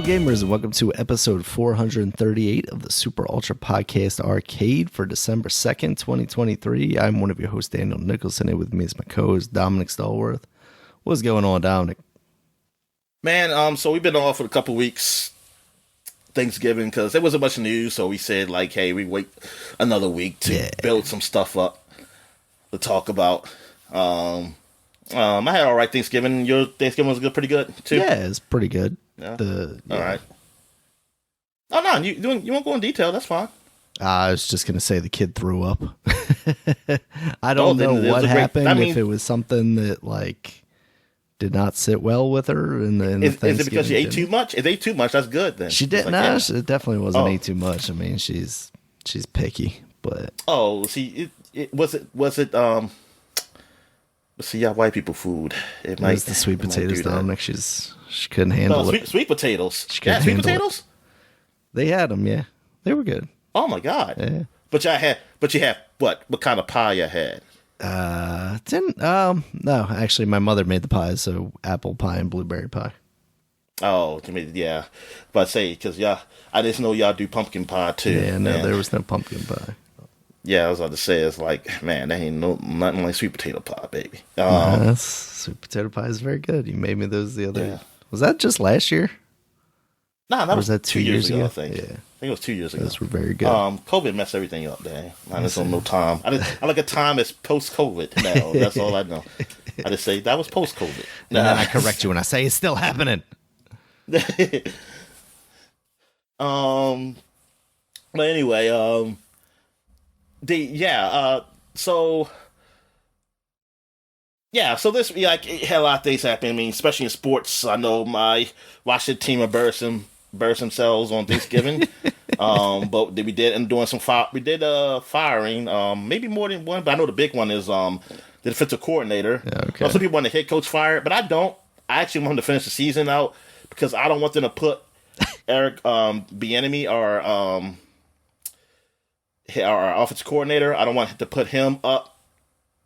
gamers, and welcome to episode 438 of the Super Ultra Podcast Arcade for December 2nd, 2023. I'm one of your hosts, Daniel Nicholson, and with me is my co-host, Dominic Stallworth. What's going on, Dominic? Man, so we've been off for a couple weeks, Thanksgiving, because there wasn't much news, so we said, like, hey, we wait another week to build some stuff up to talk about. I had all right Thanksgiving. Your Thanksgiving was pretty good, too? Yeah, it's pretty good. Yeah. All right. Oh, no, you won't go in detail. That's fine. I was just going to say the kid threw up. I don't know what happened, if it was something that, like, did not sit well with her. Is it because she ate too much? If they ate too much, that's good, then. She didn't. It definitely wasn't ate too much. I mean, she's picky, but... Oh, see, was it see, yeah, white people food. It was the sweet potatoes, Dominic. She couldn't handle it. Sweet potatoes. Yeah, sweet potatoes? They had them, yeah. They were good. Oh my God. Yeah. But you had what? What kind of pie you had? No, actually my mother made the pies, so apple pie and blueberry pie. Oh, yeah. But because I just know y'all do pumpkin pie too. Yeah, no, there was no pumpkin pie. Yeah, I was about to say, it's like, man, there ain't nothing like sweet potato pie, baby. Sweet potato pie is very good. You made me those the other. Yeah. Was that just last year? Nah, that was that 2 years ago? I think. Yeah. I think it was 2 years ago. Those were very good. COVID messed everything up, man. I just don't know time. I look at time as post-COVID now. That's all I know. I just say that was post-COVID. And then I correct you when I say it's still happening. But anyway, so this it had a lot of things happen. I mean, especially in sports. I know my Washington team embarrassed themselves on Thanksgiving. But we did end up doing some firing. Maybe more than one, but I know the big one is the defensive coordinator. Yeah, okay. Some people want the head coach fired, but I don't. I actually want him to finish the season out because I don't want them to put Eric Bieniemy, our offensive coordinator. I don't want to put him up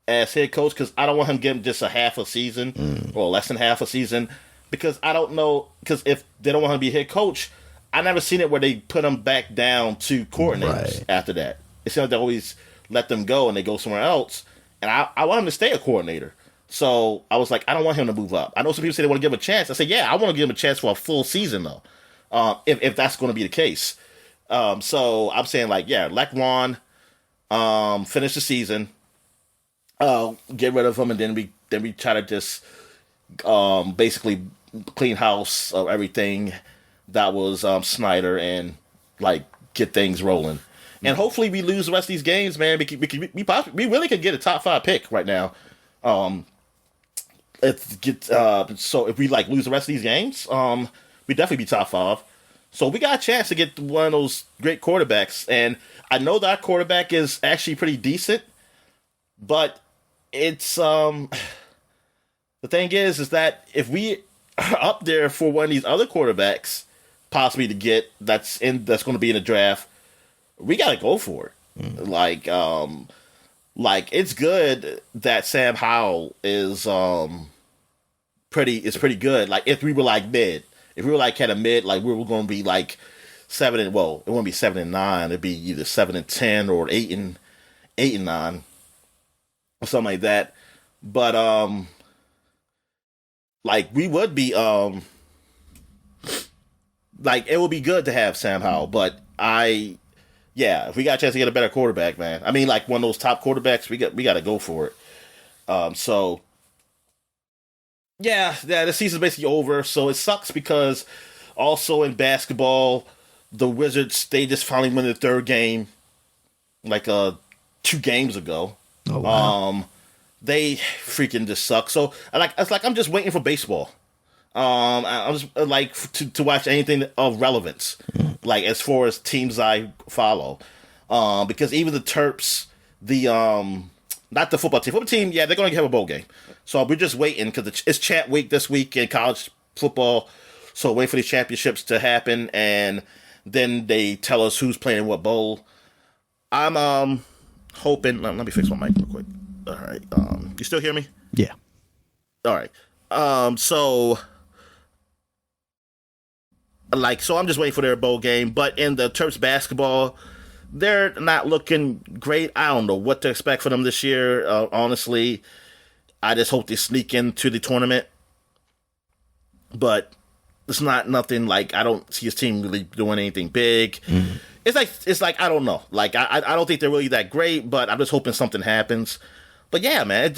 as head coach because I don't want him getting just a half a season or less than half a season because I don't know, because if they don't want him to be head coach, I never seen it where they put him back down to coordinators after that. It seems like they always let them go and they go somewhere else, and I want him to stay a coordinator. So I was like, I don't want him to move up. I know some people say they want to give him a chance. I say, yeah, I want to give him a chance for a full season though, if that's going to be the case. So I'm saying let Ron finish the season. Get rid of him, and then we try to just basically clean house of everything that was Snyder and get things rolling. And hopefully we lose the rest of these games, man. We really could get a top 5 pick right now. So if we lose the rest of these games, we definitely be top 5. So we got a chance to get one of those great quarterbacks, and I know that our quarterback is actually pretty decent, but it's the thing is that if we are up there for one of these other quarterbacks, possibly to get that's going to be in the draft, we got to go for it. It's good that Sam Howell is pretty good. If we were mid. If we were kind of mid, we were going to be 7 and, well, it wouldn't be 7 and 9. It'd be either 7 and 10 or 8 and 9 or something like that. But we would be it would be good to have Sam Howell. But if we got a chance to get a better quarterback, man. I mean, one of those top quarterbacks, we got to go for it. The season's basically over, so it sucks because also in basketball, the Wizards, they just finally won the third game 2 games ago. Oh, wow. They freaking just suck. So I'm just waiting for baseball. I'm just to watch anything of relevance, as far as teams I follow, because even the Terps, not the football team, they're going to have a bowl game. So we're just waiting because it's champ week this week in college football. So wait for these championships to happen, and then they tell us who's playing in what bowl. I'm hoping. Let me fix my mic real quick. All right. You still hear me? Yeah. All right. So So I'm just waiting for their bowl game. But in the Terps basketball, they're not looking great. I don't know what to expect from them this year. Honestly, I just hope they sneak into the tournament. But it's not nothing like, I don't see his team really doing anything big. Mm. It's like I don't know. Like I don't think they're really that great, but I'm just hoping something happens. But yeah, man, it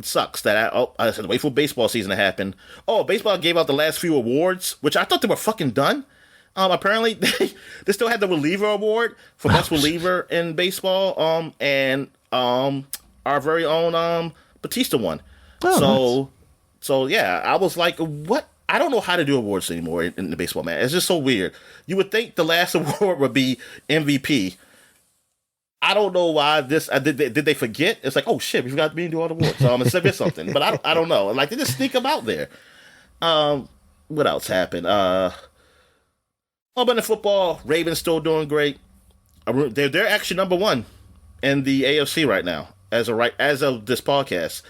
sucks that I had to wait for baseball season to happen. Oh, baseball gave out the last few awards, which I thought they were fucking done. Apparently they still had the reliever award for best reliever in baseball. And our very own Batista won. Oh, so yeah, I was like, what? I don't know how to do awards anymore in the baseball, man. It's just so weird. You would think the last award would be MVP. I don't know why this. Did they forget? It's like, oh shit, we forgot me to do all the awards. So I'm gonna submit something, but I don't know. Like they just sneak them out there. What else happened? But in football, Ravens still doing great. They're actually number one in the AFC right now as of this podcast.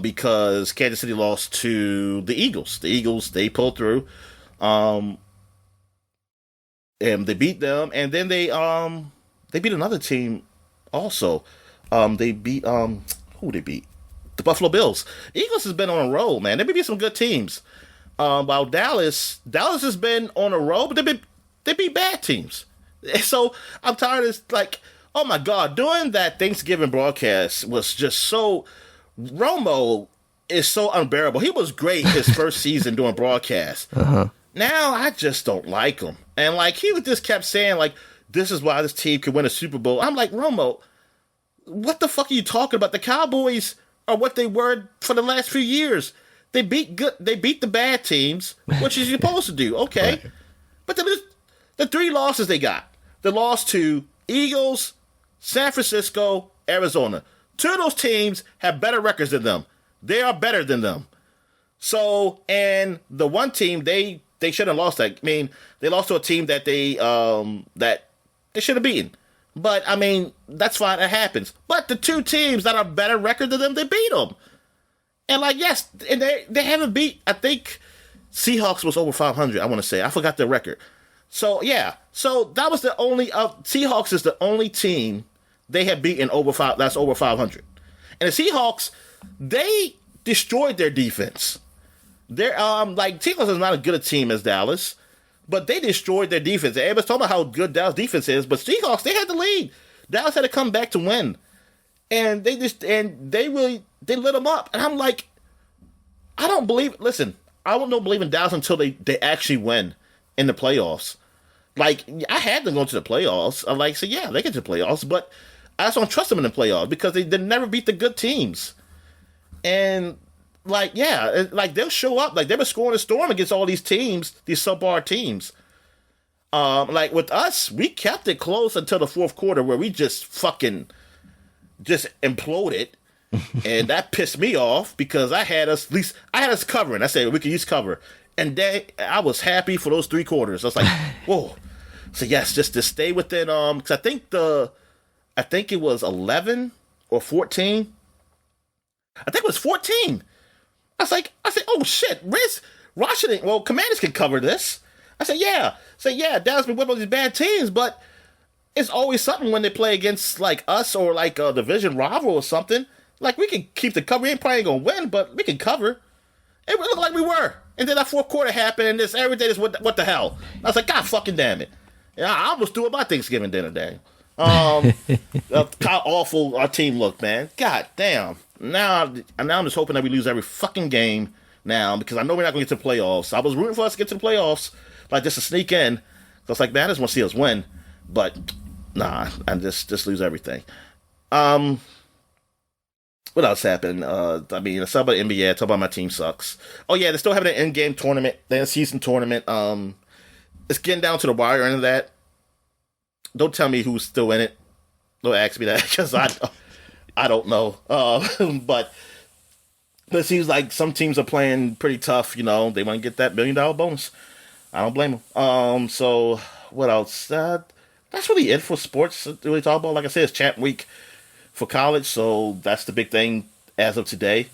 Because Kansas City lost to the Eagles. The Eagles, they pulled through. And they beat them. And then they beat another team also. They beat who they beat? The Buffalo Bills. Eagles has been on a roll, man. They beat some good teams. While Dallas has been on a roll, but they beat bad teams. So I'm tired of this, like, oh my God, doing that Thanksgiving broadcast was just so. Romo is so unbearable. He was great his first season doing broadcast. Uh-huh. Now I just don't like him. And like he just kept saying like, this is why this team could win a Super Bowl. I'm like, Romo, what the fuck are you talking about? The Cowboys are what they were for the last few years. They beat the bad teams, which is supposed to do. Okay. Right. But the three losses they got. They lost to Eagles, San Francisco, Arizona. Two of those teams have better records than them. They are better than them. So, and the one team, they should have lost that. I mean, they lost to a team that they should have beaten. But, I mean, that's fine. It happens. But the two teams that are better record than them, they beat them. And, like, yes, and they haven't beat, I think, Seahawks was over 500, I want to say. I forgot their record. So, yeah. So, that was the only, Seahawks is the only team they have beaten that's over 500. And the Seahawks, they destroyed their defense. They're Seahawks is not as good a team as Dallas, but they destroyed their defense. Everybody's talking about how good Dallas defense is, but Seahawks, they had the lead. Dallas had to come back to win. And they lit them up. And I'm like, I don't believe in Dallas until they actually win in the playoffs. Like, I had them going to the playoffs. I'm like, so yeah, they get to the playoffs, but I just don't trust them in the playoffs because they never beat the good teams. And, like, yeah, like, they'll show up. Like, they were scoring a storm against all these teams, these subpar teams. Like, with us, we kept it close until the fourth quarter where we just imploded. And that pissed me off because I had us covering. I said, we could use cover. And I was happy for those 3 quarters. I was like, whoa. So, yes, just to stay within, because I think it was 11 or 14. I think it was 14. I said, oh shit, Washington, well, Commanders can cover this. I said, yeah. Dallas been whipping these bad teams, but it's always something when they play against like us or like a division rival or something. Like we can keep the cover. We ain't probably gonna win, but we can cover. It looked like we were. And then that fourth quarter happened, and everything is what the hell? I was like, God fucking damn it. Yeah, I almost threw up my Thanksgiving dinner day. How awful our team looked, man. God damn. Now I'm just hoping that we lose every fucking game now because I know we're not going to get to the playoffs. I was rooting for us to get to the playoffs, like just to sneak in. So it's like, man, I just want to see us win. But nah, I just lose everything. What else happened? I mean, I talk about the NBA. I talk about my team sucks. Oh yeah, they're still having an in-game tournament, the in-season tournament. It's getting down to the wire end of that. Don't tell me who's still in it. Don't ask me that because I don't know. But it seems like some teams are playing pretty tough. You know, they want to get that $1 million bonus. I don't blame them. So what else? That's really it for sports to really talk about. Like I said, it's champ week for college, so that's the big thing as of today.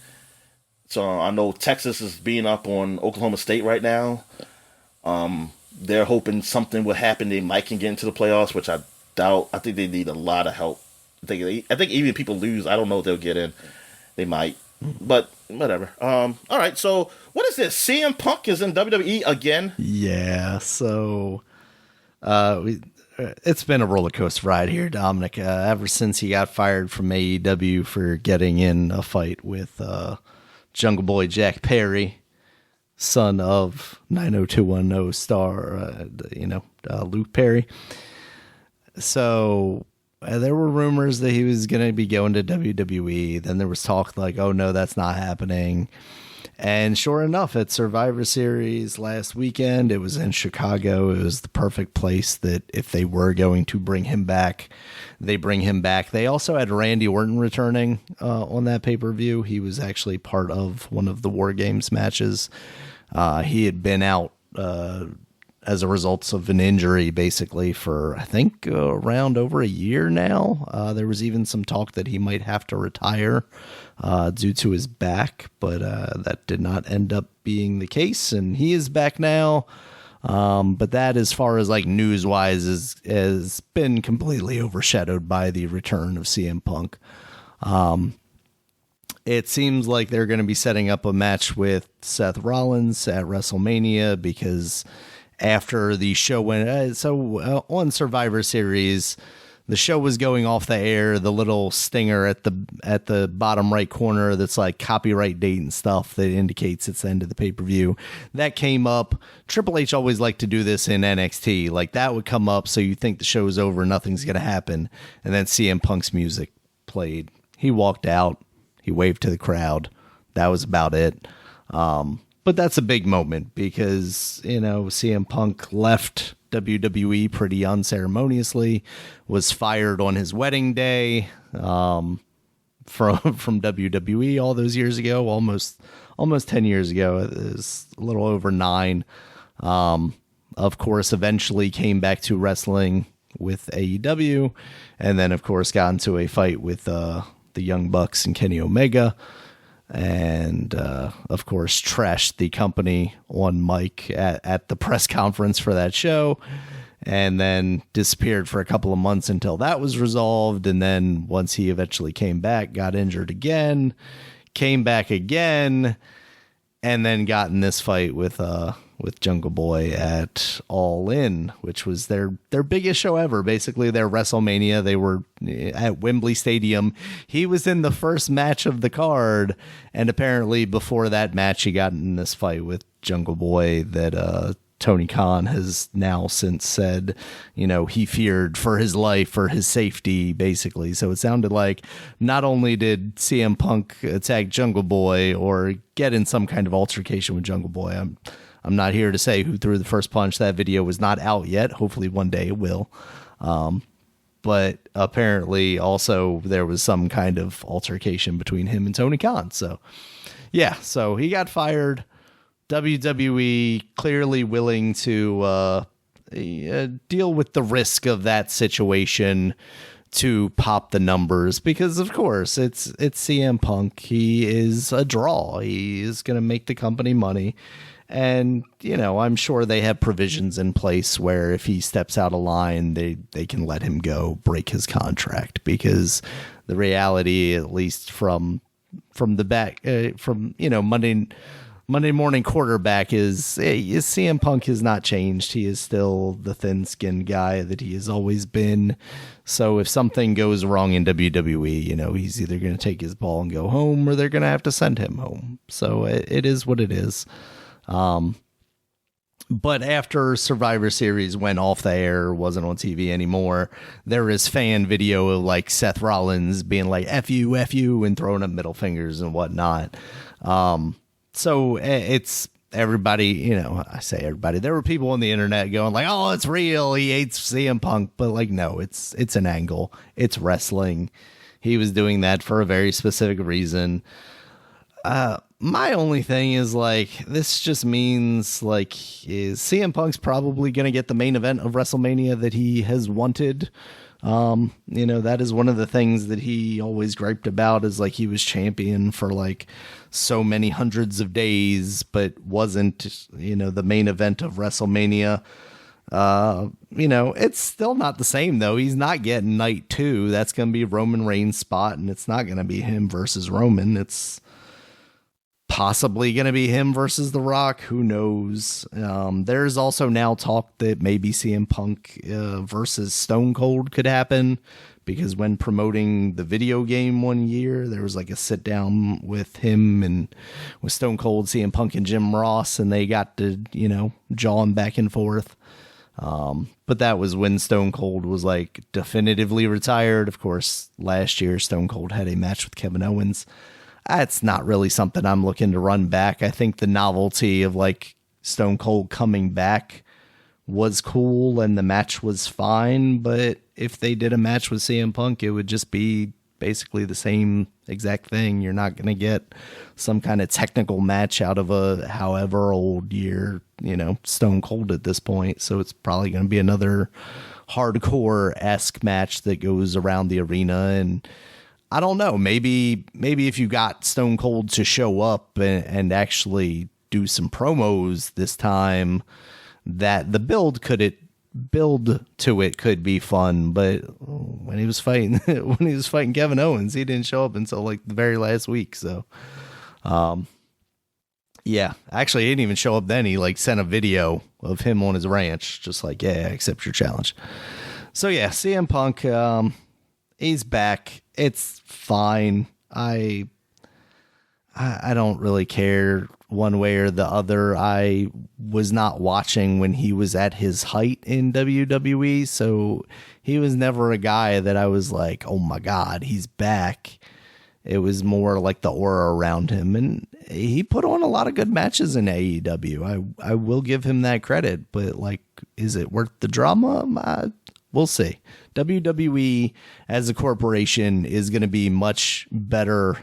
So I know Texas is being up on Oklahoma State right now. they're hoping something will happen. They might can get into the playoffs, which I doubt. I think they need a lot of help. I think even if people lose, I don't know if they'll get in. They might, but whatever. All right. So what is this? CM Punk is in WWE again? Yeah. So, it's been a roller coaster ride here, Dominic. Ever since he got fired from AEW for getting in a fight with Jungle Boy Jack Perry, son of 90210 star, Luke Perry. So there were rumors that he was going to be going to WWE. Then there was talk like, oh no, that's not happening. And sure enough, at Survivor Series last weekend, it was in Chicago. It was the perfect place that if they were going to bring him back, they bring him back. They also had Randy Orton returning on that pay-per-view. He was actually part of one of the War Games matches. He had been out as a result of an injury, basically, for, I think, around over a year now. There was even some talk that he might have to retire due to his back, but that did not end up being the case, and he is back now. But that, as far as like news-wise, has been completely overshadowed by the return of CM Punk. It seems like they're going to be setting up a match with Seth Rollins at WrestleMania because after the show went, on Survivor Series, the show was going off the air. The little stinger at the bottom right corner that's like copyright date and stuff that indicates it's the end of the pay-per-view. That came up. Triple H always liked to do this in NXT. Like that would come up, so you think the show's over, nothing's going to happen. And then CM Punk's music played. He walked out. He waved to the crowd. That was about it. But that's a big moment because, CM Punk left WWE pretty unceremoniously, was fired on his wedding day from WWE all those years ago, almost 10 years ago. It was a little over 9. Of course, eventually came back to wrestling with AEW, and then, of course, got into a fight with the Young Bucks and Kenny Omega. And, of course, trashed the company on mic at the press conference for that show, and then disappeared for a couple of months until that was resolved. And then once he eventually came back, got injured again, came back again, and then got in this fight with Jungle Boy at All In, which was their biggest show ever. Basically, their WrestleMania. They were at Wembley Stadium. He was in the first match of the card, and apparently before that match, he got in this fight with Jungle Boy that Tony Khan has now since said, he feared for his life, for his safety, basically. So it sounded like not only did CM Punk attack Jungle Boy or get in some kind of altercation with Jungle Boy, I'm not here to say who threw the first punch. That video was not out yet. Hopefully one day it will. But apparently also there was some kind of altercation between him and Tony Khan. So, yeah, so he got fired. WWE clearly willing to deal with the risk of that situation to pop the numbers because, of course, it's CM Punk. He is a draw. He is going to make the company money. And, I'm sure they have provisions in place where if he steps out of line, they can let him go, break his contract, because the reality, at least from the back, Monday morning quarterback is CM Punk has not changed. He is still the thin-skinned guy that he has always been. So if something goes wrong in WWE, he's either going to take his ball and go home, or they're going to have to send him home. So it is what it is. But after Survivor Series went off the air, wasn't on TV anymore, there is fan video of like Seth Rollins being like, F you, and throwing up middle fingers and whatnot. So it's everybody, I say everybody, there were people on the internet going like, oh, it's real. He hates CM Punk. But like, no, it's an angle. It's wrestling. He was doing that for a very specific reason. My only thing is like, this just means like, is CM Punk's probably going to get the main event of WrestleMania that he has wanted. That is one of the things that he always griped about, is like he was champion for like so many hundreds of days, but wasn't, the main event of WrestleMania. It's still not the same, though. He's not getting night 2. That's going to be Roman Reigns' spot, and it's not going to be him versus Roman. It's possibly going to be him versus The Rock. Who knows? There's also now talk that maybe CM Punk versus Stone Cold could happen, because when promoting the video game one year, there was like a sit down with him and with Stone Cold, CM Punk, and Jim Ross, and they got to, jawing back and forth. But that was when Stone Cold was like definitively retired. Of course, last year Stone Cold had a match with Kevin Owens. That's not really something I'm looking to run back. I think the novelty of like Stone Cold coming back was cool and the match was fine, but if they did a match with CM Punk, it would just be basically the same exact thing. You're not going to get some kind of technical match out of a however old year, Stone Cold at this point. So it's probably going to be another hardcore-esque match that goes around the arena. And I don't know, maybe if you got Stone Cold to show up and actually do some promos this time, that the build to it could be fun. But when he was fighting Kevin Owens, he didn't show up until like the very last week. So, yeah, actually, he didn't even show up then. He like sent a video of him on his ranch, just like, yeah, accept your challenge. So yeah, CM Punk, he's back. It's fine. I don't really care one way or the other. I was not watching when he was at his height in WWE, so he was never a guy that I was like, oh my God, he's back. It was more like the aura around him, and he put on a lot of good matches in AEW. I will give him that credit, but like, is it worth the drama? We'll see. WWE as a corporation is going to be much better,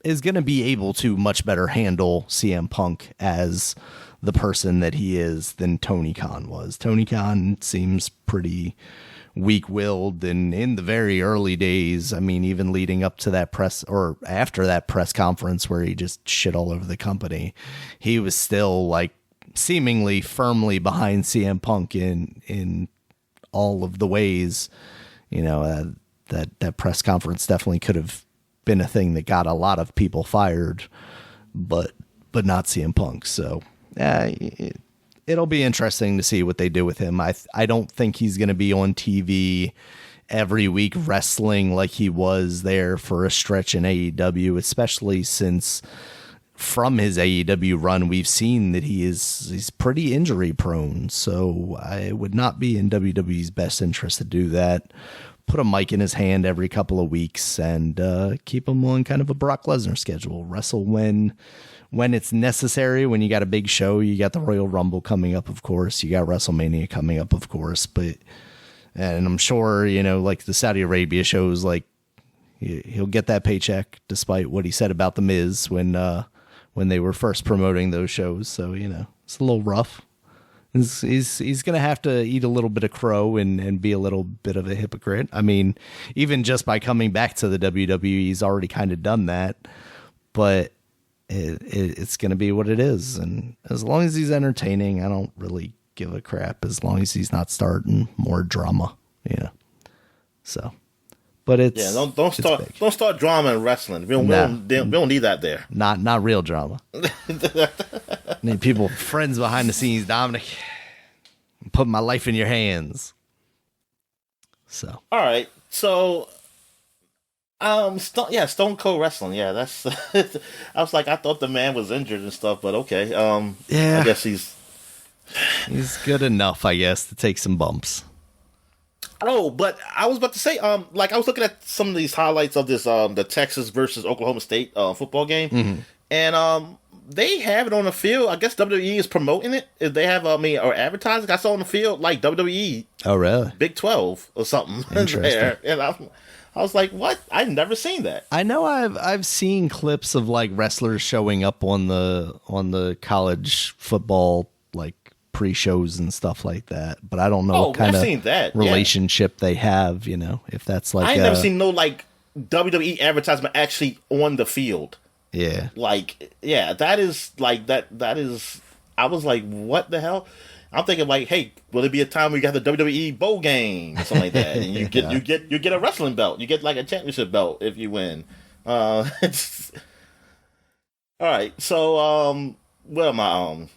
is going to be able to much better handle CM Punk as the person that he is than Tony Khan was. Tony Khan seems pretty weak-willed, and in the very early days, I mean, even leading up to that press or after that press conference where he just shit all over the company, he was still like seemingly firmly behind CM Punk in all of the ways. That press conference definitely could have been a thing that got a lot of people fired, but not CM Punk. So it'll be interesting to see what they do with him. I don't think he's going to be on TV every week wrestling like he was there for a stretch in AEW, especially since from his AEW run, we've seen that he's pretty injury prone. So it would not be in WWE's best interest to do that. Put a mic in his hand every couple of weeks and keep him on kind of a Brock Lesnar schedule. Wrestle when it's necessary. When you got a big show, you got the Royal Rumble coming up, of course. You got WrestleMania coming up, of course. And I'm sure, like the Saudi Arabia shows, like he'll get that paycheck despite what he said about The Miz when they were first promoting those shows. So, it's a little rough. He's going to have to eat a little bit of crow and be a little bit of a hypocrite. I mean, even just by coming back to the WWE, he's already kind of done that. But it's going to be what it is. And as long as he's entertaining, I don't really give a crap, as long as he's not starting more drama. So, but it's don't start drama in wrestling. We don't need that there. Not real drama. Need people, friends behind the scenes, Dominic. I'm putting my life in your hands. So, all right. So, Stone Cold Wrestling. Yeah, that's. I was like, I thought the man was injured and stuff, but okay. I guess he's good enough, I guess, to take some bumps. Oh, but I was about to say, I was looking at some of these highlights of this, the Texas versus Oklahoma State football game, and they have it on the field. I guess WWE is promoting it. If they have, or advertising. I saw on the field like WWE. Oh, really? Big 12 or something there, and I was like, what? I've never seen that. I know I've seen clips of like wrestlers showing up on the college football like pre-shows and stuff like that, but I don't know what kind of relationship they have, if that's like... I ain't never seen no like WWE advertisement actually on the field. Yeah. Like, yeah, that is like, that is... I was like, what the hell? I'm thinking like, hey, will there be a time where you got the WWE bowl game or something like that, and you get a wrestling belt, you get like a championship belt if you win. It's, all right, so where am I?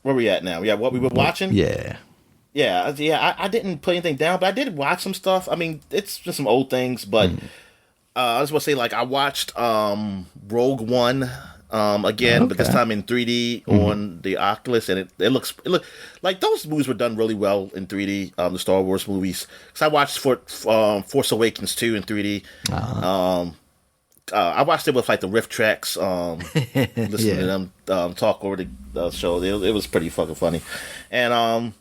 Where we at now? Yeah, what we were watching? Yeah. I didn't put anything down, but I did watch some stuff. I mean, it's just some old things, but I just want to say, like, I watched Rogue One again, but this time in 3D on the Oculus, and it looks like those movies were done really well in 3D. The Star Wars movies, because I watched Force Awakens 2 in 3D. I watched it with like the riff tracks, listening to them talk over the show. It was pretty fucking funny, and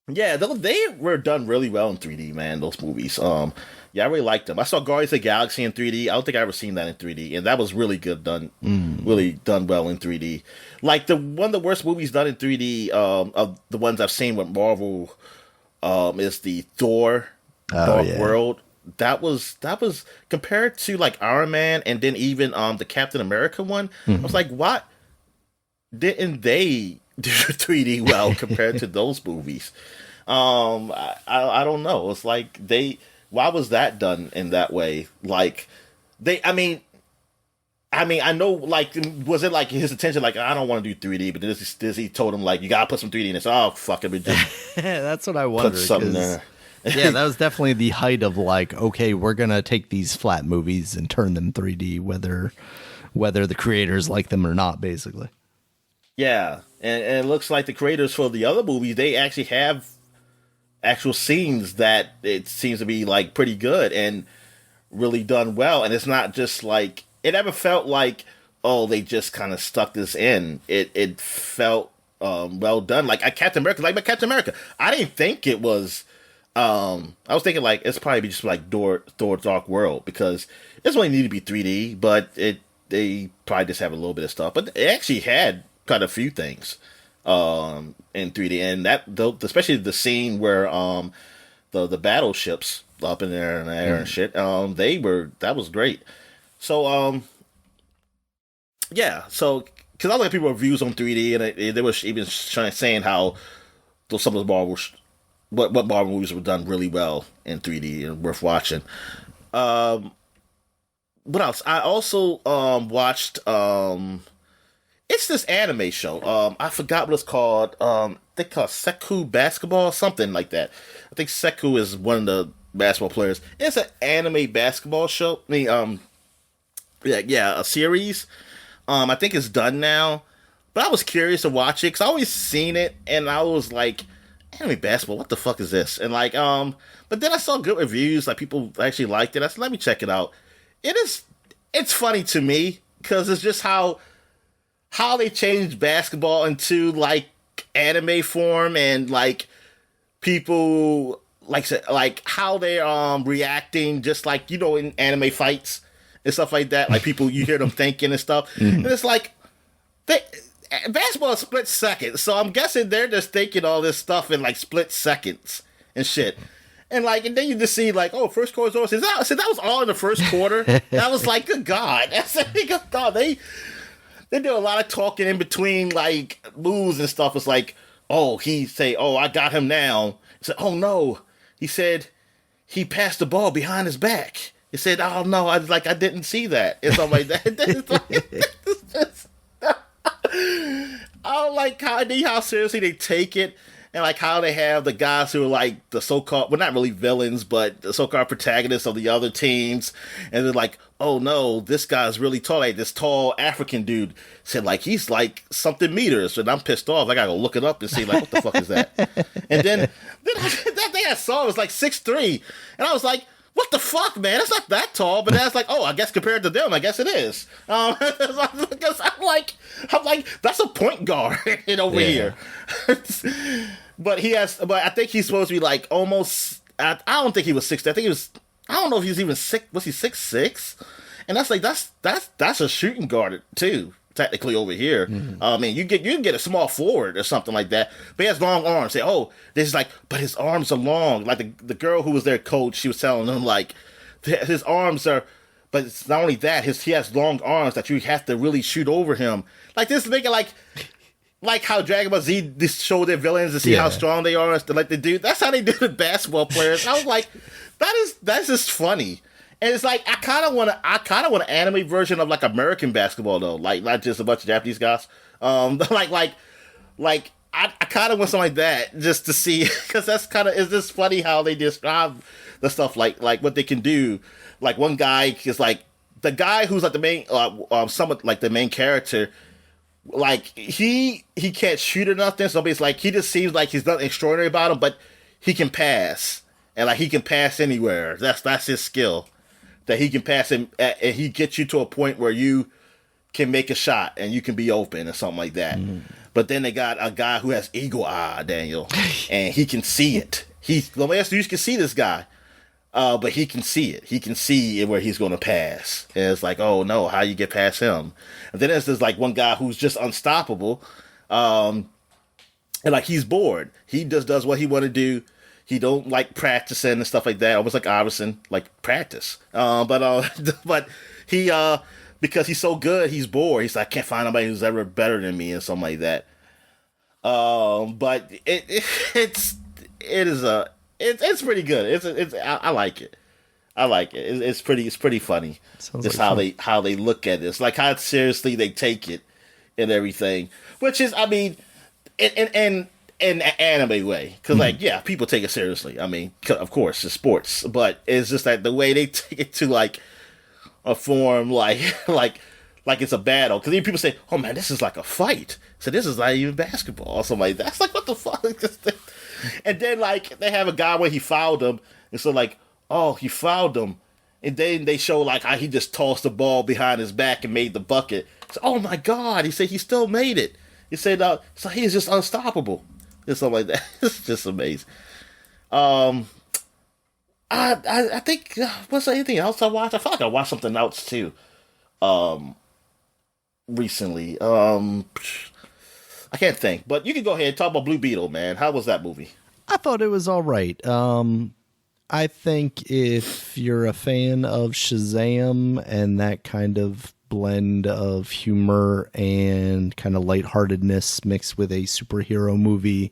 they were done really well in 3D, man. Those movies, I really liked them. I saw Guardians of the Galaxy in 3D. I don't think I ever seen that in 3D, and that was really good done, really done well in 3D. Like one of the worst movies done in 3D of the ones I've seen with Marvel is the Thor Dark World. That was compared to like Iron Man and then even the Captain America one. I was like, what didn't they do 3D well compared to those movies? I don't know. It's like why was that done in that way? Like I mean, I know, like, was it like his intention, like, I don't want to do 3D, but this he told him, like, you gotta put some 3D in it. So, oh, fuck it, that's what I wondered. Put something there. Yeah, that was definitely the height of, like, okay, we're gonna take these flat movies and turn them 3D, whether the creators like them or not, basically. Yeah, and it looks like the creators for the other movies, they actually have actual scenes that it seems to be, like, pretty good and really done well, and it's not just, like, it never felt like, oh, they just kind of stuck this in. It felt well done. Like Captain America, I didn't think it was. I was thinking like it's probably just like Thor Dark World, because it doesn't really need to be 3D, but they probably just have a little bit of stuff. But it actually had quite a few things in 3D, and that especially the scene where the battleships up in there and shit, that was great. So, so, because I look at people reviews on 3D, and they were even saying how some of the Marvel, what Marvel movies were done really well in 3D and worth watching. What else? I also watched, it's this anime show. I forgot what it's called. They call it Seku Basketball, something like that. I think Seku is one of the basketball players. It's an anime basketball show. A series. I think it's done now, but I was curious to watch it because I always seen it, and I was like, anime basketball, what the fuck is this? And like, but then I saw good reviews, like people actually liked it. I said, let me check it out. It's funny to me because it's just how they changed basketball into like anime form, and like people like how they're reacting, just like, you know, in anime fights and stuff like that, like people, you hear them thinking and stuff, and it's like basketball is split second, so I'm guessing they're just thinking all this stuff in like split seconds and shit, and like, and then you just see like, oh, first quarter's over. So that was all in the first quarter. That was like, good God, good God, they do a lot of talking in between like moves and stuff. It's like, oh, he say, oh, I got him now. He said, oh no, he said he passed the ball behind his back. He said, "Oh no, I didn't see that." It's something like that. I don't like how seriously they take it, and like how they have the guys who are like the so-called, well, not really villains, but the so-called protagonists of the other teams, and they're like, "Oh no, this guy's really tall." Like this tall African dude said, like he's like something meters, and I'm pissed off. I gotta go look it up and see like what the fuck is that. And then that thing I saw was like 6'3", and I was like, what the fuck, man? It's not that tall, but that's like, oh, I guess compared to them, I guess it is. Because I'm like, that's a point guard over here. But I think he's supposed to be like almost. I don't think he was 6'. I think he was. I don't know if he was even 6. Was he 6'6"? And that's like that's a shooting guard too. Technically over here, I mean, you can get a small forward or something like that, but he has long arms. Say, oh, this is like, but his arms are long. Like the girl who was their coach, she was telling him like, his arms are, but it's not only that, he has long arms that you have to really shoot over him. Like this nigga, like like how Dragon Ball Z they show their villains to see how strong they are, like they do. That's how they do the basketball players. I was like, that's just funny. And it's like I kind of want an anime version of like American basketball though, like not just a bunch of Japanese guys. Like I kind of want something like that just to see, because that's kind of, it's just funny how they describe the stuff like what they can do. Like one guy is like the guy who's like the main somewhat like the main character. Like he can't shoot or nothing, so it's like he just seems like he's nothing extraordinary about him, but he can pass, and like he can pass anywhere. That's his skill, that he can pass and he gets you to a point where you can make a shot and you can be open or something like that. But then they got a guy who has eagle eye, Daniel, and he can see it. The last you can see this guy, but he can see it. He can see where he's going to pass. And it's like, oh no, how you get past him? And then there's like one guy who's just unstoppable, and like he's bored. He just does what he want to do. He don't like practicing and stuff like that. Almost like Iverson, like practice. But he because he's so good, he's bored. He's like, I can't find anybody who's ever better than me and something like that. But it's pretty good. I like it. I like it. It's pretty funny. Sounds just like how they look at this, like how seriously they take it and everything. Which is, I mean, in an anime way, because like people take it seriously. I mean, of course, it's sports, but it's just like the way they take it to like a form like it's a battle. Because even people say, "Oh man, this is like a fight." So this is not even basketball or something like that. That's like, what the fuck? And then like they have a guy where he fouled him, and so like, oh, he fouled him, and then they show like how he just tossed the ball behind his back and made the bucket. So, oh my god, he said he still made it. He said so he's just unstoppable. And something like that. It's just amazing. I think what's there anything else I watched? I feel like I watched something else too. Recently. I can't think, but you can go ahead and talk about Blue Beetle, man. How was that movie? I thought it was all right. I think if you're a fan of Shazam and that kind of blend of humor and kind of lightheartedness mixed with a superhero movie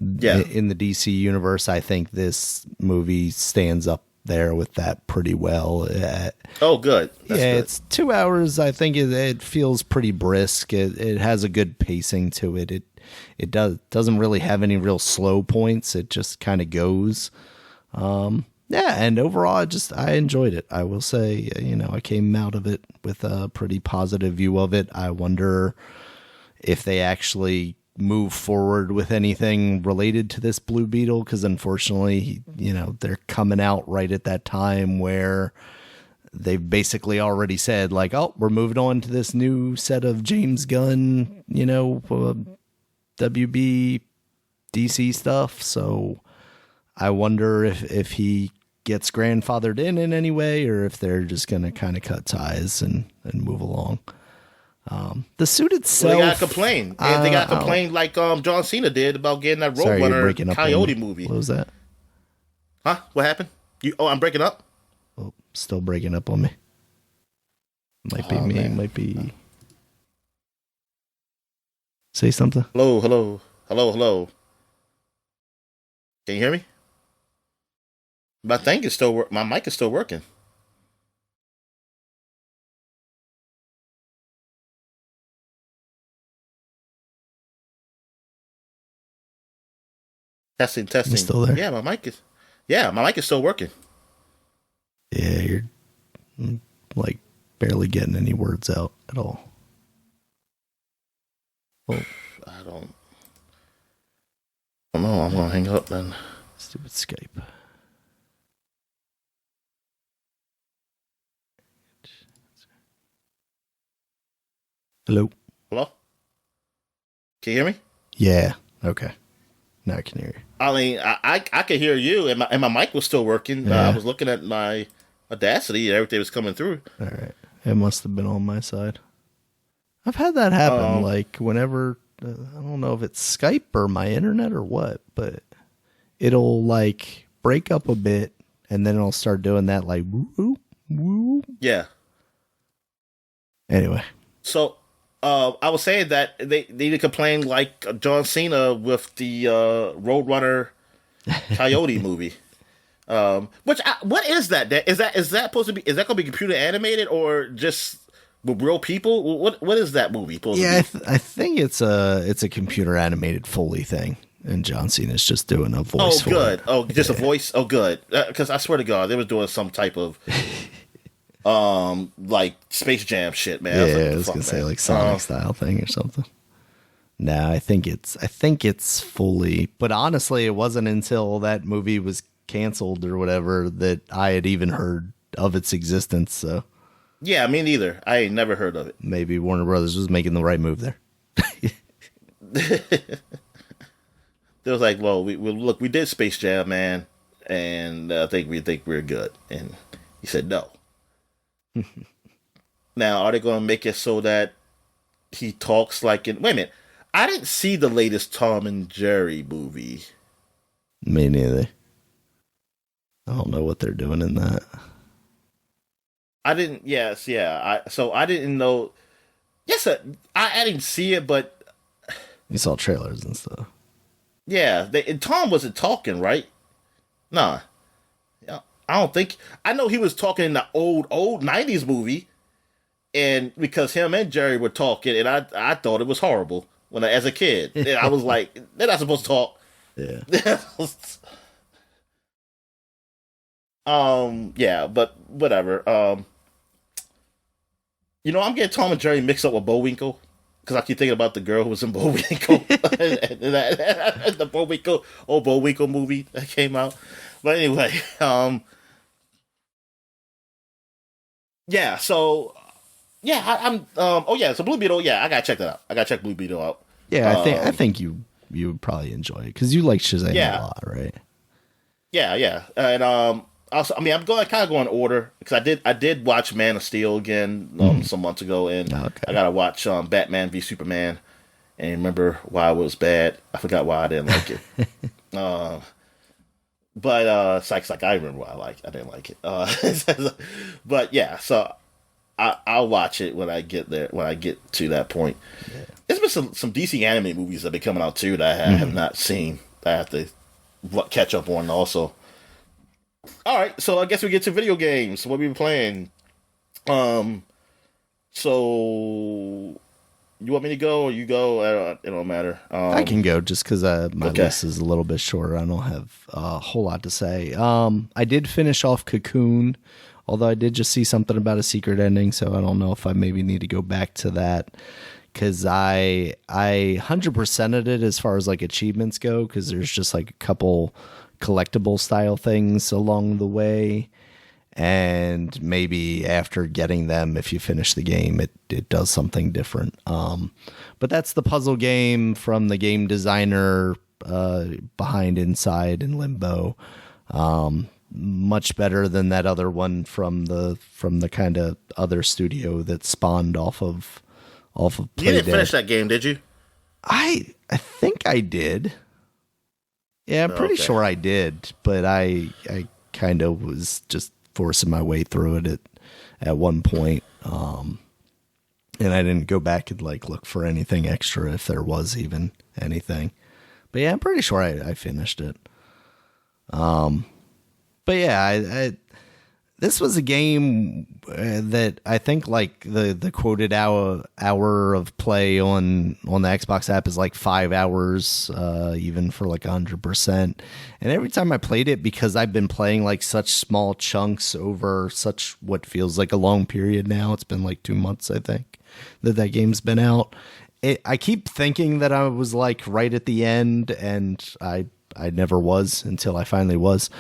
in the DC universe, I think this movie stands up there with that pretty well. Oh, good. That's good. It's 2 hours. I think it feels pretty brisk. It has a good pacing to it. It doesn't really have any real slow points. It just kind of goes. And overall, I enjoyed it. I will say, I came out of it with a pretty positive view of it. I wonder if they actually move forward with anything related to this Blue Beetle, because unfortunately, they're coming out right at that time where they've basically already said like, oh, we're moving on to this new set of James Gunn, WB DC stuff. So I wonder if he gets grandfathered in any way, or if they're just going to kind of cut ties and move along. The suit itself, they got to complain. They got to complain like John Cena did about getting that Roadrunner Coyote movie. What was that? Huh? What happened? I'm breaking up? Oh, still breaking up on me. Might be me. Man. Might be. Say something. Hello. Can you hear me? My thing is still my mic is still working. Testing. You still there? Yeah, my mic is still working. Yeah, you're like barely getting any words out at all. Oh, I don't know. I'm gonna hang up then. Stupid Skype. Hello? Can you hear me? Yeah. Okay. Now I can hear you. I mean, I could hear you, and my mic was still working. Yeah. I was looking at my Audacity, and everything was coming through. All right. It must have been on my side. I've had that happen, like, whenever, I don't know if it's Skype or my internet or what, but it'll, like, break up a bit, and then it'll start doing that, like, woo, woo. Yeah. Anyway. So I was saying that they need to complain like John Cena with the Roadrunner Coyote movie. What is that? Is that supposed to be? Is that going to be computer animated or just with real people? What is that movie supposed to be? I think it's a computer animated Foley thing, and John Cena's just doing a voice. Oh, good. A voice. Oh, good. Because I swear to God, they was doing some type of like Space Jam shit, man. Yeah, I was gonna say like Sonic style thing or something. No, I think it's Foley. But honestly, it wasn't until that movie was canceled or whatever that I had even heard of its existence. So yeah, me neither. I ain't never heard of it. Maybe Warner Brothers was making the right move there. They was like, well, we did Space Jam, man, and I think we're good. And he said no. Now, are they going to make it so that he talks like in? Wait a minute, I didn't see the latest Tom and Jerry movie. Me neither. I don't know what they're doing in that. I didn't. Yes, yeah. So I didn't know. Yes, I didn't see it, but you saw trailers and stuff. Yeah, and Tom wasn't talking, right? Nah, I don't think. I know he was talking in the old 90s movie, and because him and Jerry were talking, and I thought it was horrible as a kid. And I was like, they're not supposed to talk. Yeah. Yeah, but whatever. I'm getting Tom and Jerry mixed up with Bullwinkle because I keep thinking about the girl who was in Bullwinkle, the Bullwinkle movie that came out. But anyway, yeah. So yeah, I'm. So Blue Beetle. Yeah, I gotta check that out. I gotta check Blue Beetle out. Yeah, I think you would probably enjoy it because you like Shazam a lot, right? Yeah, and also, I mean, I'm kind of going in order because I did watch Man of Steel again some months ago, and I gotta watch Batman v Superman, and remember why it was bad. I forgot why I didn't like it. But it's like I remember why I didn't like it. But yeah, so I'll watch it when I get there. When I get to that point, there's been some DC anime movies that have been coming out too that I have not seen. That I have to catch up on also. All right, so I guess we get to video games. What we been playing? So you want me to go or you go? It don't matter. I can go just because my list is a little bit shorter. I don't have a whole lot to say. I did finish off Cocoon, although I did just see something about a secret ending, so I don't know if I maybe need to go back to that. Because I 100%ed it as far as like achievements go, because there's just like a couple collectible style things along the way, and maybe after getting them, if you finish the game, it does something different. But that's the puzzle game from the game designer behind Inside and Limbo. Much better than that other one from the kind of other studio that spawned off of Play You didn't finish that game, did you? I think I did. Yeah, I'm pretty sure I did, but I kind of was just forcing my way through it at one point, and I didn't go back and like look for anything extra if there was even anything. But yeah, I'm pretty sure I finished it. But yeah, this was a game that I think like the quoted hour of play on the Xbox app is like 5 hours, even for like 100%. And every time I played it, because I've been playing like such small chunks over such what feels like a long period now, it's been like 2 months, I think, that game's been out. I keep thinking that I was like right at the end, and I never was until I finally was.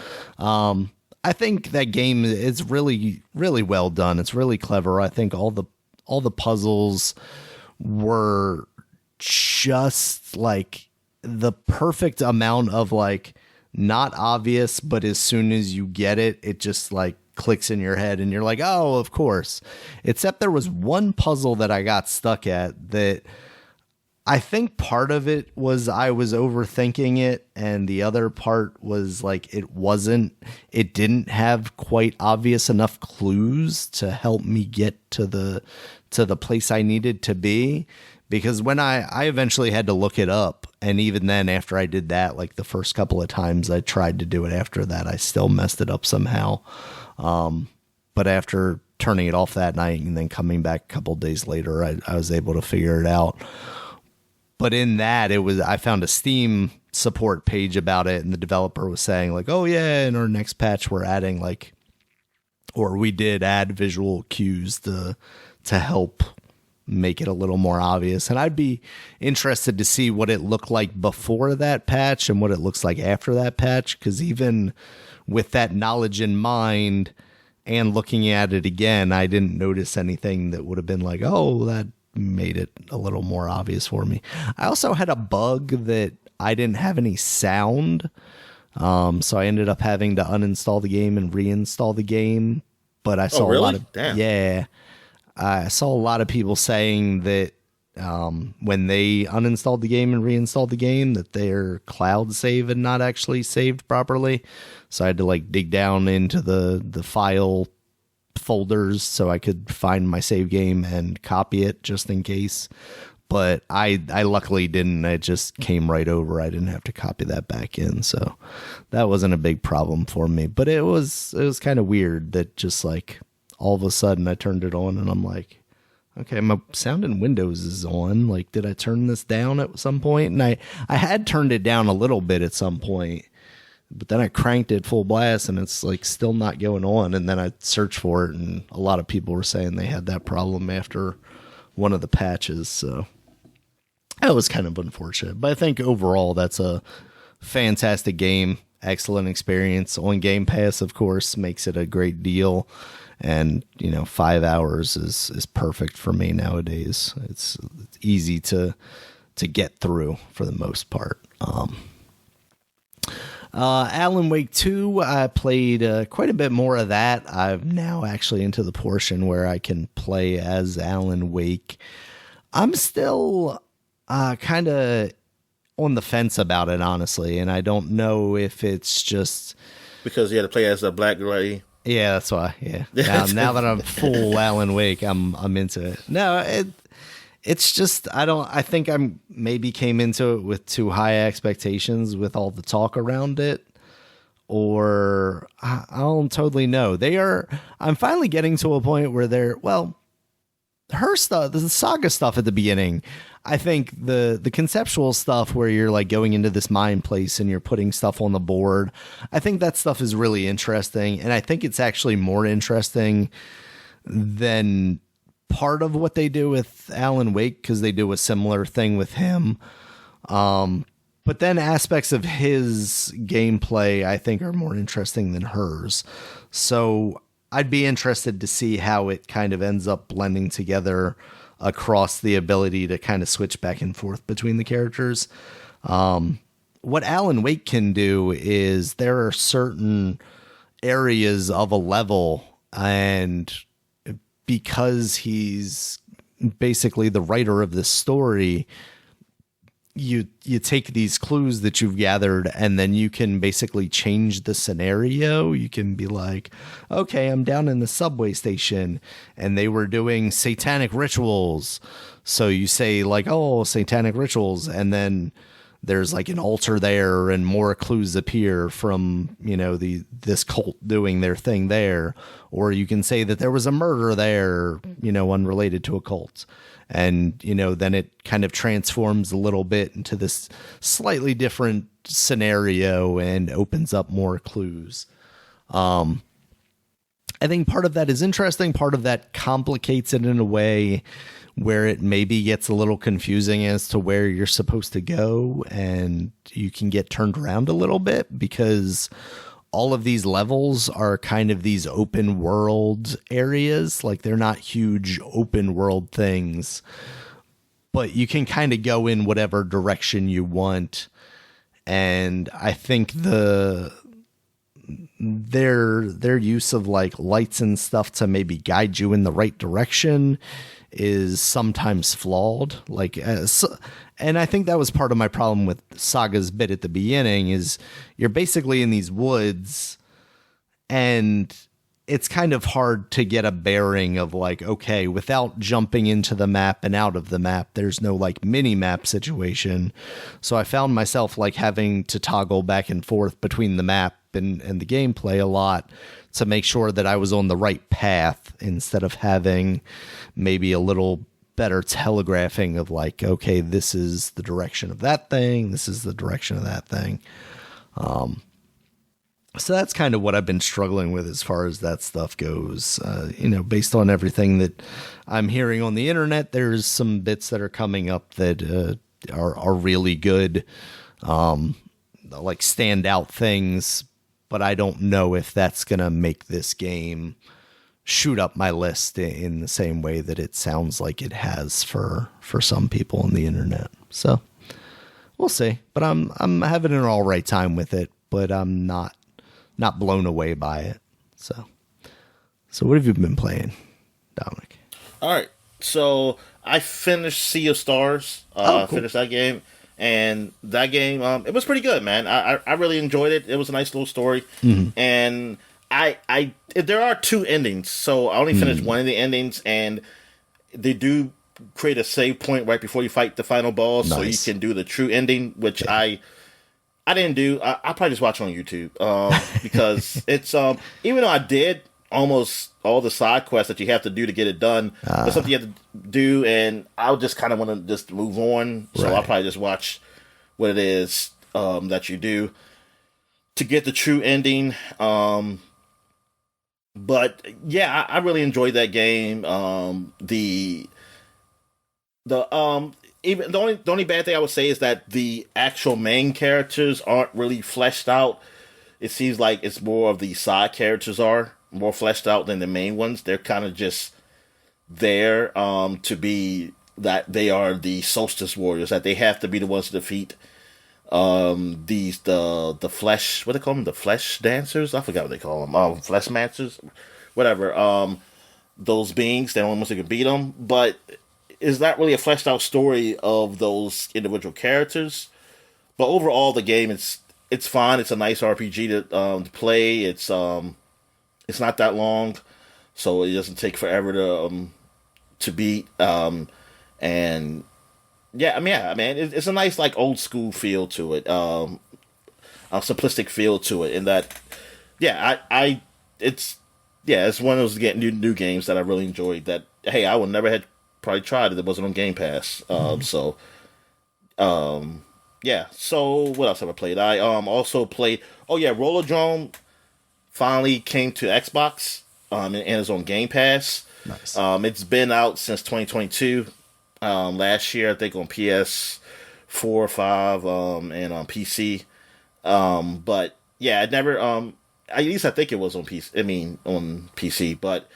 I think that game is really, really well done. It's really clever. I think all the puzzles were just like the perfect amount of like not obvious, but as soon as you get it, it just like clicks in your head and you're like, oh, of course. Except there was one puzzle that I got stuck at that I think part of it was I was overthinking it, and the other part was like it didn't have quite obvious enough clues to help me get to the to the place I needed to be. Because when I eventually had to look it up, and even then after I did that, like the first couple of times I tried to do it after that, I still messed it up somehow. But after turning it off that night and then coming back a couple of days later, I was able to figure it out. But in that, I found a Steam support page about it, and the developer was saying like, oh yeah, in our next patch we're adding we did add visual cues to help make it a little more obvious. And I'd be interested to see what it looked like before that patch and what it looks like after that patch, because even with that knowledge in mind and looking at it again, I didn't notice anything that would have been like, oh, that made it a little more obvious for me. I also had a bug that I didn't have any sound, so I ended up having to uninstall the game and reinstall the game. But I saw a lot of I saw a lot of people saying that when they uninstalled the game and reinstalled the game, that their cloud save had not actually saved properly. So I had to like dig down into the file folders so I could find my save game and copy it just in case. But I luckily didn't. It just came right over. I didn't have to copy that back in. So that wasn't a big problem for me. But it was kind of weird that just like all of a sudden I turned it on and I'm like, okay, my sound in Windows is on. Like, did I turn this down at some point? And I had turned it down a little bit at some point, but then I cranked it full blast and it's like still not going on. And then I searched for it and a lot of people were saying they had that problem after one of the patches. So that was kind of unfortunate. But I think overall that's a fantastic game. Excellent experience on Game Pass, of course, makes it a great deal. And, 5 hours is perfect for me nowadays. It's easy to get through for the most part. Alan Wake 2, I played quite a bit more of that. I'm now actually into the portion where I can play as Alan Wake. I'm still kind of on the fence about it, honestly, and I don't know if it's just because you had to play as a black lady. Yeah, that's why. Yeah. Now that I'm full Alan Wake, I'm into it. No, it's just I think I'm maybe came into it with too high expectations with all the talk around it, or I don't totally know. I'm finally getting to a point where her stuff, the saga stuff at the beginning, I think the conceptual stuff where you're like going into this mind place and you're putting stuff on the board, I think that stuff is really interesting. And I think it's actually more interesting than part of what they do with Alan Wake, because they do a similar thing with him. But then aspects of his gameplay, I think, are more interesting than hers. So I'd be interested to see how it kind of ends up blending together across the ability to kind of switch back and forth between the characters. What Alan Wake can do is there are certain areas of a level, and because he's basically the writer of this story, you take these clues that you've gathered and then you can basically change the scenario. You can be like, okay, I'm down in the subway station and they were doing satanic rituals. So you say like, oh, satanic rituals. And then there's like an altar there and more clues appear from, this cult doing their thing there. Or you can say that there was a murder there, unrelated to a cult. And, then it kind of transforms a little bit into this slightly different scenario and opens up more clues. I think part of that is interesting. Part of that complicates it in a way where it maybe gets a little confusing as to where you're supposed to go. And you can get turned around a little bit because all of these levels are kind of these open world areas. Like they're not huge open world things, but you can kind of go in whatever direction you want. And I think their use of like lights and stuff to maybe guide you in the right direction is sometimes flawed. And I think that was part of my problem with Saga's bit at the beginning is you're basically in these woods and it's kind of hard to get a bearing of like, okay, without jumping into the map and out of the map, there's no like mini map situation. So I found myself like having to toggle back and forth between the map and the gameplay a lot to make sure that I was on the right path instead of having maybe a little better telegraphing of like, okay, this is the direction of that thing. This is the direction of that thing. So that's kind of what I've been struggling with as far as that stuff goes. Based on everything that I'm hearing on the internet, there's some bits that are coming up that are really good, like standout things. But I don't know if that's going to make this game shoot up my list in the same way that it sounds like it has for some people on the internet. So we'll see. But I'm having an all right time with it, but I'm not blown away by it. So what have you been playing, Dominic? All right. So I finished Sea of Stars. Cool. Finished that game. And that game, it was pretty good, man. I really enjoyed it. It was a nice little story. Mm-hmm. And there are 2 endings. So I only finished one of the endings. And they do create a save point right before you fight the final boss. Nice. So you can do the true ending, which I didn't do. I probably just watch it on YouTube because it's even though I did almost all the side quests that you have to do to get it done, there's something you have to do, and I just kind of want to just move on. So I'll probably just watch what it is that you do to get the true ending. But yeah, I really enjoyed that game. Even the only bad thing I would say is that the actual main characters aren't really fleshed out. It seems like it's more of the side characters are more fleshed out than the main ones. They're kind of just there to be that they are the solstice warriors, that they have to be the ones to defeat the flesh, what do they call them, the flesh dancers? I forgot what they call them. Flesh mancers, whatever. Those beings, they're the only ones that can beat them, but it's not really a fleshed out story of those individual characters. But overall, the game it's fine. It's a nice RPG to play. It's not that long, so it doesn't take forever to beat. And yeah, I mean, it's a nice like old school feel to it, a simplistic feel to it. In that, yeah, it's one of those new games that I really enjoyed. That hey, I would never had probably tried it. It wasn't on Game Pass. Yeah. So what else have I played? I also played. Oh yeah, Rollerdrome finally came to Xbox. And it's on Game Pass. Nice. It's been out since 2022. Last year I think on PS4, 5, and on PC. But yeah, it never. At least I think it was on PC. I mean on PC, but.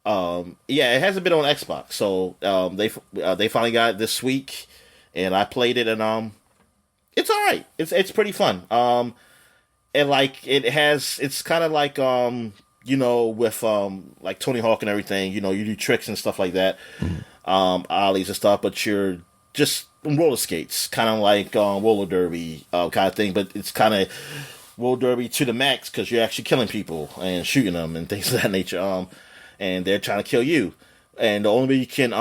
Yeah, it hasn't been on Xbox, so they finally got it this week, and I played it, and it's all right. It's pretty fun. And like it's kind of like with like Tony Hawk and everything. You do tricks and stuff like that, ollies and stuff, but you're just on roller skates, kind of like roller derby kind of thing, but it's kind of roller derby to the max because you're actually killing people and shooting them and things of that nature. And they're trying to kill you. And the only way you can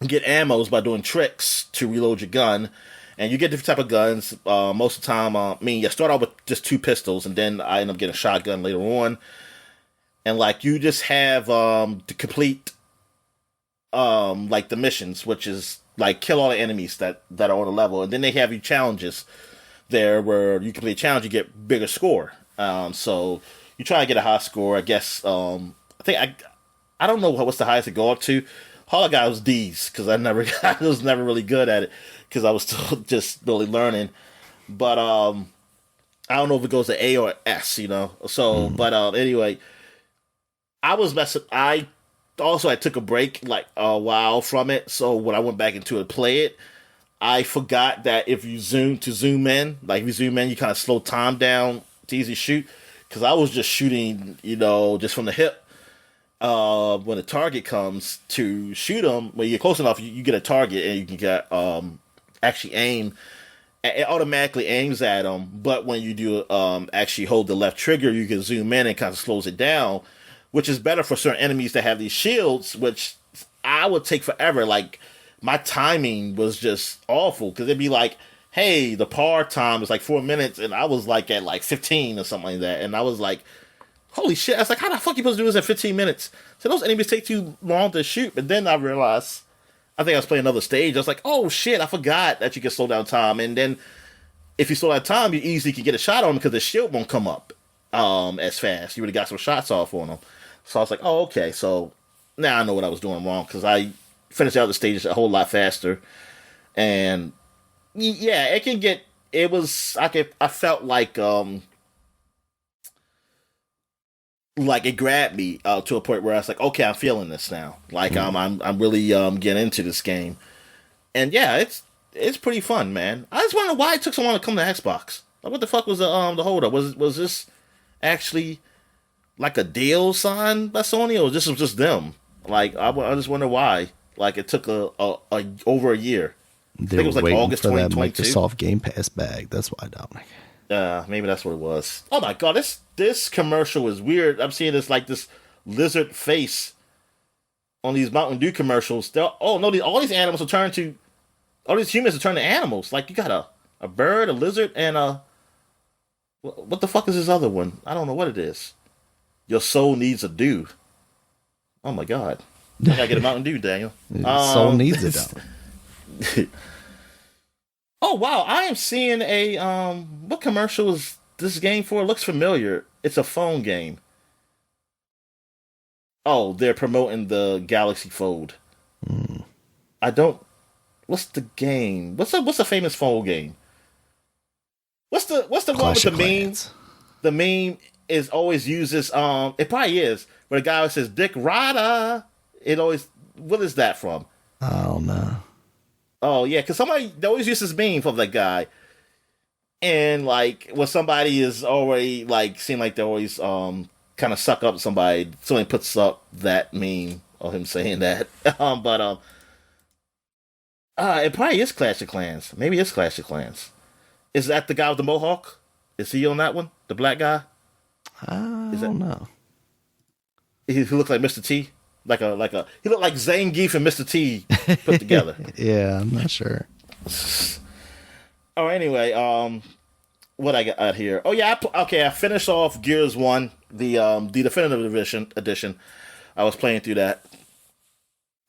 get ammo is by doing tricks to reload your gun. And you get different type of guns. Most of the time, you start out with just 2 pistols, and then I end up getting a shotgun later on. And like you just have to complete like the missions, which is like kill all the enemies that are on the level. And then they have you challenges there where you complete a challenge, you get bigger score. So you try to get a high score, I guess. I don't know what's the highest to go up to. All I got was D's because I was never really good at it because I was still just really learning. But I don't know if it goes to A or S, So, but anyway, I took a break like a while from it. So when I went back into it to play it, I forgot that if you zoom in, you kind of slow time down to easy shoot. Because I was just shooting, just from the hip. When the target comes to shoot them, when you're close enough, you get a target and you can get actually aim it automatically aims at them. But when you do actually hold the left trigger, you can zoom in and kind of slows it down, which is better for certain enemies that have these shields, which I would take forever. Like, my timing was just awful because it'd be like, hey, the par time is like 4 minutes, and I was like at like 15 or something like that, and I was like, holy shit! I was like, how the fuck you supposed to do this at 15 minutes? So those enemies take too long to shoot. But then I realized, I think I was playing another stage. I was like, oh shit, I forgot that you can slow down time, and then if you slow down time, you easily can get a shot on them because the shield won't come up as fast. You would have got some shots off on them. So I was like, oh okay, so now I know what I was doing wrong because I finished out the stages a whole lot faster, and yeah, it can get. It was. I felt like it grabbed me to a point where I was like, okay, I'm feeling this now. Like I'm really getting into this game, and yeah, it's pretty fun, man. I just wonder why it took so long to come to Xbox. Like, what the fuck was the holdup? Was this actually like a deal signed by Sony, or this was just them? Like, I just wonder why. Like, it took a over a year. I think it was like August 2022. Microsoft Game Pass bag. That's why, Dominic. Maybe that's what it was. Oh my god, this commercial is weird. I'm seeing this lizard face on these Mountain Dew commercials. All these animals will turn to, all these humans will turn to animals. Like, you got a bird, a lizard, and what the fuck is this other one? I don't know what it is. Your soul needs a dew. Oh my god. I gotta get a Mountain Dew, Daniel. Soul needs it, though. Oh wow, I am seeing a what commercial is this game for? It looks familiar. It's a phone game. Oh, they're promoting the Galaxy Fold. I don't. What's the game? What's a famous phone game? What's the one with the meme? The meme is always uses it probably is, where the guy says Dick Rada. It always, what is that from? I don't know. Oh yeah, because they always use this meme from that guy, and like when somebody is already like seem like they always kind of suck up somebody puts up that meme of him saying that. But it probably is Clash of Clans. Maybe it's Clash of Clans. Is that the guy with the mohawk? Is he on that one? The black guy? I don't know. He looks like Mr. T. He looked like Zangief and Mr. T put together. Yeah, I'm not sure. Oh, anyway, what I got here? Oh yeah, I finished off Gears 1, the definitive edition. I was playing through that.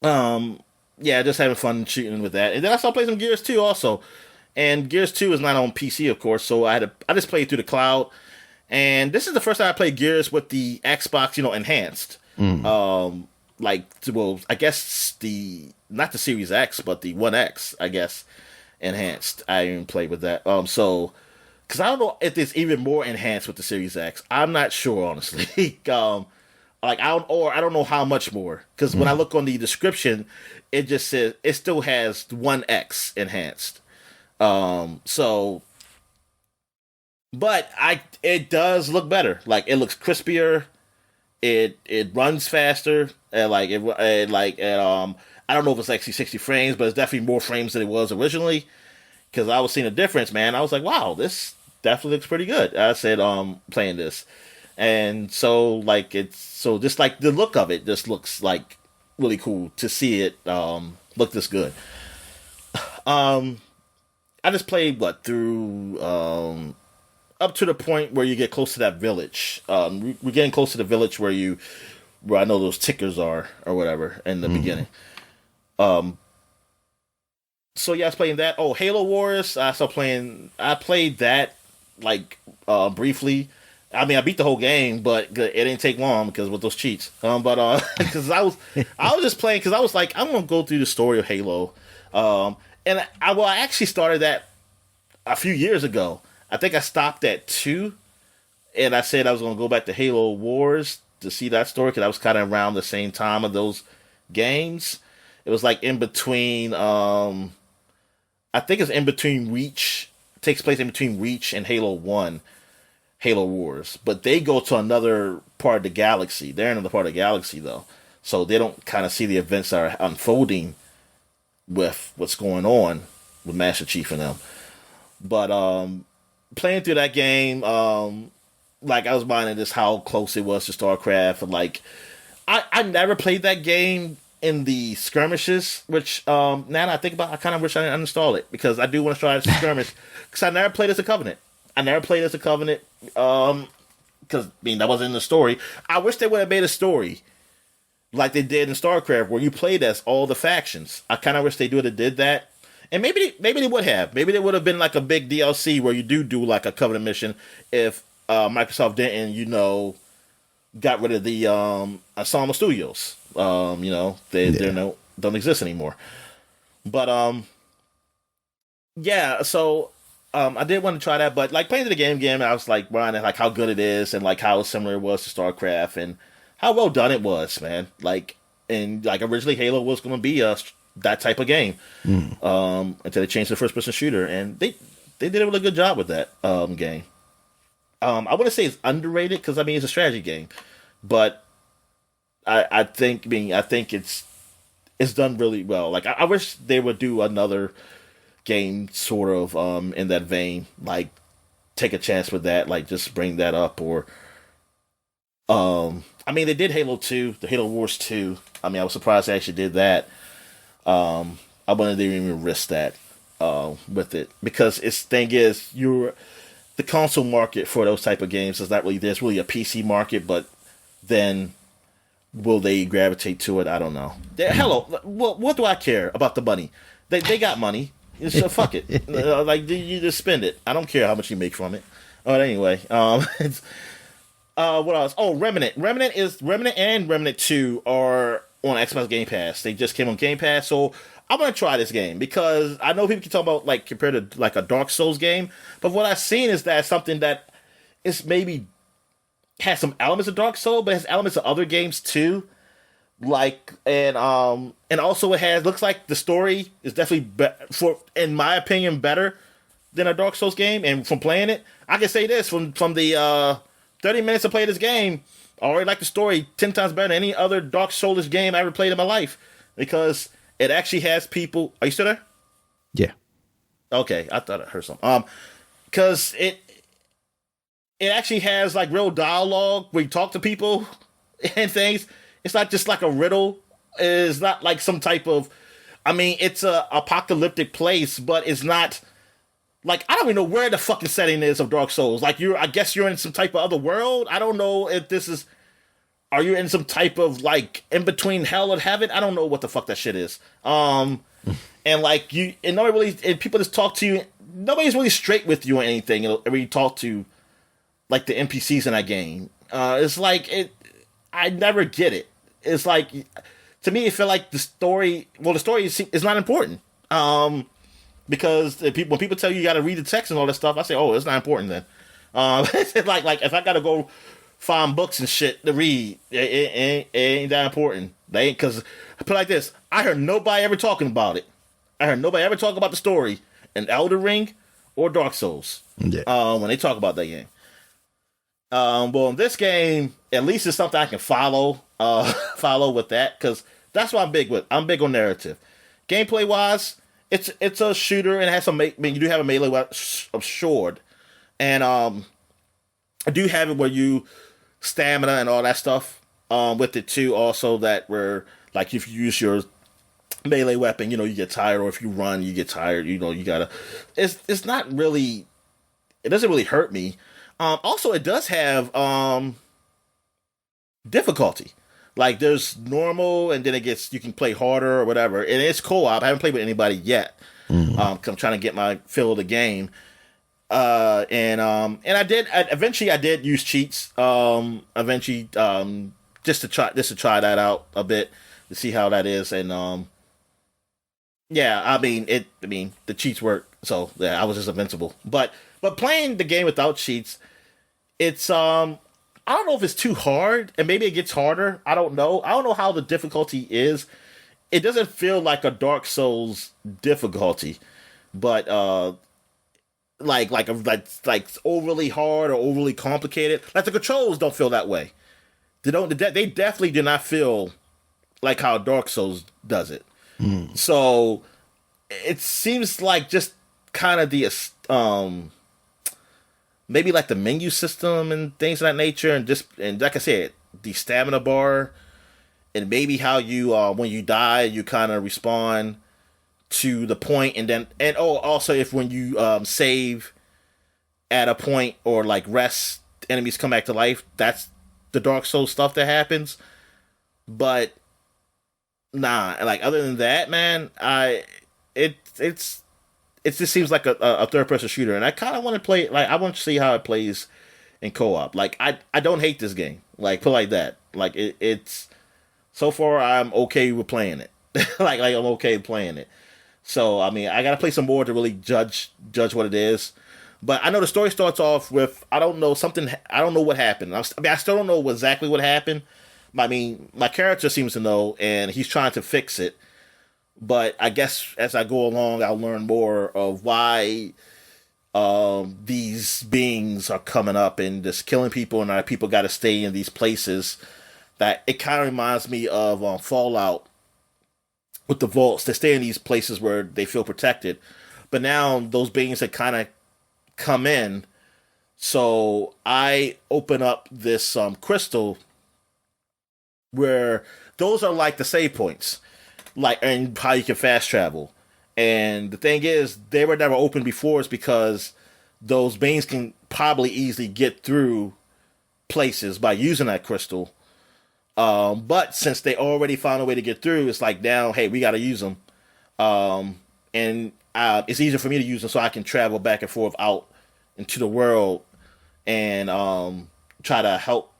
Yeah, just having fun shooting with that, and then I started playing some Gears 2 also. And Gears 2 is not on PC, of course, so I just played through the cloud. And this is the first time I played Gears with the Xbox, enhanced. I guess not the Series X, but the One X, I guess, enhanced. I even played with that. Because I don't know if it's even more enhanced with the Series X. I'm not sure, honestly. I don't know how much more. Because when I look on the description, it just says it still has One X enhanced. But it does look better. Like, it looks crispier. It runs faster. And I don't know if it's actually 60 frames, but it's definitely more frames than it was originally. Because I was seeing a difference, man. I was like, wow, this definitely looks pretty good. I said, playing this. And so, just like the look of it just looks like really cool to see it look this good. I just played through up to the point where you get close to that village. We're getting close to the village where I know those tickers are or whatever in the beginning. So yeah, I was playing that. Oh, Halo Wars. I played that briefly. I mean, I beat the whole game, but it didn't take long because with those cheats. Because I was just playing because I was like, I'm gonna go through the story of Halo. And I actually started that a few years ago. I think I stopped at 2, and I said I was going to go back to Halo Wars to see that story because I was kind of around the same time of those games. It was like in between. I think it's in between Reach. It takes place in between Reach and Halo 1, Halo Wars. But they go to another part of the galaxy. They're in another part of the galaxy though, so they don't kind of see the events that are unfolding with what's going on with Master Chief and them. But playing through that game, like I was minding just how close it was to StarCraft, and like I never played that game in the skirmishes, which now that I think about it, I kind of wish I didn't uninstall it, because I do want to try the skirmish, because I never played as a Covenant. Because that wasn't in the story. I wish they would have made a story like they did in StarCraft, where you played as all the factions. I kind of wish they would have did that. And maybe they would have. Maybe there would have been like a big DLC where you do like a Covenant mission if Microsoft didn't, got rid of the Asama Studios. They don't exist anymore. But yeah, so I did want to try that, but like playing the game, I was like wondering like how good it is, and like how similar it was to StarCraft, and how well done it was, man. Like, and like originally Halo was going to be that type of game, until they changed the first person shooter, and they did a really good job with that game. I wouldn't say it's underrated, because it's a strategy game, but I think it's done really well. Like I wish they would do another game sort of in that vein, like take a chance with that, like just bring that up, or they did Halo 2, the Halo Wars 2. I was surprised they actually did that. I wouldn't even risk that with it, because the console market for those type of games is not really, there's really a PC market, but then will they gravitate to it? I don't know. Hello, what do I care about the money? They got money, so fuck it. Like, you just spend it. I don't care how much you make from it. But anyway, what else? Oh, Remnant and Remnant 2 are on Xbox Game Pass. They just came on Game Pass, so I'm gonna try this game, because I know people can talk about like compared to like a Dark Souls game, but what I've seen is that something that is maybe has some elements of Dark Souls, but has elements of other games too. Like, and also looks like the story is definitely in my opinion, better than a Dark Souls game. And from playing it, I can say this from the 30 minutes I played this game, I already like the story 10 times better than any other Dark Souls game I ever played in my life, because it actually has people. Are you still there? Yeah. Okay, I thought I heard something. Because it actually has like real dialogue where you talk to people and things. It's not just like a riddle. It's not like some type of. It's a apocalyptic place, but it's not. Like, I don't even know where the fucking setting is of Dark Souls. Like, I guess you're in some type of other world. I don't know if this is. Are you in some type of like in between hell and heaven? I don't know what the fuck that shit is. And like nobody really, and people just talk to you. Nobody's really straight with you or anything. When you talk to like the NPCs in that game, it's like I never get it. It's like, to me, it felt like the story. Well, the story is not important. Because when people tell you got to read the text and all that stuff, I say, oh, it's not important then. It's like if I got to go find books and shit to read, it ain't that important. They ain't, because put it like this: I heard nobody ever talking about it. I heard nobody ever talk about the story in Elden Ring or Dark Souls. Yeah. When they talk about that game. Well, in this game, at least it's something I can follow with that, because that's what I'm big with. I'm big on narrative. Gameplay wise, it's a shooter, and it has some. You do have a melee sword, and I do have it where you stamina and all that stuff with it too. Also, that where like if you use your melee weapon, you get tired, or if you run, you get tired. You gotta. It's not really. It doesn't really hurt me. Also, it does have difficulty. Like, there's normal, and then you can play harder or whatever. And it's co-op. I haven't played with anybody yet. Mm-hmm. 'Cause I'm trying to get my fill of the game. And I did use cheats. Eventually, just to try that out a bit, to see how that is. And yeah, the cheats work. So yeah, I was just invincible. But playing the game without cheats, it's I don't know if it's too hard, and maybe it gets harder. I don't know. I don't know how the difficulty is. It doesn't feel like a Dark Souls difficulty, but like overly hard or overly complicated. Like, the controls don't feel that way. They don't. They definitely do not feel like how Dark Souls does it. So it seems like just kind of the maybe like the menu system and things of that nature, and like I said, the stamina bar, and maybe how you when you die you kind of respawn to the point, and also if when you save at a point or like rest, enemies come back to life. That's the Dark Souls stuff that happens. But nah, like other than that, man, it just seems like a third person shooter, and I kind of want to play. Like I want to see how it plays in co-op. Like I don't hate this game. Like put it like that. Like it's so far I'm okay with playing it. like I'm okay playing it. So I mean I gotta play some more to really judge what it is. But I know the story starts off with I don't know what happened. I still don't know exactly what happened. I mean my character seems to know, and he's trying to fix it. But I guess as I go along, I'll learn more of why these beings are coming up and just killing people, and our people got to stay in these places. That it kind of reminds me of Fallout with the vaults. They stay in these places where they feel protected. But now those beings have kind of come in. So I open up this crystal where those are like the save points. Like, and how you can fast travel. And the thing is, they were never open before is because those beings can probably easily get through places by using that crystal. But since they already found a way to get through, it's like now, hey, we got to use them. And it's easier for me to use them so I can travel back and forth out into the world and try to help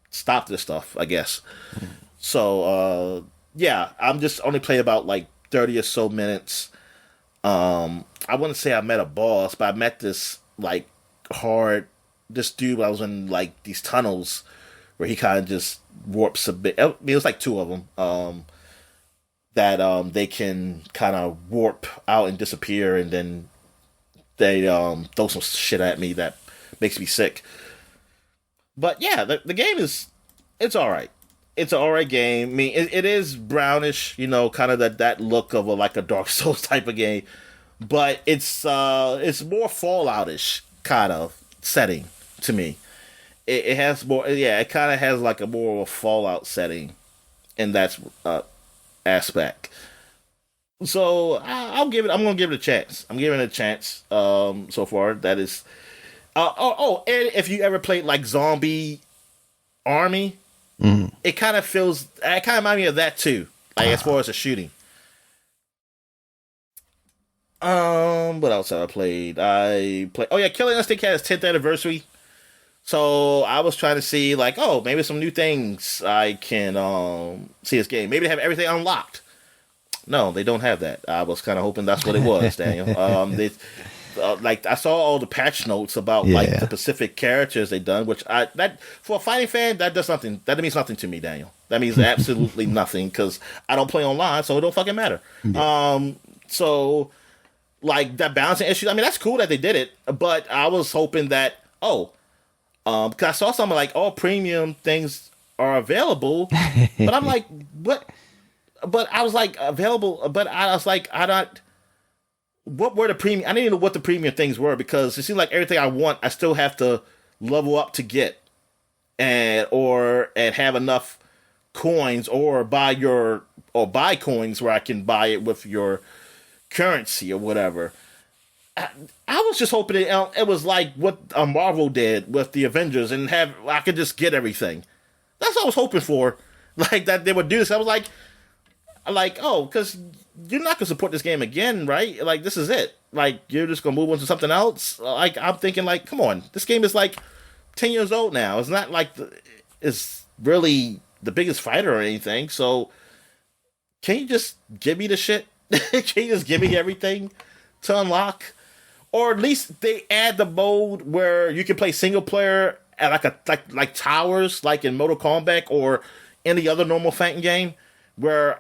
stop this stuff, I guess. So, yeah, I'm just only playing about like 30 or so minutes. I wouldn't say I met a boss, but I met this like this dude. I was in like these tunnels where he kind of just warps a bit. I mean, it was like two of them that they can kind of warp out and disappear, and then they throw some shit at me that makes me sick. But yeah, the game it's all right. It's an alright game. I mean, it is brownish, you know, kind of that look of like a Dark Souls type of game, but it's more Fallout-ish kind of setting to me. It has more, yeah, it kind of has like a more of a Fallout setting in that aspect. So I'm gonna give it a chance. I'm giving it a chance. So far that is. And if you ever played like Zombie Army. Mm. It kind of reminds me of that too. Like as far as the shooting. What else have I played? Oh yeah, Killing Instinct had its 10th anniversary. So I was trying to see like, oh, maybe some new things I can see this game. Maybe they have everything unlocked. No, they don't have that. I was kind of hoping that's what it was, Daniel. Like I saw all the patch notes about like the specific characters they done, which that for a fighting fan that does something. That means nothing to me, Daniel. That means absolutely nothing because I don't play online, so it don't fucking matter. Yeah. So like that balancing issue. I mean, that's cool that they did it, but I was hoping that because I saw something like all premium things are available, but I'm like, what? But I was like available, but I was like, I don't. What were the premium? I didn't even know what the premium things were because it seems like everything I want, I still have to level up to get, and have enough coins or buy coins where I can buy it with your currency or whatever. I was just hoping it was like what Marvel did with the Avengers and I could just get everything. That's what I was hoping for, like that they would do this. I was like, because you're not gonna support this game again, right? Like this is it. Like you're just gonna move on to something else. Like I'm thinking, like, come on, this game is like 10 years old now. It's not like it's really the biggest fighter or anything. So can you just give me the shit? Can you just give me everything to unlock? Or at least they add the mode where you can play single player at like towers, like in Mortal Kombat or any other normal fighting game, where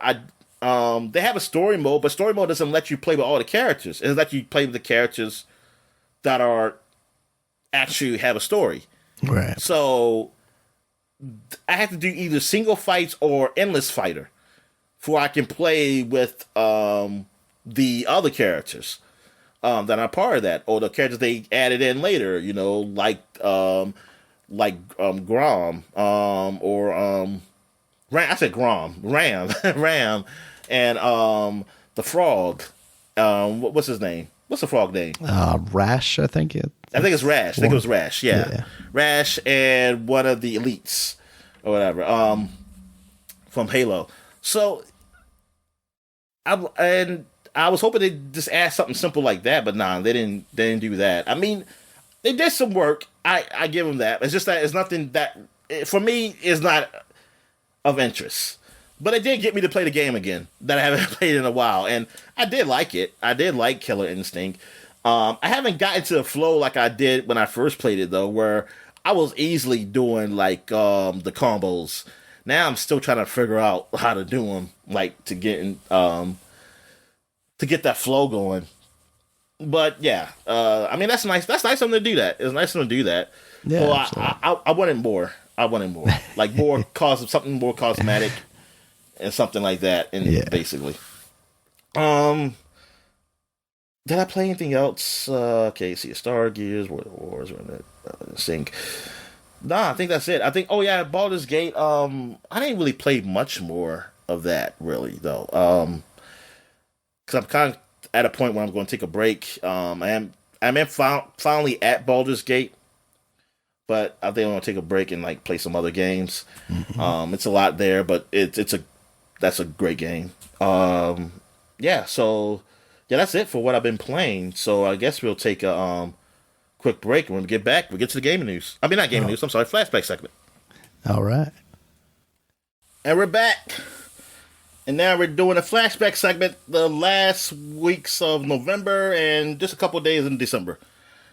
they have a story mode, but story mode doesn't let you play with all the characters. It lets you play with the characters that are actually have a story. Right. So I have to do either single fights or endless fighter before I can play with the other characters. that are part of that, or the characters they added in later. You know, Grom, Ram. I said Grom, Ram, Ram, and the frog. What's his name? What's the frog name? Rash, I think it. I think it's Rash. I think it was Rash. Yeah. Rash and one of the elites or whatever. From Halo. So, I was hoping they'd just add something simple like that, but nah, they didn't do that. I mean, they did some work. I give them that. It's just that it's nothing that for me is not of interest. But it did get me to play the game again that I haven't played in a while, and I did like it. I did like Killer Instinct. I haven't gotten to the flow like I did when I first played it though, where I was easily doing like the combos. Now I'm still trying to figure out how to do them, like to get that flow going. But yeah, I mean that's nice. That's nice of them to do that. It's nice of them to do that. Yeah, well, I wanted more. Like more something more cosmetic and something like that. And basically, did I play anything else? Okay, see, Star Gears, World of Wars, Sync. Nah, I think that's it. I think. Oh yeah, Baldur's Gate. I didn't really play much more of that really though. Because I'm kind of at a point where I'm going to take a break. I'm finally at Baldur's Gate, but I think I'm going to take a break and like play some other games. Mm-hmm. It's a lot there, but that's a great game. Yeah, so yeah, that's it for what I've been playing. So I guess we'll take a quick break, and when we get back, we get to the gaming news. I mean, not gaming news. I'm sorry, flashback segment. All right, and we're back. And now we're doing a flashback segment the last weeks of November and just a couple of days in December.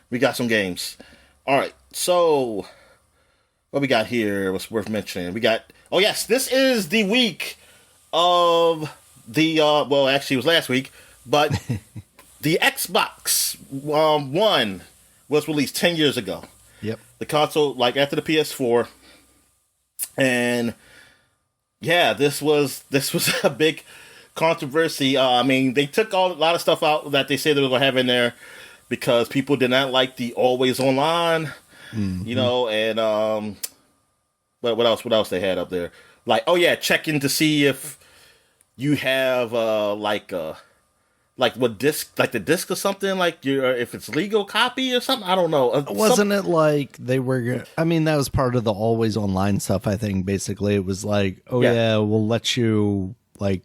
We got some games. All right, so what we got here was worth mentioning. We got, oh yes, this is the week of the, well actually it was last week, but the Xbox One was released 10 years ago. Yep. The console, like after the PS4, and yeah, this was a big controversy. I mean, they took a lot of stuff out that they said they were going to have in there because people did not like the always online, you know, and but what else they had up there? Like, oh yeah, checking to see if you have like what disc, like the disc or something, like if it's legal copy or something. I don't know. Wasn't it like they were? I mean, that was part of the always online stuff. I think basically it was like, oh yeah, we'll let you like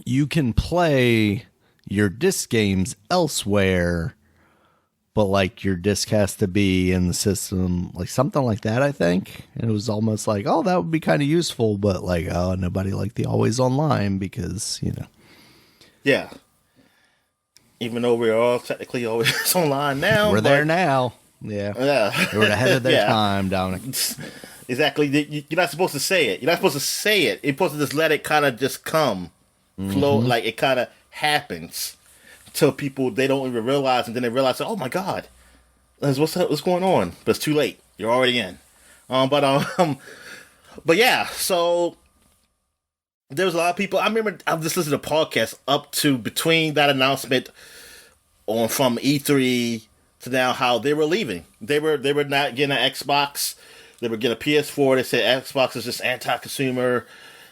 you can play your disc games elsewhere, but like your disc has to be in the system, like something like that. I think, and it was almost like, oh, that would be kind of useful, but like, oh, nobody liked the always online because yeah. Even though we're all technically always online now. We're there now. Yeah. They were ahead of their time, Dominic. Exactly. You're not supposed to say it. You're not supposed to say it. You're supposed to just let it kind of just come. Flow, like it kind of happens. Till people, they don't even realize, and then they realize, oh my God, what's going on? But it's too late. You're already in. But yeah, so there was a lot of people. I remember I just listened to podcasts up to between that announcement from E3 to now how they were leaving. They were not getting an Xbox. They were getting a PS4. They said Xbox is just anti-consumer.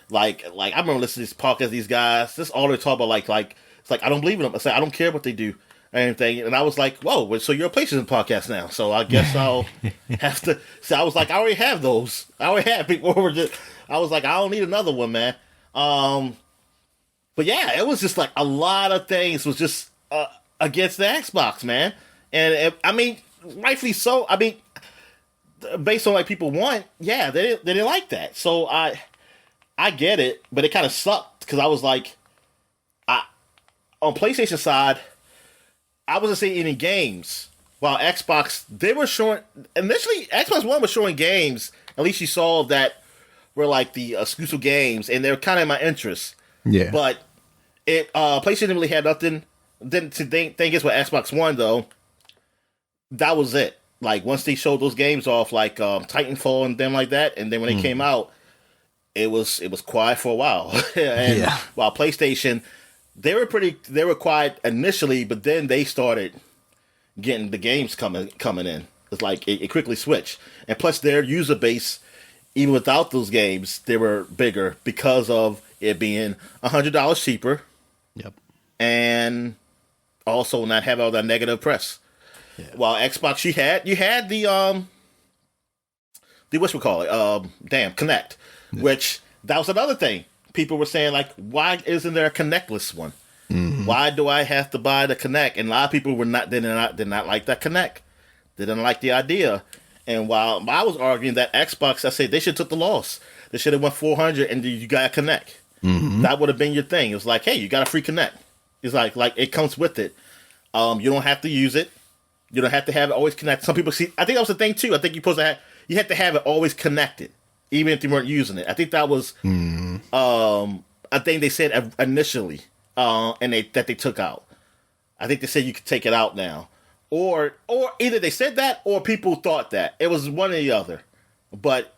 Like I remember listening to these podcasts, these guys. This all they talk about. Like it's like I don't believe in them. I say I don't care what they do or anything. And I was like, whoa, so you're a PlayStation podcast now. So I guess I'll have to. So I was like, I already have those. I already have people who were just. I was like, I don't need another one, man. But yeah, it was just like a lot of things was just against the Xbox, man. And I mean, rightfully so. I mean, based on like people want, yeah, they didn't like that. So I get it, but it kind of sucked because I was like, on PlayStation side, I wasn't seeing any games. While Xbox, they were showing initially. Xbox One was showing games. At least you saw that were like the exclusive games, and they're kind of in my interest. Yeah. But PlayStation didn't really have nothing. Then the thing is with Xbox One though, that was it. Like once they showed those games off, like Titanfall and them like that, and then when they came out, it was quiet for a while. And while PlayStation, they were quiet initially, but then they started getting the games coming in. It's like it quickly switched, and plus their user base, even without those games, they were bigger because of it being $100 cheaper. Yep. And also not have all that negative press. Yeah. While Xbox, you had the whatchamacallit, Connect, yeah. Which that was another thing. People were saying, like, why isn't there a Connectless one? Mm-hmm. Why do I have to buy the Connect? And a lot of people did not like that Connect. They didn't like the idea. And while I was arguing that Xbox, I said they should have took the loss. They should have went $400 and you got a Connect. Mm-hmm. That would have been your thing. It was like, hey, you got a free Connect. It's like it comes with it. You don't have to use it. You don't have to have it always connected. Some people see. I think that was the thing too. I think you had to have it always connected, even if you weren't using it. I think that was a thing they said initially, and that they took out. I think they said you could take it out now. Or either they said that or people thought that. It was one or the other. But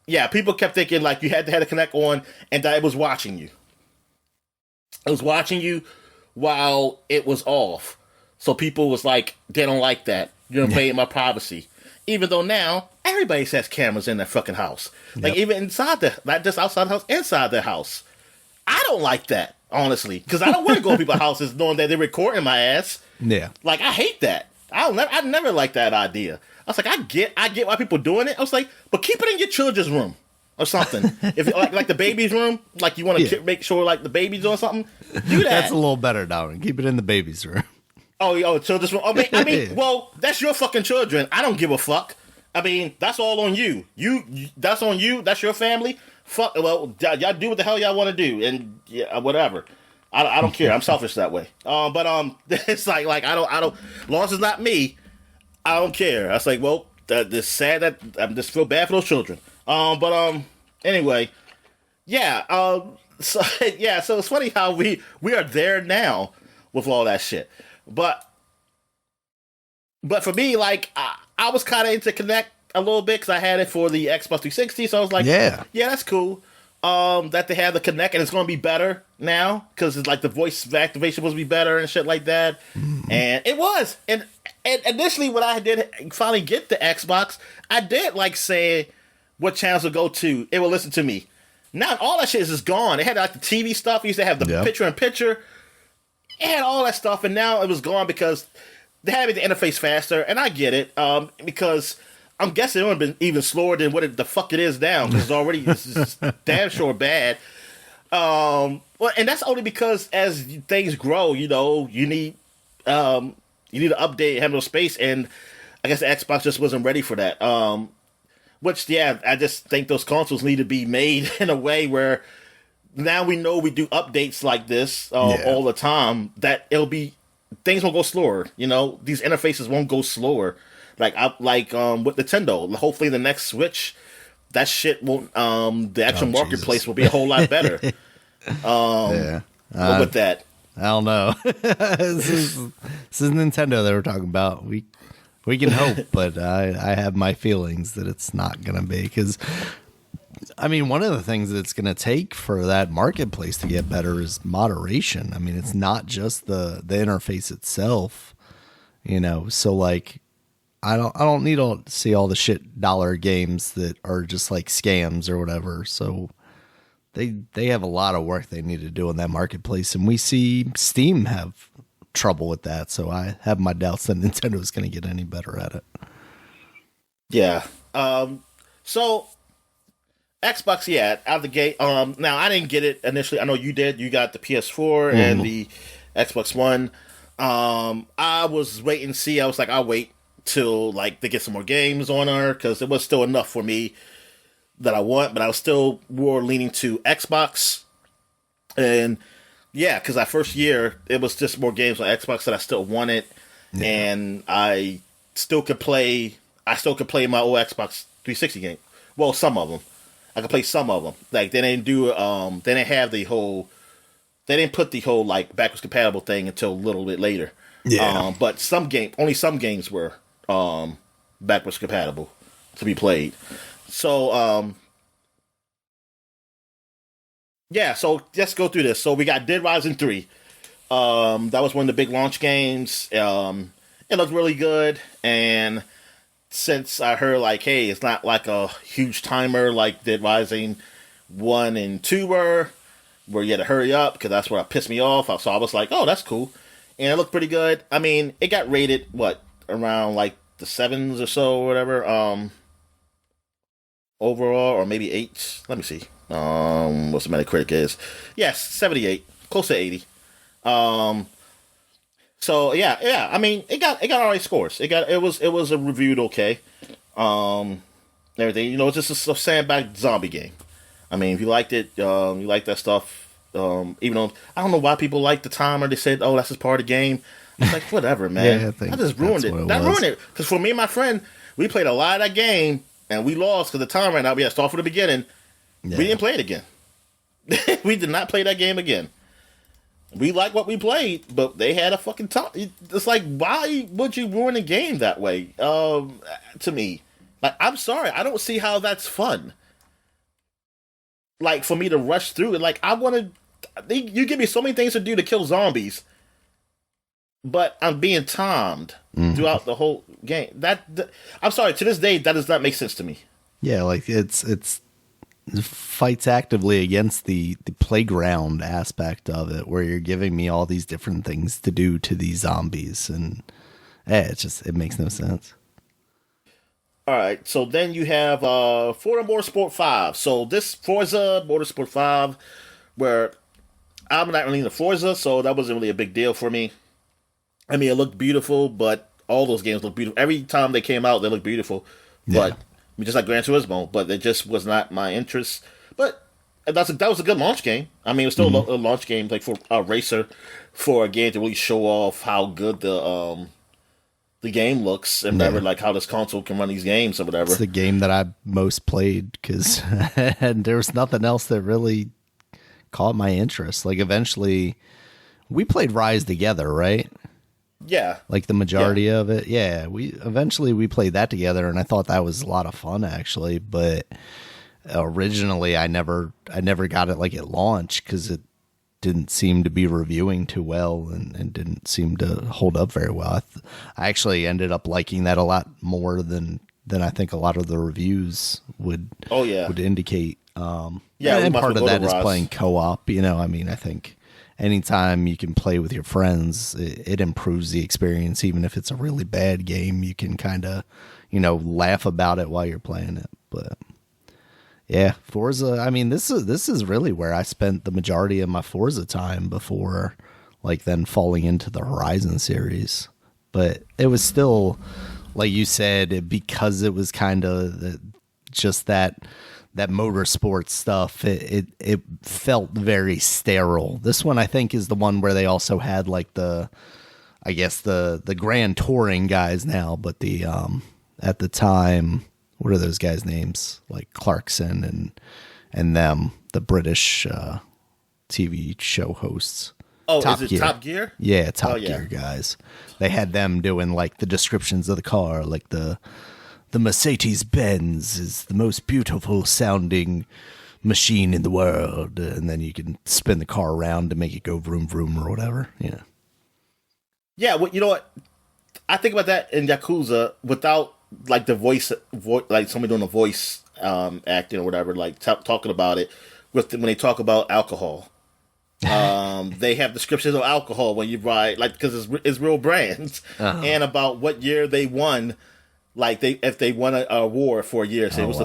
yeah, people kept thinking like you had to have the Connect on and that it was watching you. It was watching you while it was off. So people was like, they don't like that. You're invading my privacy. Even though now everybody has cameras in their fucking house. Like even inside not just outside the house, inside their house. I don't like that, honestly. Because I don't want to go to people's houses knowing that they're recording my ass. Yeah. Like I hate that. I never liked that idea. I was like, I get why people doing it. I was like, but keep it in your children's room or something. If like the baby's room, like you want to make sure like the baby's doing something, do that. That's a little better, Darwin. Keep it in the baby's room. Oh, children's room. I mean, well, that's your fucking children. I don't give a fuck. I mean, that's all on you. That's on you. That's your family. Fuck. Well, y'all do what the hell y'all want to do, and whatever. I don't care. I'm selfish that way. But it's like I don't. As long as it's not me, I don't care. I was like, well, it's sad that I just feel bad for those children. But anyway, yeah. So it's funny how we are there now with all that shit. But for me, like I was kind of into Kinect a little bit because I had it for the Xbox 360. So I was like, yeah, that's cool. That they have the Kinect and it's going to be better now because it's like the voice activation was be better and shit like that. Mm-hmm. And it was. And initially when I did finally get the Xbox, I did like say what channels to go to. It will listen to me. Now all that shit is just gone. It had like the TV stuff. It used to have the picture-in-picture. It had all that stuff, and now it was gone because they had the interface faster. And I get it because I'm guessing it would have been even slower than what the fuck it is now because it's damn sure bad. Well, and that's only because as things grow, you need to update, have no space, and I guess the Xbox just wasn't ready for that. Which, I just think those consoles need to be made in a way where now we know we do updates like this all the time, that things won't go slower. These interfaces won't go slower. Like with Nintendo, hopefully the next Switch, that shit won't. The actual marketplace will be a whole lot better. With that, I don't know. This is Nintendo that we're talking about. We can hope, but I have my feelings that it's not going to be because. I mean, one of the things that it's going to take for that marketplace to get better is moderation. I mean, it's not just the interface itself, So like, I don't need to see all the shit dollar games that are just like scams or whatever. So they have a lot of work they need to do in that marketplace, and we see Steam have trouble with that. So I have my doubts that Nintendo is going to get any better at it. Yeah. So. Xbox, out of the gate. Now I didn't get it initially. I know you did. You got the PS4 and the Xbox One. I was waiting to see. I was like, I'll wait till like they get some more games on her because it was still enough for me that I want. But I was still more leaning to Xbox, and because that first year it was just more games on Xbox that I still wanted, and I still could play. I still could play my old Xbox 360 game. Well, some of them. I could play some of them. Like they didn't do. They didn't have the whole. They didn't put the whole like backwards compatible thing until a little bit later. Yeah. But only some games were backwards compatible to be played. So so let's go through this. So we got Dead Rising 3. That was one of the big launch games. It looked really good, and since I heard like, hey, it's not like a huge timer like Dead Rising 1 and 2 were, where you had to hurry up because that's what pissed me off. So I was like, oh, that's cool, and it looked pretty good. I mean, it got rated around like the 7s or so or whatever. Overall, or maybe 8. Let me see. What's the Metacritic is? Yes, 78, close to 80. So yeah. I mean, it got alright scores. It was a reviewed okay. Everything. You know, it's just a sandbag zombie game. I mean, if you liked it, you like that stuff. Even though I don't know why people like the timer, they said, "Oh, that's just part of the game." It's like whatever, man. I just ruined it. That ruined it because for me and my friend, we played a lot of that game and we lost because the timer ran out. We had to start from the beginning. Yeah. We didn't play it again. We did not play that game again. We liked what we played, but they had a fucking time. It's like, why would you ruin a game that way? To me, like, I'm sorry, I don't see how that's fun. Like, for me to rush through it, like, I want to. You give me so many things to do to kill zombies, but I'm being timed throughout the whole game. I'm sorry, to this day, that does not make sense to me. Yeah, like it's fights actively against the playground aspect of it, where you're giving me all these different things to do to these zombies, and it makes no sense. All right, so then you have Forza Motorsport 5. So this Forza Motorsport 5, where I'm not really into Forza, so that wasn't really a big deal for me. I mean, it looked beautiful, but all those games look beautiful. Every time they came out, they looked beautiful. But just like Gran Turismo, but it just was not my interest. But that was a good launch game. I mean, it was still a launch game, like for a racer, for a game to really show off how good the game looks and whatever, like how this console can run these games or whatever. It's the game that I most played because there was nothing else that really caught my interest. Like eventually, we played Rise together, right? Yeah, like the majority of it. Yeah, we played that together, and I thought that was a lot of fun actually. But originally, I never got it like at launch because it didn't seem to be reviewing too well and didn't seem to hold up very well. I actually ended up liking that a lot more than I think a lot of the reviews would indicate. And part of that is playing co-op. You know, I mean, I think anytime you can play with your friends, it improves the experience. Even if it's a really bad game, you can kind of, laugh about it while you're playing it. But yeah, Forza, I mean, this is really where I spent the majority of my Forza time before, like, then falling into the Horizon series. But it was still, like you said, because it was kind of just that motorsport stuff, it felt very sterile. This one, I think, is the one where they also had like the Grand Touring guys now, but the at the time, what are those guys' names? Like Clarkson and them, the British TV show hosts. Oh, Top Gear. Top Gear? Yeah, Top Gear guys. They had them doing like the descriptions of the car, like the Mercedes-Benz is the most beautiful sounding machine in the world. And then you can spin the car around to make it go vroom, vroom or whatever. Yeah. Yeah, well, you know what? I think about that in Yakuza without like the voice like somebody doing a voice acting or whatever, like talking about it when they talk about alcohol. They have descriptions of alcohol when you buy, like, because it's real brands, and about what year they won. Like if they won an award for a year, so it was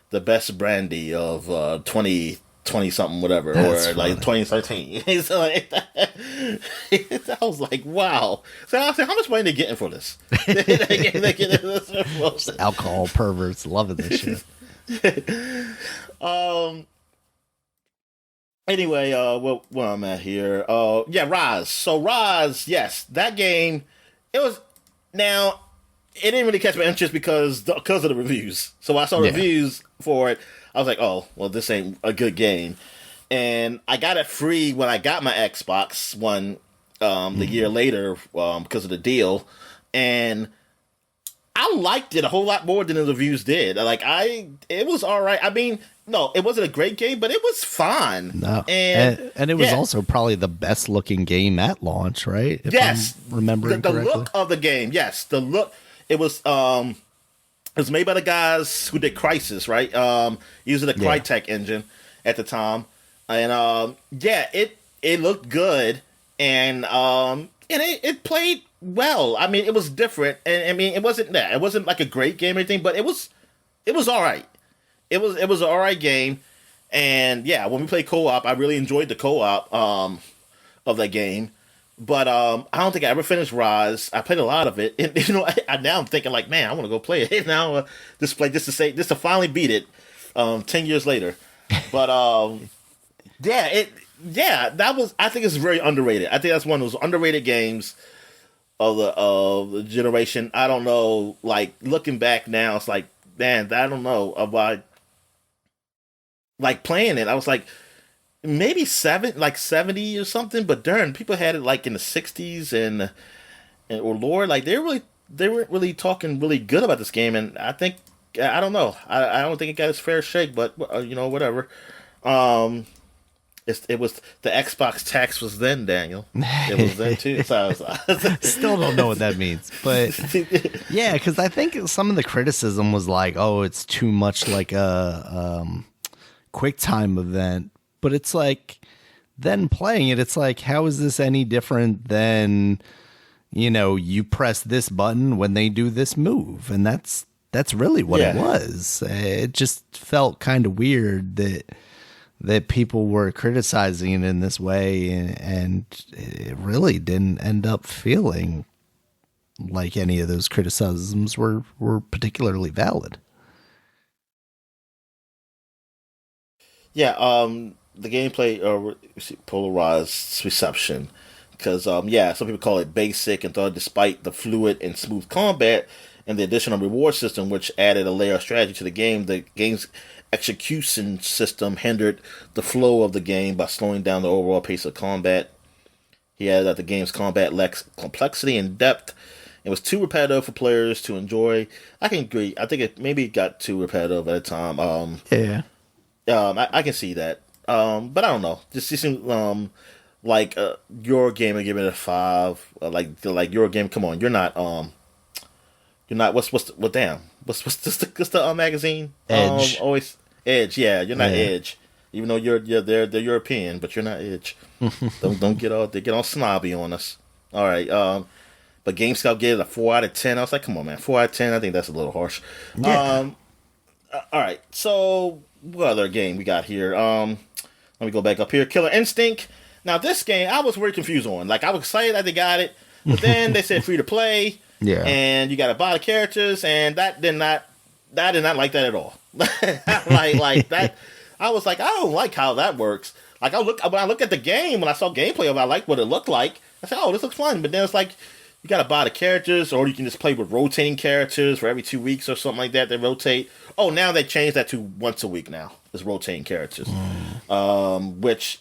the best brandy of 2020 something whatever. That's or funny. Like 2013. So like, I was like, wow. So I was like, how much money are they getting for this? Alcohol perverts loving this shit. Anyway, where I'm at here. Rise. So Rise, yes, that game. It was now. It didn't really catch my interest because of the reviews. So I saw reviews for it. I was like, oh, well, this ain't a good game. And I got it free when I got my Xbox One the year later because of the deal. And I I liked it a whole lot more than the reviews did. It was all right. I mean, no, it wasn't a great game, but it was fun. No, and it was also probably the best looking game at launch, right? If I'm remembering the correctly. look of the game. Yes, the look. It was made by the guys who did Crysis, right? Using the Crytek engine at the time, and it looked good, and it played well. I mean, it was different, and I mean, it wasn't like a great game or anything, but it was all right. It was an all right game, and when we played co-op, I really enjoyed the co-op of that game. But I don't think I ever finished Rise. I played a lot of it, and now I'm thinking like, man, I want to go play it now. Just to finally beat it 10 years later. But that was. I think it's very underrated. I think that's one of those underrated games of the generation. I don't know. Like looking back now, it's like, man, I don't know about like playing it. I was like, maybe 70 or something, but darn, people had it like in the 60s and or lower. Like they weren't really talking really good about this game, and I think I don't know. I don't think it got its fair shake, but whatever. It was the Xbox tax was then, Daniel. It was then too. So still don't know what that means, but yeah, because I think some of the criticism was like, oh, it's too much like a QuickTime event. But it's like, then playing it, it's like, how is this any different than, you press this button when they do this move? And that's really what it was. It just felt kind of weird that people were criticizing it in this way, and it really didn't end up feeling like any of those criticisms were particularly valid. Yeah, the gameplay polarized reception because some people call it basic and thought despite the fluid and smooth combat and the additional reward system which added a layer of strategy to the game's execution system hindered the flow of the game by slowing down the overall pace of combat. He added that the game's combat lacks complexity and depth and was too repetitive for players to enjoy. I can agree. I think it maybe got too repetitive at a time. I can see that. But I don't know. Just seems like your game and give it a 5. Like your game. Come on, you're not. What's the magazine? Edge. Always Edge. Yeah, you're not Edge. Even though they're European, but you're not Edge. don't get all snobby on us. All right. But GameScout gave it a 4 out of 10. I was like, come on, man, 4 out of 10. I think that's a little harsh. Yeah. All right. So what other game we got here? Let me go back up here. Killer Instinct. Now, this game, I was very confused on. Like, I was excited that they got it, but then they said free to play, and you got to buy the characters, and I did not like that at all. like that, I was like, I don't like how that works. Like, when I look at the game, when I saw gameplay of it, I liked what it looked like. I said, oh, this looks fun. But then it's like, you got to buy the characters, or you can just play with rotating characters for every 2 weeks or something like that. They rotate. Oh, now they changed that to once a week now. It's rotating characters. Which,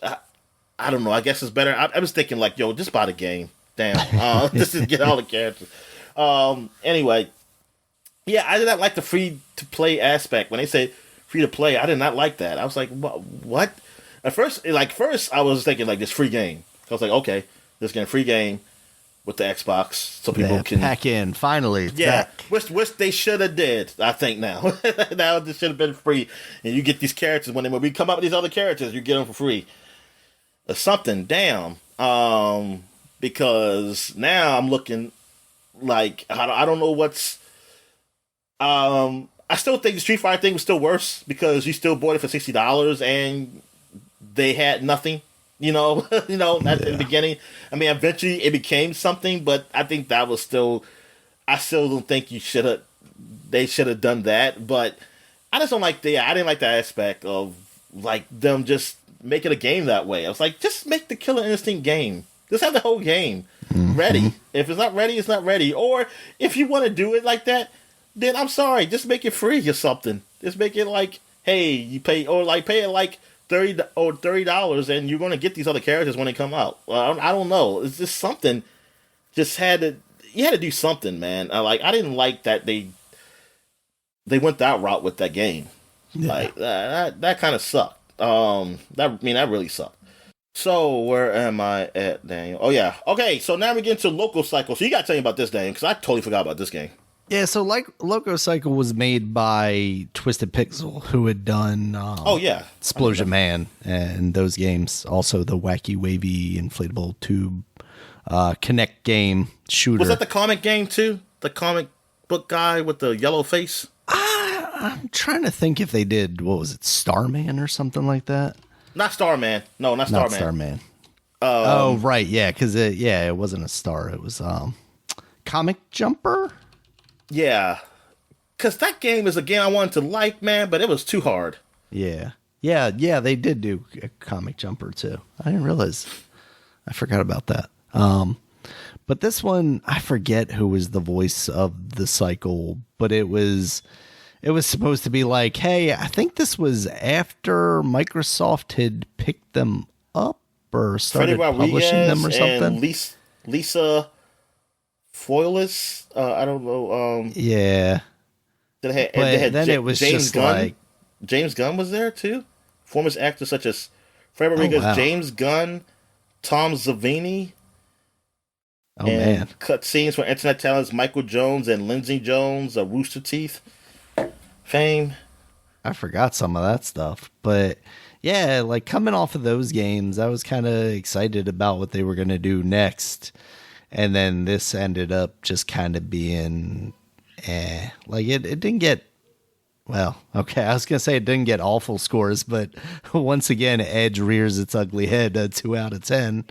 I don't know. I guess it's better. I was thinking like, yo, just buy the game. Damn. Just to get all the characters. Anyway. Yeah, I did not like the free-to-play aspect. When they say free-to-play, I did not like that. I was like, what? At first, I was thinking like this free game. I was like, okay, this game free game with the Xbox, so people can pack in. Finally, back. Which they should have did. I think now this should have been free, and you get these characters when we come up with these other characters, you get them for free. Or something, damn. Because now I'm looking like I don't know what's. I still think the Street Fighter thing was still worse because you still bought it for $60 and they had nothing. At the beginning. I mean, eventually it became something, but I think that was still. I still don't think they should have done that, but I just don't like I didn't like the aspect of like them just making a game that way. I was like, just make the Killer Instinct game. Just have the whole game ready. If it's not ready, it's not ready. Or if you want to do it like that, then I'm sorry, just make it free or something. Just make it like, hey, you pay it like $30 and you're going to get these other characters when they come out. I don't know. It's just something. You had to do something, man. I didn't like that they they went that route with that game. Yeah. Like that kind of sucked. That really sucked. So where am I at, Daniel? Oh yeah. Okay, so now we get into Loco Cycle. So you got to tell me about this, Daniel, because I totally forgot about this game. Yeah, so like Loco Cycle was made by Twisted Pixel, who had done Explosion Man and those games. Also the wacky wavy inflatable tube Kinect game shooter. Was that the comic game too? The comic book guy with the yellow face? I'm trying to think if they did, what was it, Starman or something like that? Not Starman. No, not Starman. Not Starman. Oh, right, yeah, because it wasn't a star. It was Comic Jumper? Yeah, because that game is a game I wanted to like, man, but it was too hard. Yeah, they did do a Comic Jumper, too. I didn't realize. I forgot about that. But this one, I forget who was the voice of the cycle, but it was supposed to be like, hey, I think this was after Microsoft had picked them up or started publishing them or something. And Lisa Foilis, I don't know. Yeah. It was James just Gunn. Like James Gunn was there too. Former actors such as Fred Rodriguez, James Gunn, Tom Savini. Man! Cut scenes from internet talents Michael Jones and Lindsey Jones, Rooster Teeth fame. I forgot some of that stuff, but yeah, like coming off of those games, I was kind of excited about what they were going to do next. And then this ended up just kind of being, like it didn't get, well, okay, I was going to say it didn't get awful scores, but once again, Edge rears its ugly head, 2 out of 10.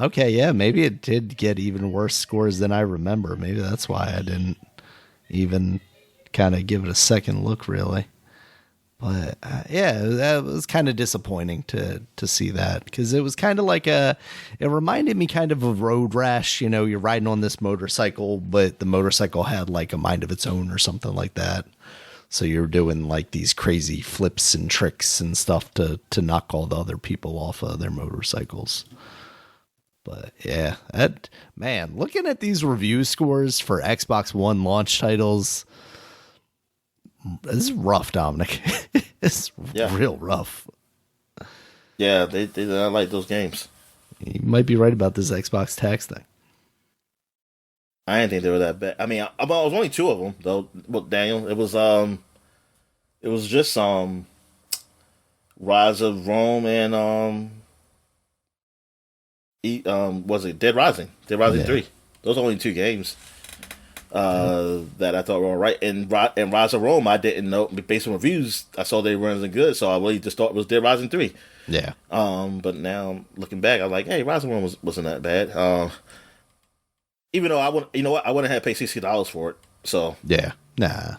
Okay, yeah, maybe it did get even worse scores than I remember. Maybe that's why I didn't even kind of give it a second look, really. But yeah, that was kind of disappointing to see that, because it was kind of like it reminded me kind of Road Rash. You know, you're riding on this motorcycle, but the motorcycle had like a mind of its own or something like that. So you're doing like these crazy flips and tricks and stuff to knock all the other people off of their motorcycles. But yeah, looking at these review scores for Xbox One launch titles, this is rough, Dominic. It's real rough. Yeah, they don't like those games. You might be right about this Xbox tax thing. I didn't think they were that bad. I mean, it was only 2 of them though. Well, Daniel, it was just Rise of Rome and was it Dead Rising? Dead Rising 3. Those are only 2 games. That I thought were all right. And Rise of Rome, I didn't know. Based on reviews, I saw they weren't good, so I really just thought it was Dead Rising 3. Yeah. But now looking back, I'm like, hey, Rise of Rome wasn't that bad. Even though I wouldn't have paid $60 for it. So yeah, nah.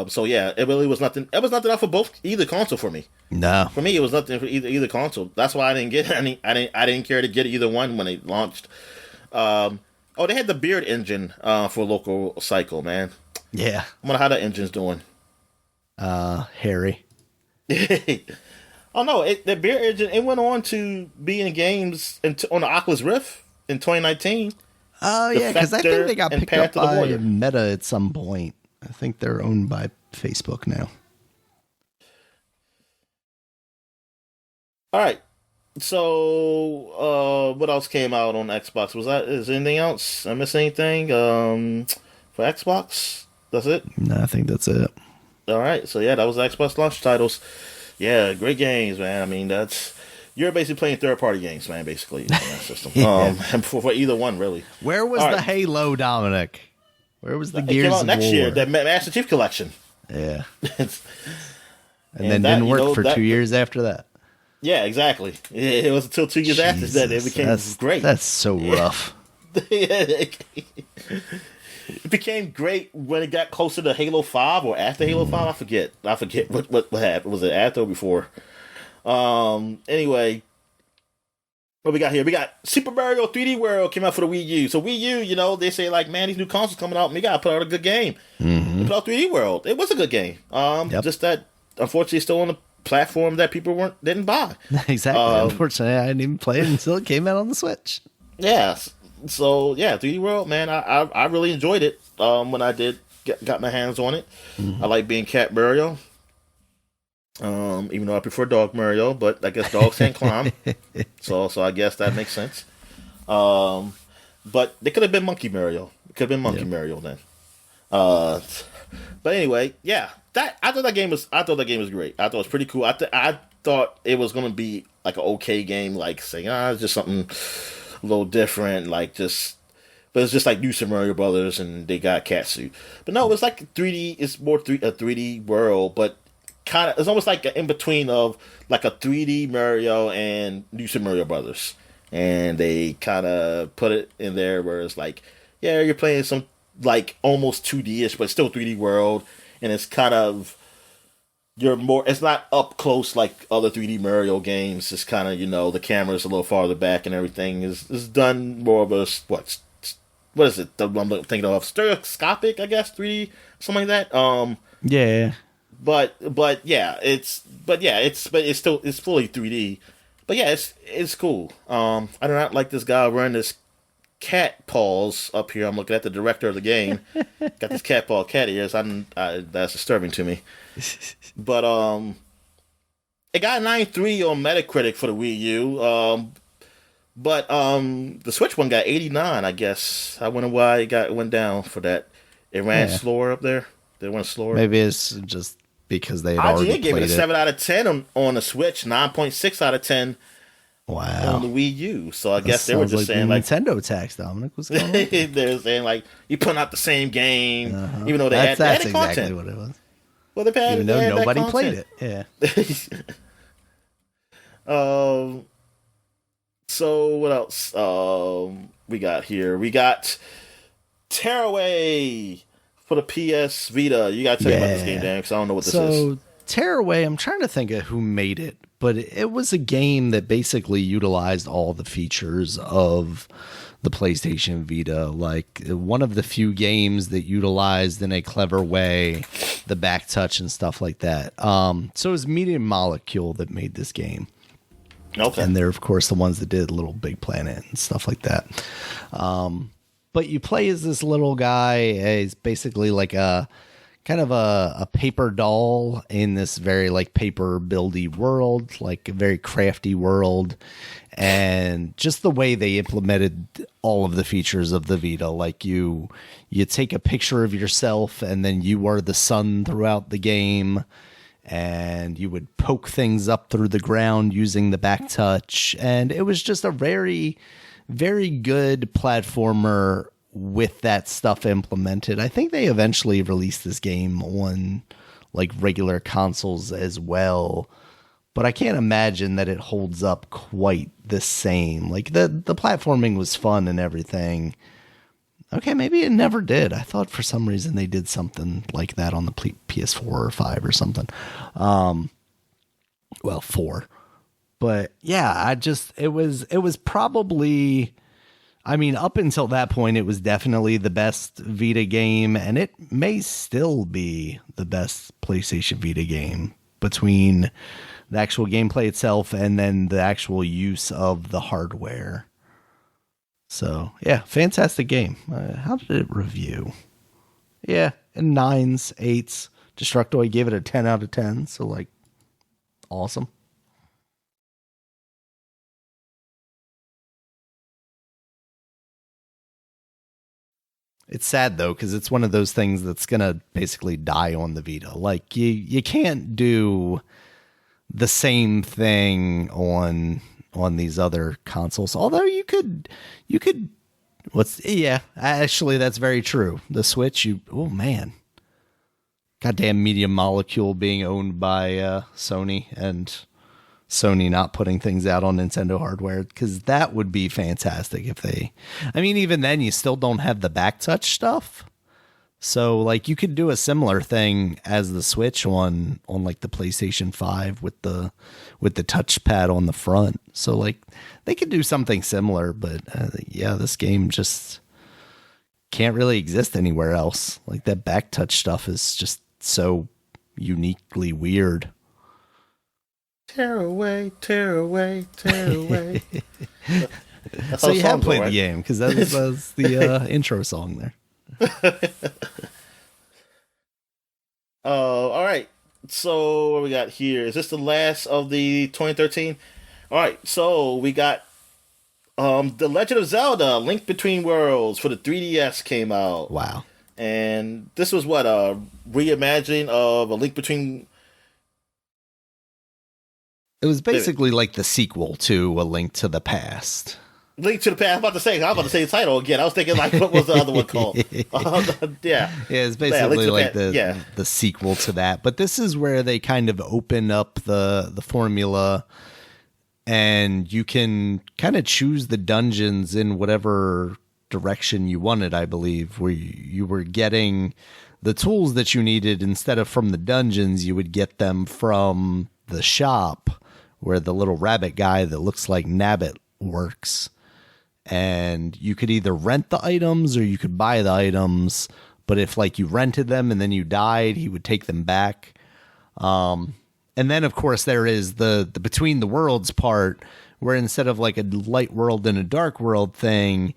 So yeah, it really was nothing. It was nothing enough for either console for me. No, for me, it was nothing for either console. That's why I didn't get it. I didn't care to get either one when they launched. Oh, they had the Beard engine for Local Cycle, man. Yeah. I wonder how that engine's doing. Harry. Oh, no. The Beard engine, it went on to be in games on the Oculus Rift in 2019. Oh, yeah, because I think they got picked up by Meta at some point. I think they're owned by Facebook now. All right. So, what else came out on Xbox? Is there anything else? I missed anything? For Xbox? That's it? No, I think that's it. All right. So, yeah, that was Xbox launch titles. Yeah, great games, man. I mean, you're basically playing third-party games, man, basically, on that system. For either one, really. Where was the Halo, Dominic? Where was the Gears of War? It came out next year, the Master Chief Collection. Yeah. and then didn't work for 2 years after that. Yeah, exactly. It was until 2 years after that it became great. That's so rough. It became great when it got closer to Halo 5 or after Halo 5. I forget what happened. Was it after or before? Anyway, what we got here? We got Super Mario 3D World came out for the Wii U. So Wii U, they say like, man, these new consoles coming out, and we gotta put out a good game. Mm-hmm. They put out 3D World. It was a good game. Just that, unfortunately, it's still on the platform that people didn't buy. Exactly. Unfortunately, I didn't even play it until it came out on the Switch. Yeah. So yeah, 3D World, man, I really enjoyed it. when I did got my hands on it. I like being Cat Mario. Even though I prefer Dog Mario, but I guess dogs can't climb. So I guess that makes sense. But they could have been Monkey Mario. It could have been Monkey Mario then. But anyway, yeah. I thought that game was great. I thought it was pretty cool. I thought it was gonna be like an okay game, like saying, it's just something a little different, but it's just like New Super Mario Brothers, and they got cat suit. But no, it's like 3D. It's more a 3D world, but kind of it's almost like an in between of like a 3D Mario and New Super Mario Brothers, and they kind of put it in there where it's like, yeah, you're playing some like almost 2D-ish, but still 3D world, and it's kind of it's not up close like other 3D Mario games. It's kind of, the camera's a little farther back and everything is done more of a, what is it? I'm thinking of stereoscopic, I guess, 3D, something like that. Yeah. But it's fully 3D. But yeah, it's cool. I do not like this guy wearing this cat paws up here. I'm looking at the director of the game. Got this cat paw cat ears. That's disturbing to me. But it got a 93 on Metacritic for the Wii U. But the Switch one got 89, I guess. I wonder why it went down for that. It ran slower up there. They went slower. Maybe it's just because they had already gave played it a 7 out of 10 on the Switch, 9.6 out of 10 on the Wii U. So I guess they were just saying like Nintendo tax, Dominic. What's going on? They're saying like you're putting out the same game, even though that's added exactly content. what it was. Well, even though nobody played it. Yeah. So what else? We got here. We got Tearaway for the PS Vita. You got to tell me about this game, Dan, because I don't know what this is. So Tearaway, I'm trying to think of who made it, but it was a game that basically utilized all the features of the PlayStation Vita, like one of the few games that utilized in a clever way the back touch and stuff like that. So it was Media Molecule that made this game. Okay. And they're, of course, the ones that did Little Big Planet and stuff like that. But you play as this little guy. He's basically like a kind of a paper doll in this very like paper buildy world, like a very crafty world. And just the way they implemented all of the features of the Vita, like you take a picture of yourself and then you are the sun throughout the game, and you would poke things up through the ground using the back touch. And it was just a very, very good platformer with that stuff implemented. I think they eventually released this game on like regular consoles as well, but I can't imagine that it holds up quite the same. Like the platforming was fun and everything. Okay, maybe it never did. I thought for some reason they did something like that on the PS4 or 5 or something. Well, 4. But yeah, it was probably, I mean, up until that point, it was definitely the best Vita game, and it may still be the best PlayStation Vita game between the actual gameplay itself and then the actual use of the hardware. So, yeah, fantastic game. How did it review? Yeah, and 9s, 8s. Destructoid gave it a 10 out of 10, so, like, awesome. It's sad, though, because it's one of those things that's going to basically die on the Vita. Like, you can't do the same thing on these other consoles. Although you could actually that's very true. The Switch, oh man. Goddamn Media Molecule being owned by Sony, and Sony not putting things out on Nintendo hardware, because that would be fantastic if they, I mean, even then you still don't have the back touch stuff. So like you could do a similar thing as the Switch on like the PlayStation 5 with the touchpad on the front. So like they could do something similar, but yeah, this game just can't really exist anywhere else. Like that back touch stuff is just so uniquely weird. Tear away, tear away, tear away. So you have played the game, because that was the intro song there. All right. So what we got here? Is this the last of the 2013? All right. So we got The Legend of Zelda: Link Between Worlds for the 3DS came out. Wow. And this was what a reimagining of A Link Between. It was basically like the sequel to A Link to the Past. Link to the Past. I'm about to say the title again. I was thinking like, what was the other one called? Yeah, it's basically like the sequel to that. But this is where they kind of open up the formula, and you can kind of choose the dungeons in whatever direction you wanted. I believe where you were getting the tools that you needed instead of from the dungeons, you would get them from the shop where the little rabbit guy that looks like Nabbit works. And you could either rent the items or you could buy the items. But if like you rented them and then you died, he would take them back. And then, of course, there is the Between the Worlds part where instead of like a light world and a dark world thing,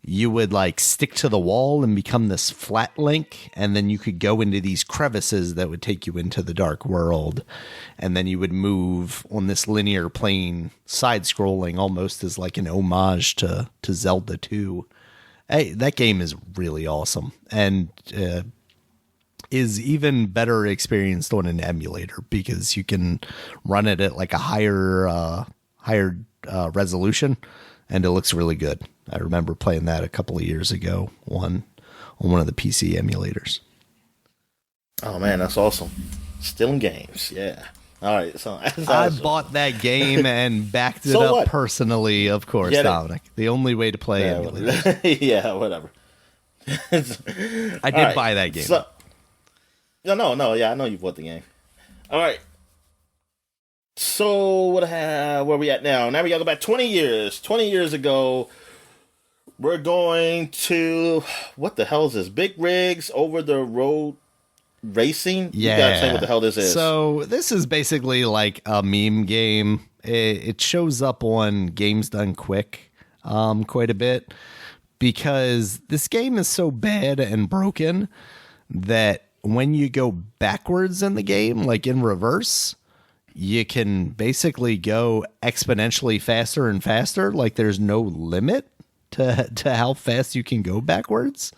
you would like stick to the wall and become this flat Link. And then you could go into these crevices that would take you into the dark world. And then you would move on this linear plane, side scrolling, almost as like an homage to Zelda 2. Hey, that game is really awesome. And is even better experienced on an emulator because you can run it at like a higher resolution, and it looks really good. I remember playing that a couple of years ago on one of the PC emulators. Oh man, that's awesome! Still in games, yeah. All right, so I bought that game and backed it up personally, of course, Dominic. The only way to play emulators. Yeah, whatever. I did buy that game. So, no, yeah, I know you bought the game. All right. So where we at now? Now we gotta go back 20 years. 20 years ago, we're going to, what the hell is this? Big Rigs Over the Road Racing? Yeah. You gotta say what the hell this is. So this is basically like a meme game. It shows up on Games Done Quick quite a bit because this game is so bad and broken that when you go backwards in the game, like in reverse, you can basically go exponentially faster and faster. Like there's no limit to how fast you can go backwards.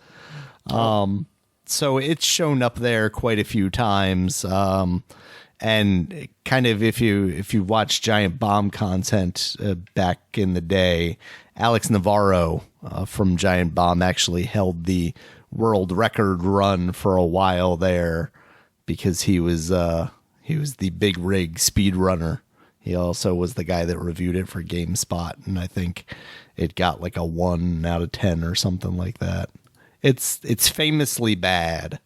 So it's shown up there quite a few times. And kind of if you watch Giant Bomb content back in the day, Alex Navarro from Giant Bomb actually held the world record run for a while there because he was the Big Rig speed runner. He also was the guy that reviewed it for GameSpot, and I think it got like a 1 out of 10 or something like that. It's famously bad.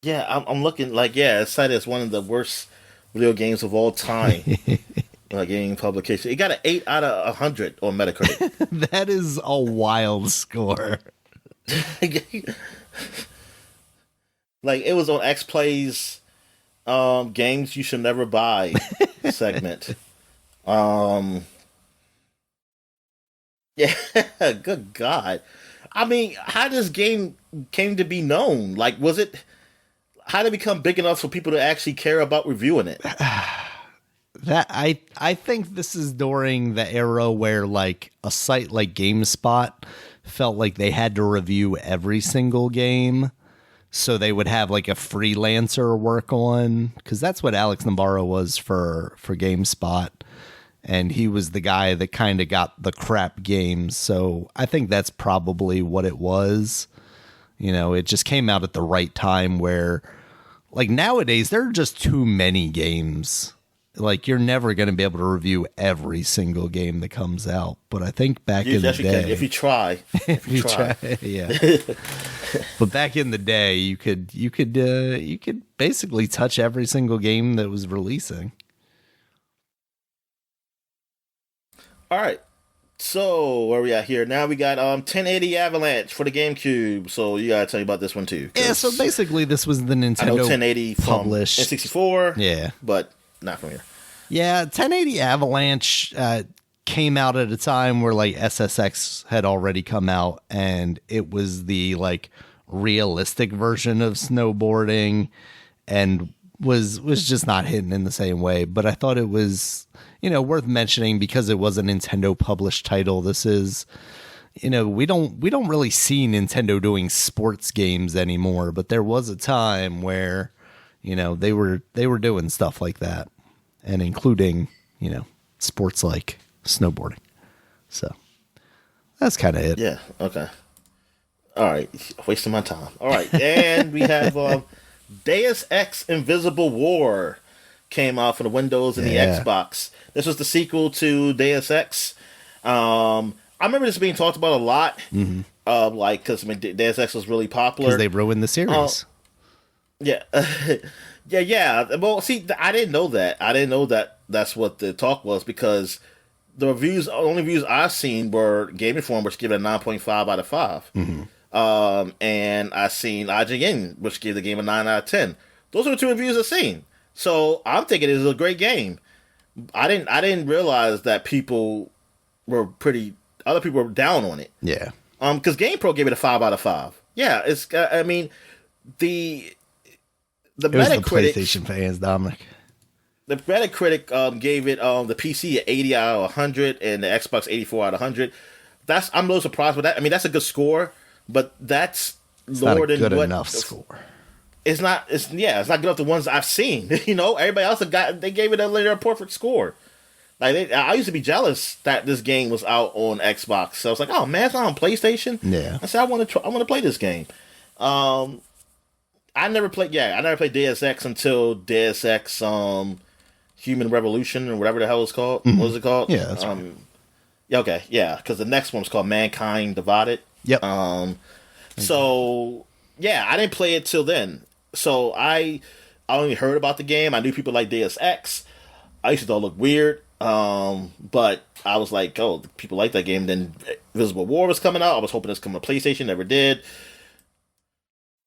Yeah, I'm looking like, it's cited as one of the worst video games of all time. Game publication. It got an 8 out of 100 on Metacritic. That is a wild score. Like it was on X Play's games you should never buy segment. Yeah, good God. I mean, how this game came to be known? Like, how did it become big enough for people to actually care about reviewing it? That I think this is during the era where like a site like GameSpot felt like they had to review every single game. So they would have like a freelancer work on, because that's what Alex Navarro was for GameSpot. And he was the guy that kind of got the crap games. So I think that's probably what it was. You know, it just came out at the right time where, like nowadays, there are just too many games. Like you're never going to be able to review every single game that comes out. But I think back in the day, if you try, yeah. But back in the day, you could basically touch every single game that was releasing. All right. So where we at here? Now we got 1080 Avalanche for the GameCube. So you gotta tell me about this one too. Yeah. So basically, this was the Nintendo 1080 published N64. Yeah, but not from here. Yeah, 1080 Avalanche came out at a time where like SSX had already come out, and it was the like realistic version of snowboarding, and was just not hitting in the same way. But I thought it was, worth mentioning because it was a Nintendo published title. This is, we don't really see Nintendo doing sports games anymore, but there was a time where, they were doing stuff like that, and including, sports like snowboarding. So that's kind of it. Yeah. Okay. All right. Wasting my time. All right. And we have Deus Ex Invisible War came out for the Windows and the Xbox. This was the sequel to Deus Ex. I remember this being talked about a lot. Mm-hmm. Because Deus Ex was really popular. Because they ruined the series. Yeah. yeah. Well, see, I didn't know that. I didn't know that that's what the talk was, because the only reviews I've seen were Game Informer, which gave it a 9.5 out of 5. Mm-hmm. And I seen IGN, which gave the game a 9 out of 10. Those are the two reviews I've seen. So I'm thinking it's a great game. I didn't realize that other people were down on it. Yeah. Because GamePro gave it a 5 out of 5. Yeah, it's. I mean, the Metacritic. It was the PlayStation fans, Dominic. The Metacritic gave it the PC an 80 out of 100 and the Xbox 84 out of 100. I'm a little surprised with that. I mean, that's a good score, but that's lower than good enough score. It's not. It's not good enough. The ones I've seen. Everybody else they gave it a perfect score. Like I used to be jealous that this game was out on Xbox. So I was like, oh man, it's not on PlayStation. Yeah. I said I want to play this game. I never played Deus Ex until Deus Ex Human Revolution or whatever the hell it's called. Mm-hmm. What was it called? Yeah, that's right. Yeah, okay, yeah, because the next one's called Mankind Divided. Yep. So yeah, I didn't play it till then. So I only heard about the game. I knew people like Deus Ex. I used to thought it looked weird. But I was like, oh, people like that game. Then Invisible War was coming out. I was hoping it's coming to PlayStation. Never did.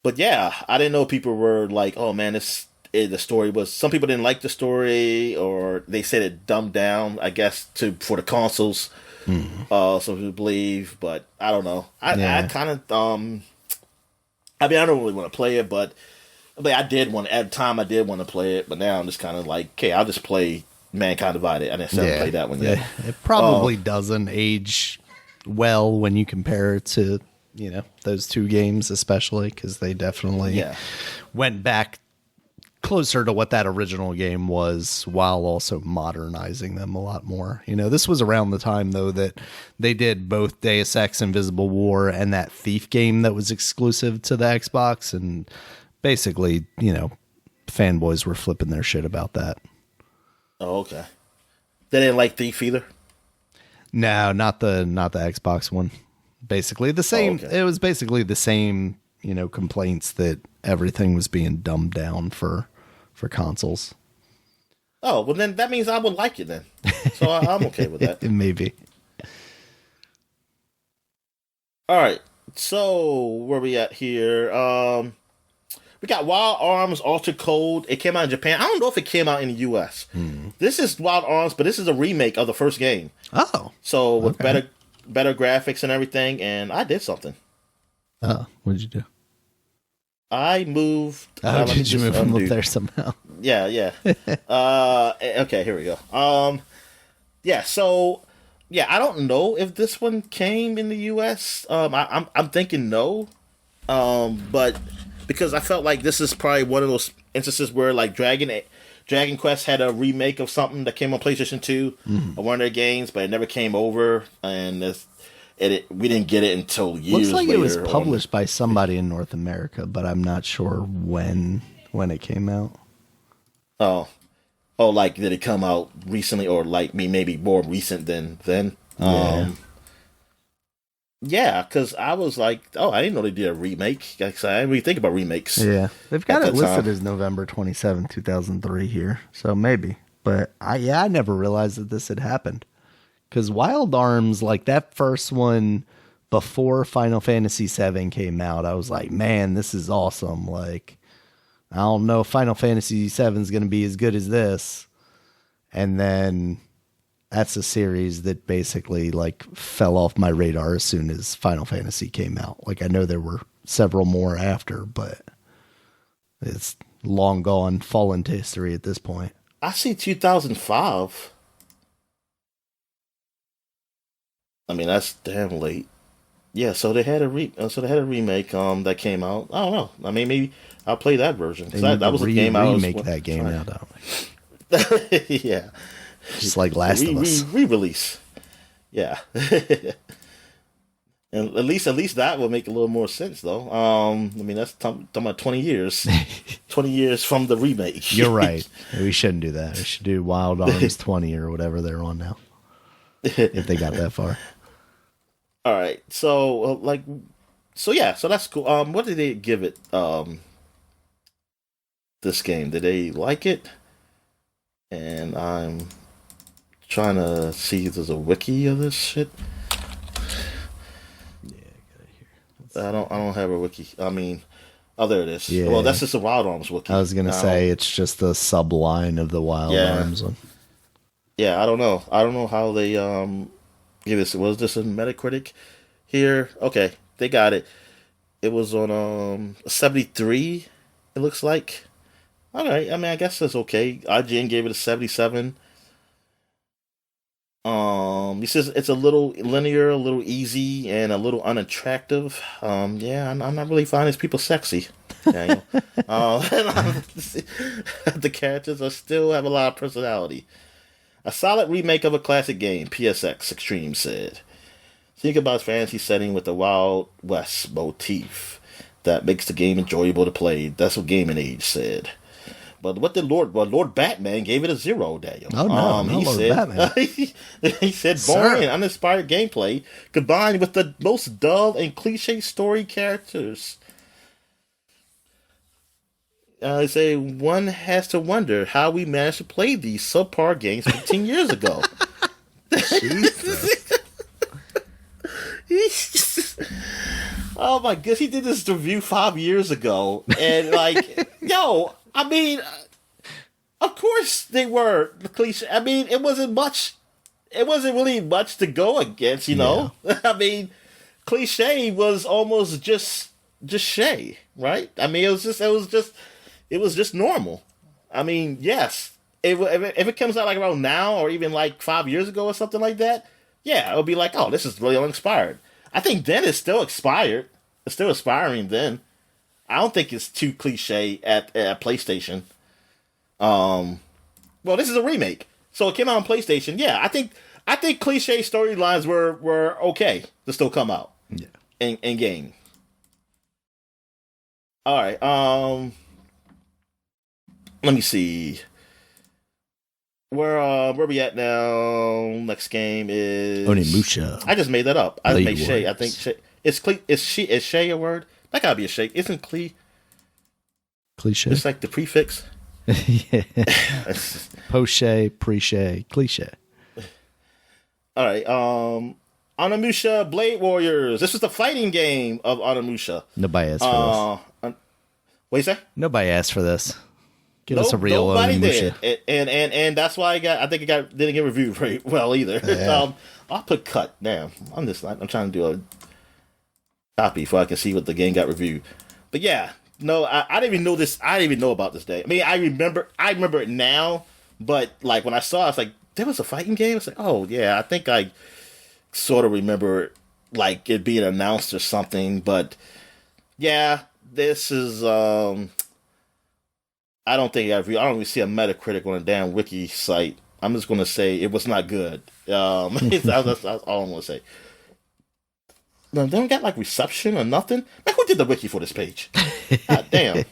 But yeah, I didn't know people were like, oh man, the story was. Some people didn't like the story, or they said it dumbed down. I guess for the consoles. Some people believe, but I don't know. I kind of I mean, I don't really want to play it, but I did want at the time. I did want to play it, but now I'm just kind of like, okay, I'll just play Mankind Divided. I didn't play that one yet. It probably doesn't age well when you compare it to those two games, especially because they definitely went back closer to what that original game was, while also modernizing them a lot more. This was around the time though that they did both Deus Ex Invisible War and that Thief game that was exclusive to the Xbox, and basically fanboys were flipping their shit about that. Oh, okay. They didn't like Thief either? No, not the Xbox one. Basically the same. Oh, okay. It was basically the same, complaints that everything was being dumbed down for consoles. Oh, well then that means I would like it then. So I'm okay with that. Maybe. All right. So where we at here? We got Wild Arms Altered Code. It came out in Japan. I don't know if it came out in the U.S. This is Wild Arms, but this is a remake of the first game. Oh. So with better graphics and everything, and I did something. Oh, what did you do? I moved. Oh, did you move them up there somehow? Yeah. Okay, here we go. Yeah, so yeah, I don't know if this one came in the U.S. I'm thinking no, but because I felt like this is probably one of those instances where like Dragon Quest had a remake of something that came on PlayStation 2 of one of their games, but it never came over, and we didn't get it until years later. Looks like it was published by somebody in North America, but I'm not sure when it came out. Oh, like did it come out recently, or like maybe more recent than then? Yeah, because I was like, oh, I didn't know they did a remake. I didn't really think about remakes. Yeah, they've got it listed as November 27, 2003 here, so maybe. But I never realized that this had happened. Because Wild Arms, like that first one before Final Fantasy VII came out, I was like, man, this is awesome. Like, I don't know if Final Fantasy VII is going to be as good as this. And then that's a series that basically like fell off my radar as soon as Final Fantasy came out. Like I know there were several more after, but it's long gone, fallen to history at this point. I see 2005. I mean, that's damn late. Yeah, so they had a remake that came out. I don't know. I mean, maybe I'll play that version. That was a game I was remake that game now, don't we? Yeah, just like Last of Us re-release. Yeah, and at least that will make a little more sense, though. I mean, that's talking about 20 years, 20 years from the remake. You're right. We shouldn't do that. We should do Wild Arms 20 or whatever they're on now, if they got that far. All right, so so that's cool. What did they give it? This game, did they like it? And I'm trying to see if there's a wiki of this shit. Yeah, I got it here. I don't have a wiki. I mean, oh, there it is. Yeah. Well, that's just a Wild Arms wiki. I was gonna say it's just the subline of the Wild Arms one. Yeah, I don't know. I don't know how they give this. Was this a Metacritic here? Okay, they got it. It was on 73. It looks like. All right. I mean, I guess that's okay. IGN gave it a 77. He says it's a little linear, a little easy, and a little unattractive. Yeah, I'm not really finding these people sexy. Daniel. The characters still have a lot of personality. A solid remake of a classic game, PSX Extreme said. Think about fantasy setting with the Wild West motif that makes the game enjoyable to play. That's what Gaming Age said. But what did Lord Batman gave it a 0, Daniel. Oh, no, he Lord said, Batman. He said boring and uninspired gameplay combined with the most dull and cliche story characters. They say one has to wonder how we managed to play these subpar games 15 years ago. Oh my goodness, he did this review 5 years ago, and yo, I mean, of course they were the cliche. I mean, it wasn't really much to go against, you know. Yeah. I mean, cliche was almost just shay, right? I mean, it was just normal. I mean, yes, if it comes out like around now or even like 5 years ago or something like that, yeah, it would be like, oh, this is really uninspired. I think then it's still expired. It's still aspiring then. I don't think it's too cliche at PlayStation. Well, this is a remake, so it came out on PlayStation. Yeah, I think cliche storylines were okay to still come out. Yeah. In game. All right. Let me see. Where we at now? Next game is Onimusha. I just made that up. I made Shay. I think Shay. Is Shay a word? That gotta be a Shay. Isn't cliche? It's like the prefix. Yeah. Post-Shay, pre-Shay, cliche. All right. Onimusha Blade Warriors. This was the fighting game of Onimusha. Nobody asked for this. What you say? Nobody asked for this. Give us a real Onimusha. Did. And that's why I think it didn't get reviewed very well either. Yeah. I'll put cut. Damn. I'm trying to do a copy so I can see what the game got reviewed. But yeah, no, I didn't even know this. I didn't even know about this day. I mean, I remember it now, but like when I saw it, I was like, there was a fighting game? It's like, oh yeah, I think I sort of remember like it being announced or something, but yeah, this is I don't think I don't even see a Metacritic on a damn wiki site. I'm just gonna say it was not good. That's all I'm gonna say. No, they don't got like reception or nothing. Man, who did the wiki for this page? God damn.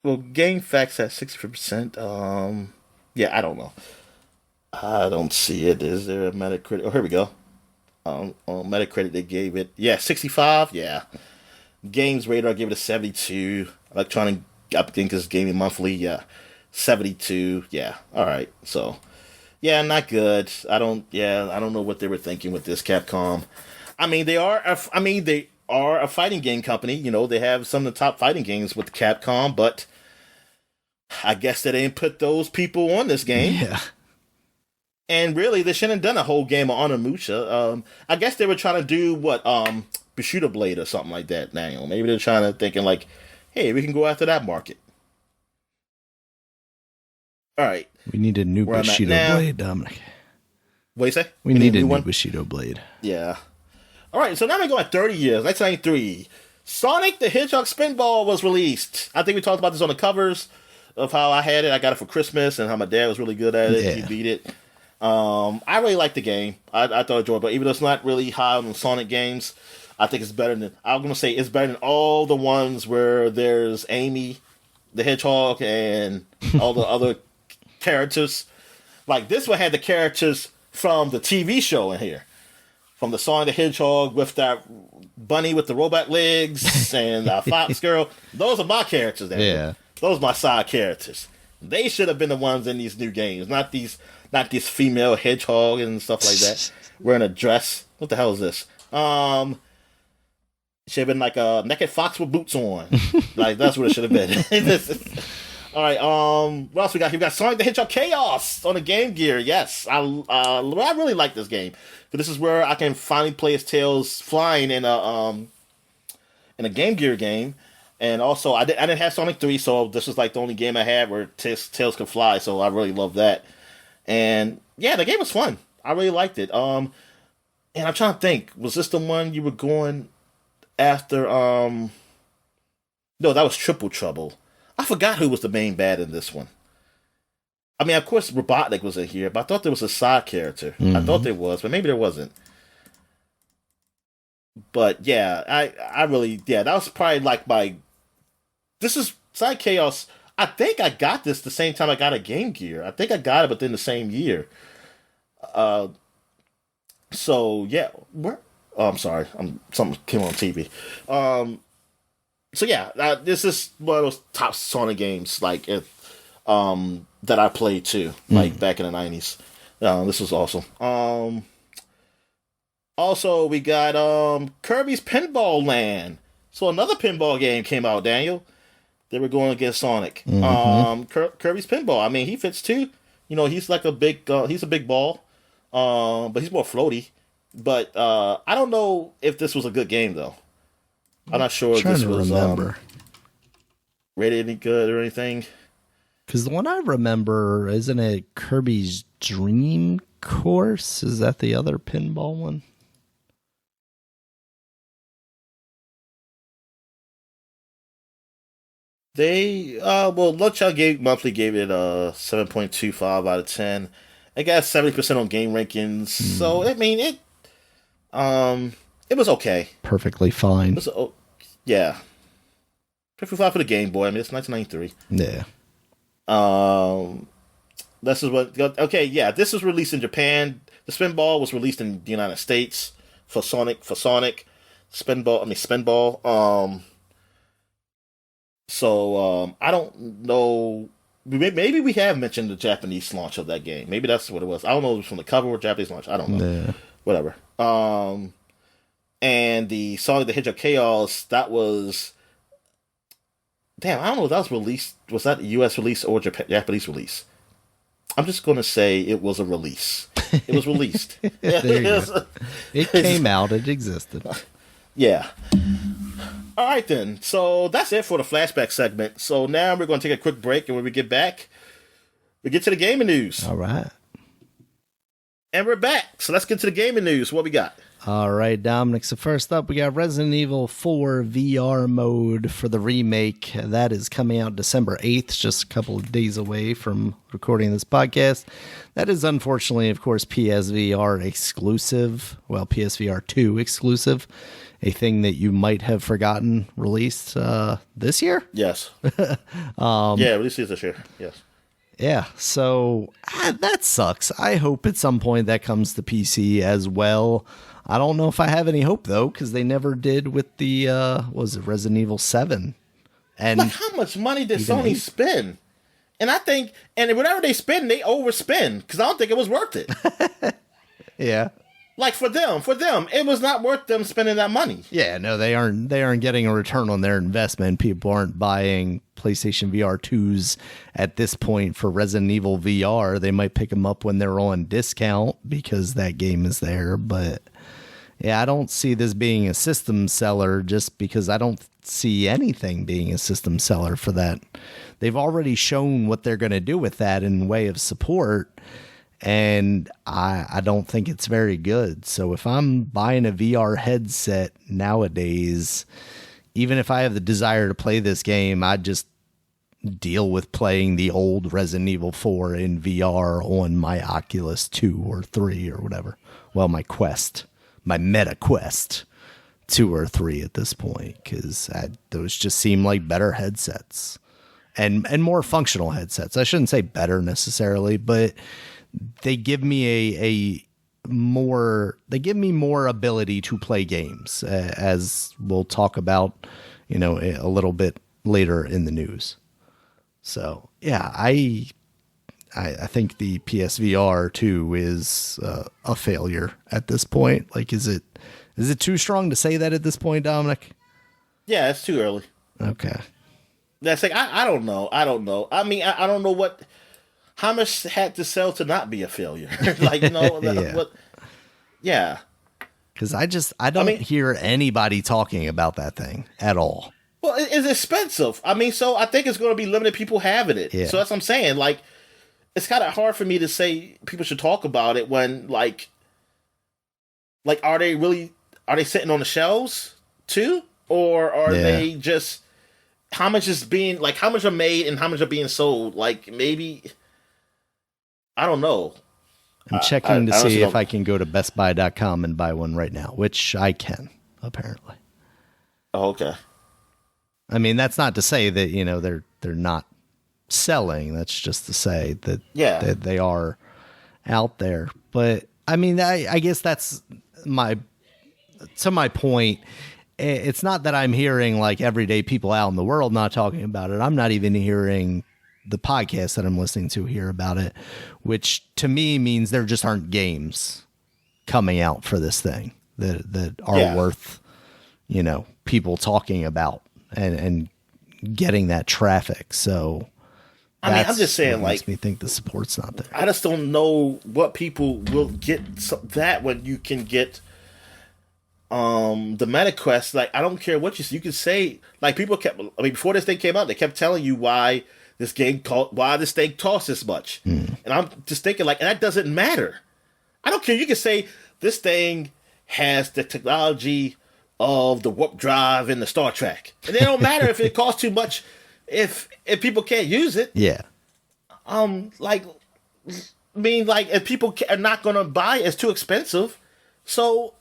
Well, game facts at 63%. Yeah, I don't know. I don't see it. Is there a Metacritic? Oh, here we go. On Metacritic, they gave it 65. Yeah. Games Radar gave it a 72. Electronic, I think is Gaming Monthly. Yeah, 72. Yeah. All right. So. Yeah, not good. I don't know what they were thinking with this Capcom. I mean, they are a fighting game company. You know, they have some of the top fighting games with Capcom, but I guess they didn't put those people on this game. Yeah. And really, they shouldn't have done a whole game of Onimusha. I guess they were trying to do Bushido Blade or something like that, Daniel. Maybe they're thinking like, hey, we can go after that market. All right. We need a new Bushido Blade, Dominic. What do you say? We need a new Bushido Blade. Yeah. All right, so now we're going 30 years, 1993. Sonic the Hedgehog Spinball was released. I think we talked about this on the covers of how I had it. I got it for Christmas and how my dad was really good at it. Yeah. He beat it. I really liked the game. I thought it enjoyed it, but even though it's not really high on Sonic games, I think it's better than, I'm going to say it's better than all the ones where there's Amy the Hedgehog and all the other characters. Like, this one had the characters from the TV show in here. From the Sonic the Hedgehog with that bunny with the robot legs and Fox Girl. Those are my characters there. Yeah. Those are my side characters. They should have been the ones in these new games, not these female hedgehog and stuff like that. Wearing a dress. What the hell is this? Should have been like a naked fox with boots on. Like, that's what it should have been. All right, what else we got here? We got Sonic the Hedgehog Chaos on the Game Gear. Yes, I really like this game. But this is where I can finally play as Tails flying in a Game Gear game. And also, I didn't have Sonic 3, so this was like the only game I had where Tails could fly. So I really love that. And yeah, the game was fun. I really liked it. And I'm trying to think, was this the one you were going after? No, that was Triple Trouble. I forgot who was the main bad in this one. I mean, of course, Robotnik was in here, but I thought there was a side character. Mm-hmm. I thought there was, but maybe there wasn't. But yeah, I really, that was probably like this is Sonic Chaos. I think I got this the same time I got a Game Gear. I think I got it within the same year. So yeah, I'm sorry, something came on TV. So yeah, this is one of those top Sonic games, like that I played too, like back in the 90s. This was awesome. Also, we got Kirby's Pinball Land. So another pinball game came out, Daniel. They were going against Sonic. Mm-hmm. Kirby's Pinball. I mean, he fits too. You know, he's like he's a big ball, but he's more floaty. But I don't know if this was a good game though. I'm not sure if this was rated any good or anything. Because the one I remember, isn't it Kirby's Dream Course? Is that the other pinball one? They, Lunchchild Monthly gave it a 7.25 out of 10. It got 70% on game rankings. So, I mean, it was okay. Perfectly fine. Yeah. Perfectly fine for the Game Boy. I mean, it's 1993. Yeah. This is what. Okay, yeah. This was released in Japan. The Spinball was released in the United States for Sonic. Spinball. So I don't know. Maybe we have mentioned the Japanese launch of that game. Maybe that's what it was. I don't know if it was from the cover or Japanese launch. I don't know. Yeah. Whatever. And the Sonic the Hedgehog Chaos, that was... Damn, I don't know if that was released... Was that a U.S. release or Japanese release? I'm just going to say it was a release. It was released. It came out. It existed. Yeah. All right, then. So that's it for the flashback segment. So now we're going to take a quick break, and when we get back, we get to the gaming news. All right. And we're back. So let's get to the gaming news. What we got? All right, Dominic. So first up, we got Resident Evil 4 VR mode for the remake. That is coming out December 8th, just a couple of days away from recording this podcast. That is unfortunately, of course, PSVR exclusive. Well, PSVR 2 exclusive. A thing that you might have forgotten released this year? Yes. Released this year. Yes. Yeah, so that sucks. I hope at some point that comes to PC as well. I don't know if I have any hope, though, because they never did with the, Resident Evil 7. And look how much money did Sony spend? And I think, and whatever they spend, they overspend, because I don't think it was worth it. Yeah. Like for them, it was not worth them spending that money. Yeah, no, they aren't getting a return on their investment. People aren't buying PlayStation VR 2s at this point for Resident Evil VR. They might pick them up when they're on discount because that game is there. But yeah, I don't see this being a system seller just because I don't see anything being a system seller for that. They've already shown what they're going to do with that in way of support. And I don't think it's very good. So if I'm buying a VR headset nowadays, even if I have the desire to play this game, I'd just deal with playing the old Resident Evil 4 in VR on my Oculus 2 or 3 or whatever. Well, my Quest, my Meta Quest 2 or 3 at this point, because those just seem like better headsets and more functional headsets. I shouldn't say better necessarily, but they give me more ability to play games, as we'll talk about, a little bit later in the news. So yeah, I think the PSVR 2 is a failure at this point. Like, is it too strong to say that at this point, Dominic? Yeah, it's too early. Okay. That's like, I don't know. I mean, I don't know how much had to sell to not be a failure. Like, yeah. Yeah. Because I don't hear anybody talking about that thing at all. Well, it's expensive. I mean, so I think it's going to be limited people having it. Yeah. So that's what I'm saying. Like, it's kind of hard for me to say people should talk about it when, like, are they sitting on the shelves too? Or are they just, how much are made and how much are being sold? Like, maybe, I don't know. I'm checking to see if I can go to bestbuy.com and buy one right now, which I can, apparently. Oh, okay. I mean, that's not to say that, they're not selling. That's just to say that, that they are out there. But I mean, I guess that's my point. It's not that I'm hearing like everyday people out in the world not talking about it. I'm not even hearing the podcast that I'm listening to hear about it, which to me means there just aren't games coming out for this thing that are worth, people talking about and getting that traffic. So I mean, I'm just saying, like, makes me think the support's not there. I just don't know what people will get that when you can get the Meta Quest. Like, I don't care what you could say. Like, people before this thing came out, they kept telling you why this thing costs this much. And I'm just thinking, like, and that doesn't matter. I don't care. You can say this thing has the technology of the warp drive in the Star Trek, and it don't matter if it costs too much if people can't use it. Yeah. If people are not going to buy it, it's too expensive. So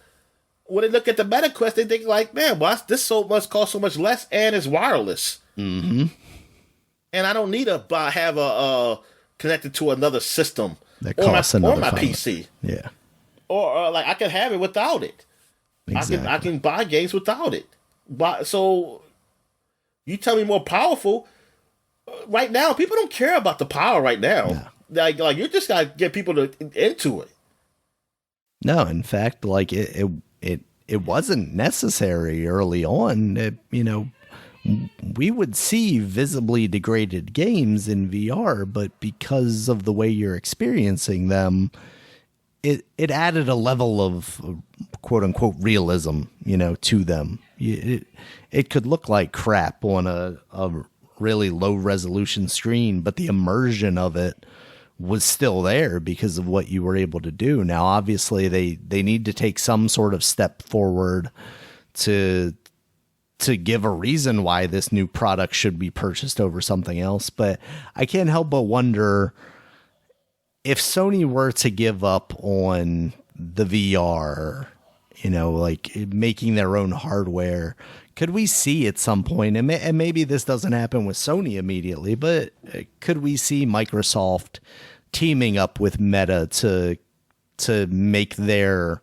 when they look at the Meta Quest, they think like, man, why this must cost so much less, and it's wireless. Mm-hmm. And I don't need to have a connected to another system that costs another my PC. Yeah. Or like I can have it without it. Exactly. I can buy games without it. So you tell me more powerful. Right now, people don't care about the power right now. No. Like you just gotta get people into it. No, in fact, like it wasn't necessary early on. We would see visibly degraded games in VR, but because of the way you're experiencing them, it added a level of quote unquote realism, to them. It could look like crap on a really low resolution screen, but the immersion of it was still there because of what you were able to do. Now, obviously they need to take some sort of step forward to give a reason why this new product should be purchased over something else. But I can't help but wonder if Sony were to give up on the VR, like making their own hardware, could we see at some point, and maybe this doesn't happen with Sony immediately, but could we see Microsoft teaming up with Meta to make their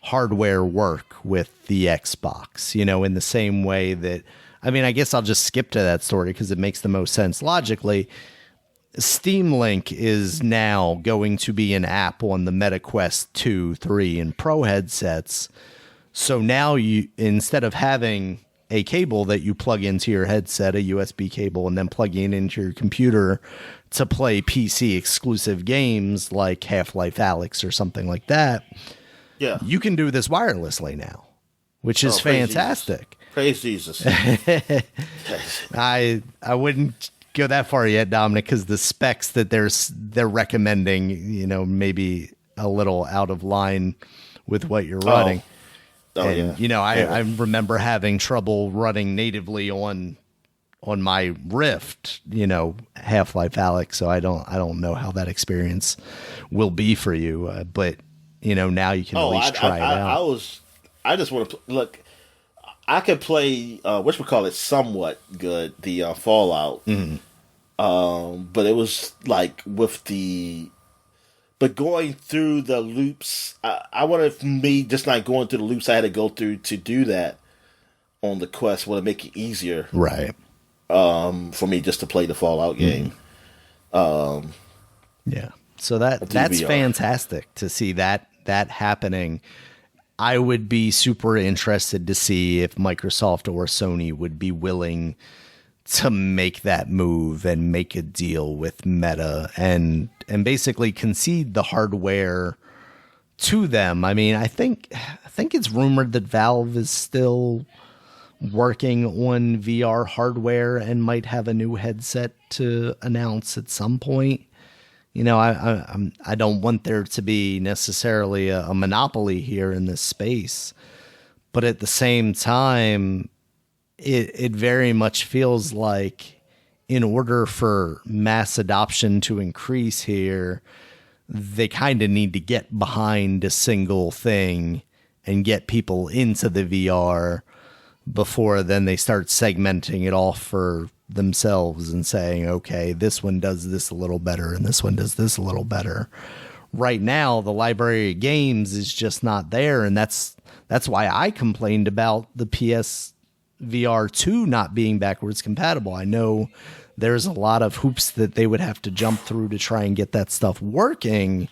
hardware work with the Xbox, in the same way that, I mean, I guess I'll just skip to that story because it makes the most sense logically. Steam Link is now going to be an app on the Meta Quest 2, 3, and Pro headsets. So now you, instead of having a cable that you plug into your headset, a USB cable, and then plugging it into your computer to play PC exclusive games like Half-Life Alyx or something like that, you can do this wirelessly now, which is fantastic. Praise Jesus. I wouldn't go that far yet, Dominic, because the specs that they're recommending, maybe a little out of line with what you're running. I remember having trouble running natively on my Rift, Half-Life Alyx. So I don't know how that experience will be for you, but now you can at least try it out. I just want to look. I could play somewhat good, the Fallout. Mm-hmm. But it was like but going through the loops, I wonder if me just not going through the loops I had to go through to do that on the Quest would make it easier, right? For me just to play the Fallout game. Yeah, so that's fantastic to see that happening. I would be super interested to see if Microsoft or Sony would be willing to make that move and make a deal with Meta and basically concede the hardware to them. I mean, I think it's rumored that Valve is still working on VR hardware and might have a new headset to announce at some point. I don't want there to be necessarily a monopoly here in this space, but at the same time, it very much feels like in order for mass adoption to increase here, they kind of need to get behind a single thing and get people into the VR before then they start segmenting it off for themselves and saying, okay, this one does this a little better and this one does this a little better. Right now, the library of games is just not there, and that's why I complained about the PS VR 2 not being backwards compatible. I know there's a lot of hoops that they would have to jump through to try and get that stuff working.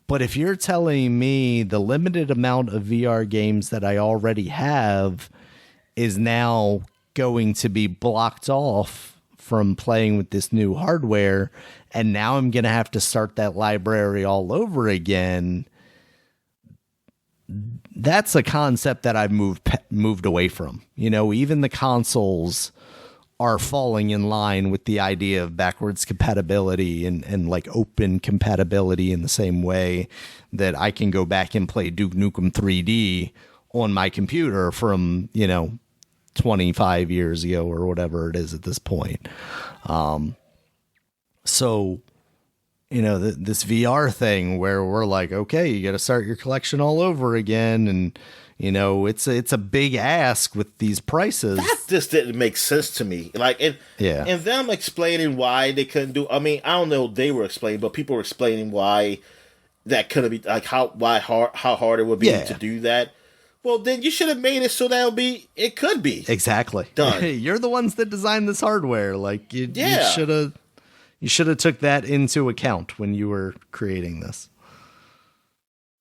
But if you're telling me the limited amount of VR games that I already have is now going to be blocked off from playing with this new hardware, and now I'm going to have to start that library all over again, that's a concept that I've moved away from. Even the consoles are falling in line with the idea of backwards compatibility and like open compatibility in the same way that I can go back and play Duke Nukem 3D on my computer from, 25 years ago or whatever it is at this point. So, this VR thing where we're like, okay, you got to start your collection all over again. And, it's a big ask with these prices. That just didn't make sense to me. And them explaining why they couldn't do, I don't know if they were explaining, but people were explaining why that couldn't be, like how hard it would be to do that. Well, then you should have made it so it could be. Exactly. Done. You're the ones that designed this hardware. Like, you should have took that into account when you were creating this.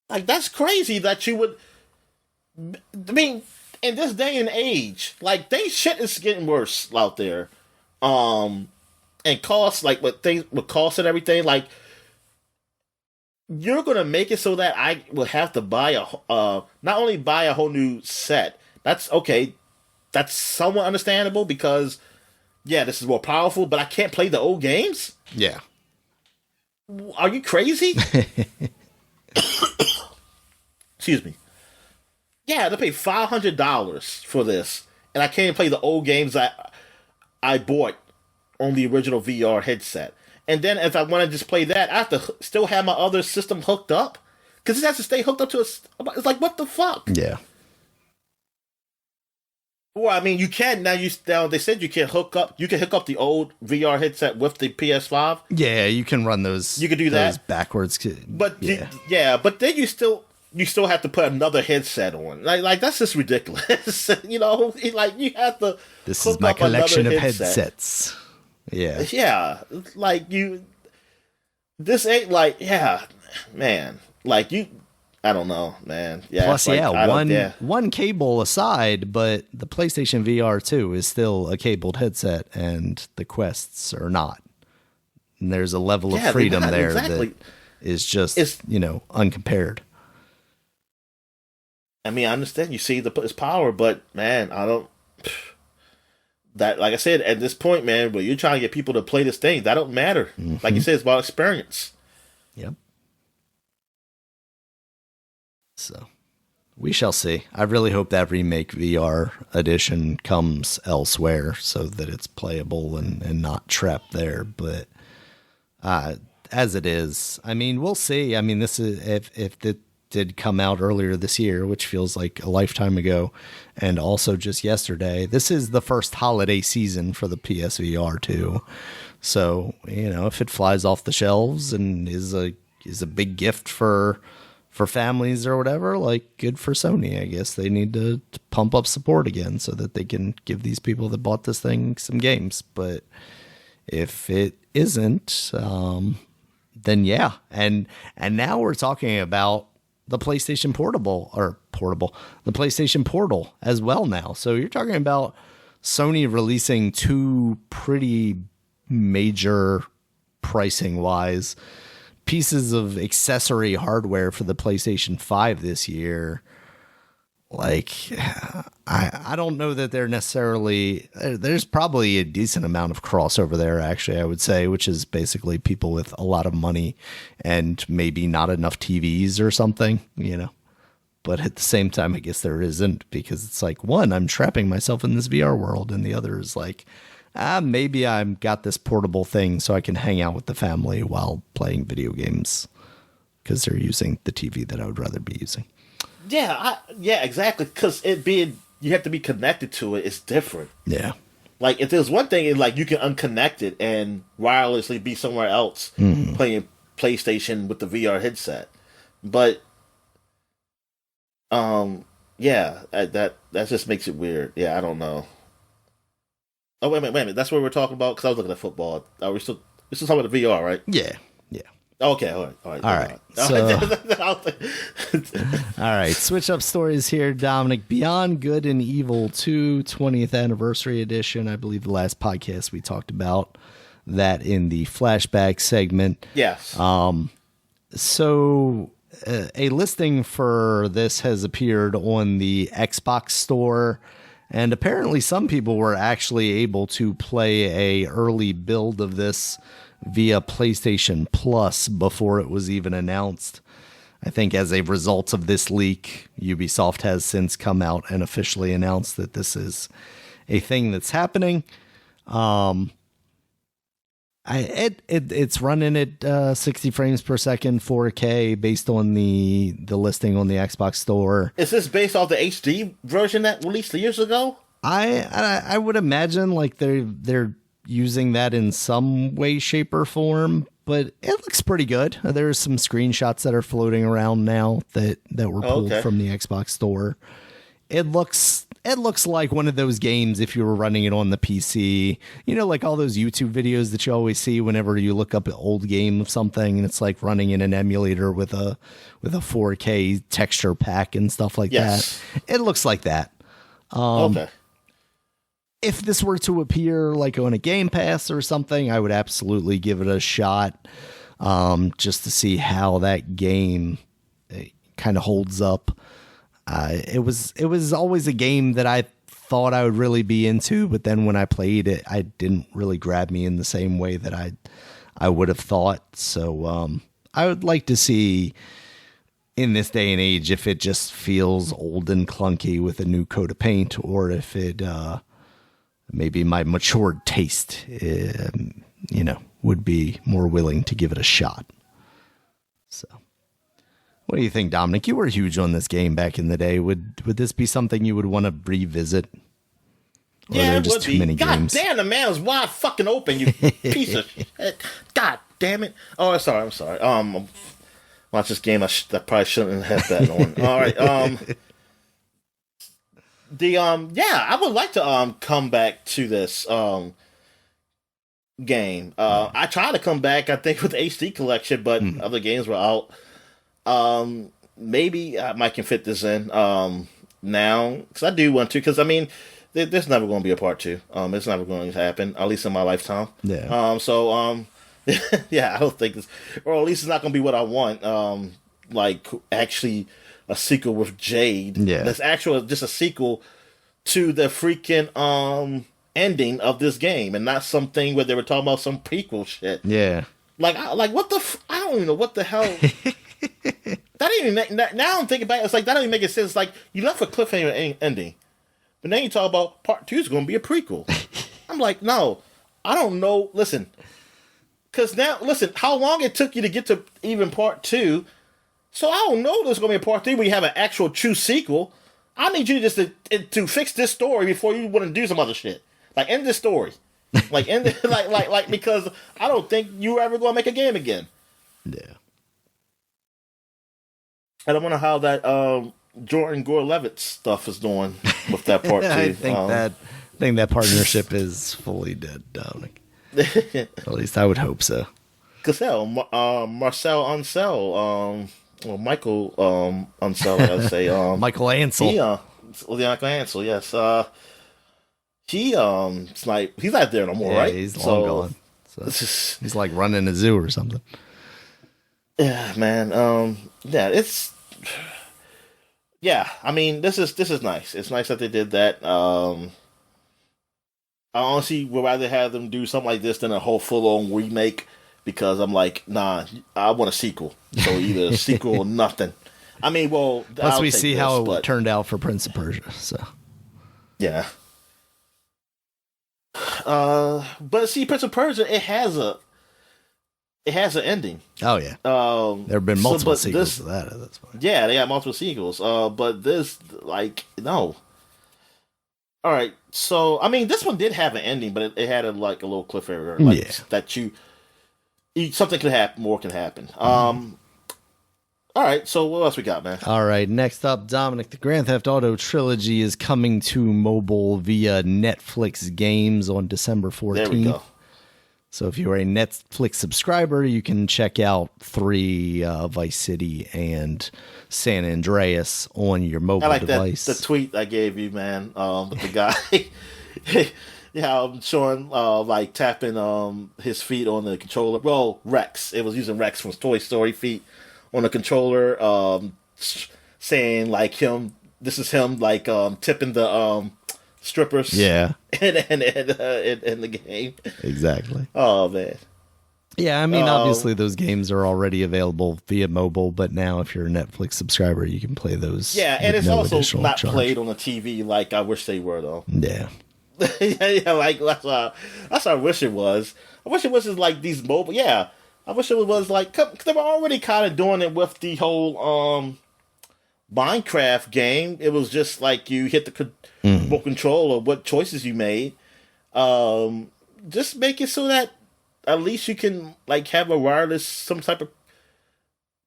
Like, that's crazy that you would, in this day and age, like, shit is getting worse out there. And costs, like, with costs and everything, like, you're going to make it so that I will have to buy not only buy a whole new set. That's okay. That's somewhat understandable because, this is more powerful, but I can't play the old games? Yeah. Are you crazy? Excuse me. Yeah, to pay $500 for this, and I can't play the old games I bought on the original VR headset. And then if I want to just play that, I have to still have my other system hooked up? Because it has to stay hooked up to it's like, what the fuck? Yeah. Well, you can now. They said you can hook up the old VR headset with the PS5. Yeah, you can run those. You can do that backwards. But but then you still have to put another headset on. Like that's just ridiculous. Like you have to. This is my collection of headsets. Yeah. Like this ain't like, yeah, man. Like I don't know, man. Yeah. Plus, like, one cable aside, but the PlayStation VR 2 is still a cabled headset, and the Quests are not. And there's a level of freedom there that is just, uncompared. I mean, I understand you see its power, but man, I don't. That, like I said, at this point, man, when you're trying to get people to play this thing, that don't matter. Mm-hmm. Like you said, it's about experience. Yep. So, we shall see. I really hope that remake VR edition comes elsewhere so that it's playable and not trapped there. But as it is, I mean, we'll see. I mean, this is if it did come out earlier this year, which feels like a lifetime ago, and also just yesterday. This is the first holiday season for the PSVR 2. So, if it flies off the shelves and is a big gift for families or whatever, like, good for Sony. I guess they need to pump up support again so that they can give these people that bought this thing some games. But if it isn't, then yeah. And now we're talking about the PlayStation the PlayStation Portal as well now. So you're talking about Sony releasing two pretty major, pricing wise, pieces of accessory hardware for the PlayStation 5 this year. Like, I don't know that they're necessarily, there's probably a decent amount of crossover there, actually, I would say, which is basically people with a lot of money and maybe not enough TVs or something, But at the same time, I guess there isn't, because it's like, one, I'm trapping myself in this VR world, and the other is like, maybe I've got this portable thing so I can hang out with the family while playing video games because they're using the TV that I would rather be using. Yeah, exactly. Because you have to be connected to it. It's different. Yeah. Like, if there's one thing, it's like you can unconnect it and wirelessly be somewhere else playing PlayStation with the VR headset. But, that just makes it weird. Yeah, I don't know. Oh, wait a minute. That's what we're talking about? Because I was looking at football. We're still talking about the VR, right? Yeah. Okay, all right. So, all right, switch up stories here, Dominic. Beyond Good and Evil 2 20th Anniversary Edition. I believe the last podcast we talked about that in the Flashback segment. Yes. So a listing for this has appeared on the Xbox Store, and apparently some people were actually able to play a early build of this via PlayStation Plus before it was even announced. I think as a result of this leak, Ubisoft has since come out and officially announced that this is a thing that's happening. It's running at 60 frames per second, 4K, based on the listing on the Xbox Store. Is this based off the HD version that released years ago? I would imagine like they're using that in some way, shape, or form, but it looks pretty good. There's some screenshots that are floating around now that were pulled from the Xbox Store. It looks like one of those games if you were running it on the PC. Like all those YouTube videos that you always see whenever you look up an old game of something, and it's like running in an emulator with a 4K texture pack and stuff like that. It looks like that. If this were to appear like on a Game Pass or something, I would absolutely give it a shot, just to see how that game kind of holds up. It was always a game that I thought I would really be into, but then when I played it, I didn't really grab me in the same way that I would have thought. So I would like to see in this day and age if it just feels old and clunky with a new coat of paint, or if it maybe my matured taste, would be more willing to give it a shot. So, what do you think, Dominic? You were huge on this game back in the day. Would this be something you would want to revisit? Or yeah, are there it just would too be. many God games? damn, the man was wide fucking open, you piece of shit. God damn it. Oh, I'm sorry. Watch this game. I probably shouldn't have that on. All right. I would like to come back to this. game. I tried to come back, I think, with the HD collection, but other games were out. Maybe I might can fit this in now, because I do want to. Because I mean, there's never going to be a part 2. It's never going to happen, at least in my lifetime. Yeah. Yeah, I don't think this, or at least it's not going to be what I want. Like actually a sequel with Jade. Yeah. That's actually just a sequel to the freaking ending of this game, and not something where they were talking about some prequel shit. Yeah. Like what the? I don't even know what the hell. That didn't even. Now I'm thinking back. It's like that don't even make sense. It's like you left a cliffhanger ending, but then you talk about part 2 is going to be a prequel. I'm like, no, I don't know. Listen, because now listen, how long it took you to get to even part 2. So I don't know there's going to be a part 3 where you have an actual true sequel. I need you just to fix this story before you want to do some other shit. Like end this story, like end like because I don't think you're ever going to make a game again. Yeah. I don't know how that Jordan Gore-Levitt stuff is doing with that part 2. I think that partnership is fully dead, Dominic. At least I would hope so. Cassell, Marcel Ancel, well, Michael Ancel, I'd say. Michael Ansel. Michael Ansel, yes. It's like he's not there no more, right? He's long gone. So he's like running a zoo or something. Yeah, man. I mean, this is nice. It's nice that they did that. I honestly would rather have them do something like this than a whole full-on remake, because I'm like, nah, I want a sequel. So either a sequel or nothing. I mean, well, plus we see how it turned out for Prince of Persia. So yeah. But see, Prince of Persia, it has an ending. Oh yeah. There have been multiple sequels to that at this point. Yeah, they got multiple sequels. But this, like, no. All right, so I mean, this one did have an ending, but it had a little cliffhanger, that something could happen, more can happen. All right, so what else we got, man? All right, next up, Dominic, the Grand Theft Auto trilogy is coming to mobile via Netflix Games on December 14th. There we go. So if you're a Netflix subscriber, you can check out 3 Vice City and San Andreas on your mobile device. The tweet I gave you, man, with the guy. Yeah, I'm showing like tapping his feet on the controller. Well, Rex. It was using Rex from Toy Story feet on the controller, saying like him. This is him like tipping the strippers. Yeah. in the game. Exactly. Oh man. Yeah, I mean, obviously those games are already available via mobile, but now if you're a Netflix subscriber, you can play those. Yeah, and it's also not played on the TV like I wish they were, though. Yeah. Yeah, like that's what I wish it was. I wish it was like these mobile. Yeah, I wish it was like, cause they were already kind of doing it with the whole Minecraft game. It was just like you hit the remote control of what choices you made. Just make it so that at least you can like have a wireless, some type of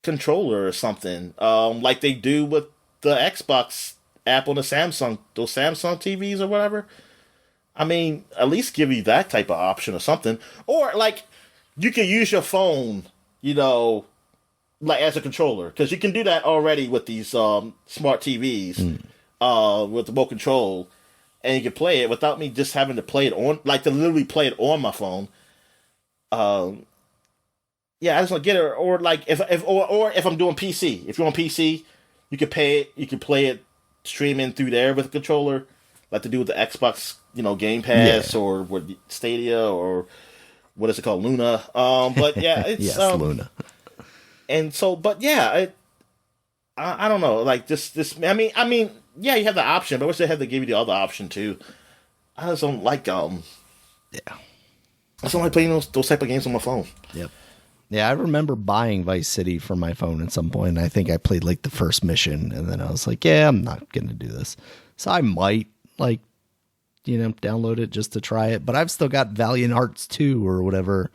controller or something, like they do with the Xbox app on the Samsung, those Samsung TVs or whatever. I mean, at least give you that type of option or something. Or, like, you can use your phone, you know, like, as a controller. Because you can do that already with these smart TVs with remote control. And you can play it without me just having to play it on, like, to literally play it on my phone. Yeah, I just want to get it. Or, like, if I'm doing PC. If you're on PC, you can pay it. You can play it streaming through there with a controller. Like to do with the Xbox, you know, Game Pass or with Stadia or what is it called, Luna? But yeah, it's yes, Luna. And so, but yeah, I don't know, like this. I mean, yeah, you have the option, but I wish they had to give you the other option too. I just don't like I just don't like playing those type of games on my phone. Yep. Yeah, I remember buying Vice City for my phone at some point. I think I played like the first mission, and then I was like, yeah, I'm not gonna do this. So I might, like, you know, download it just to try it. But I've still got Valiant Arts 2 or whatever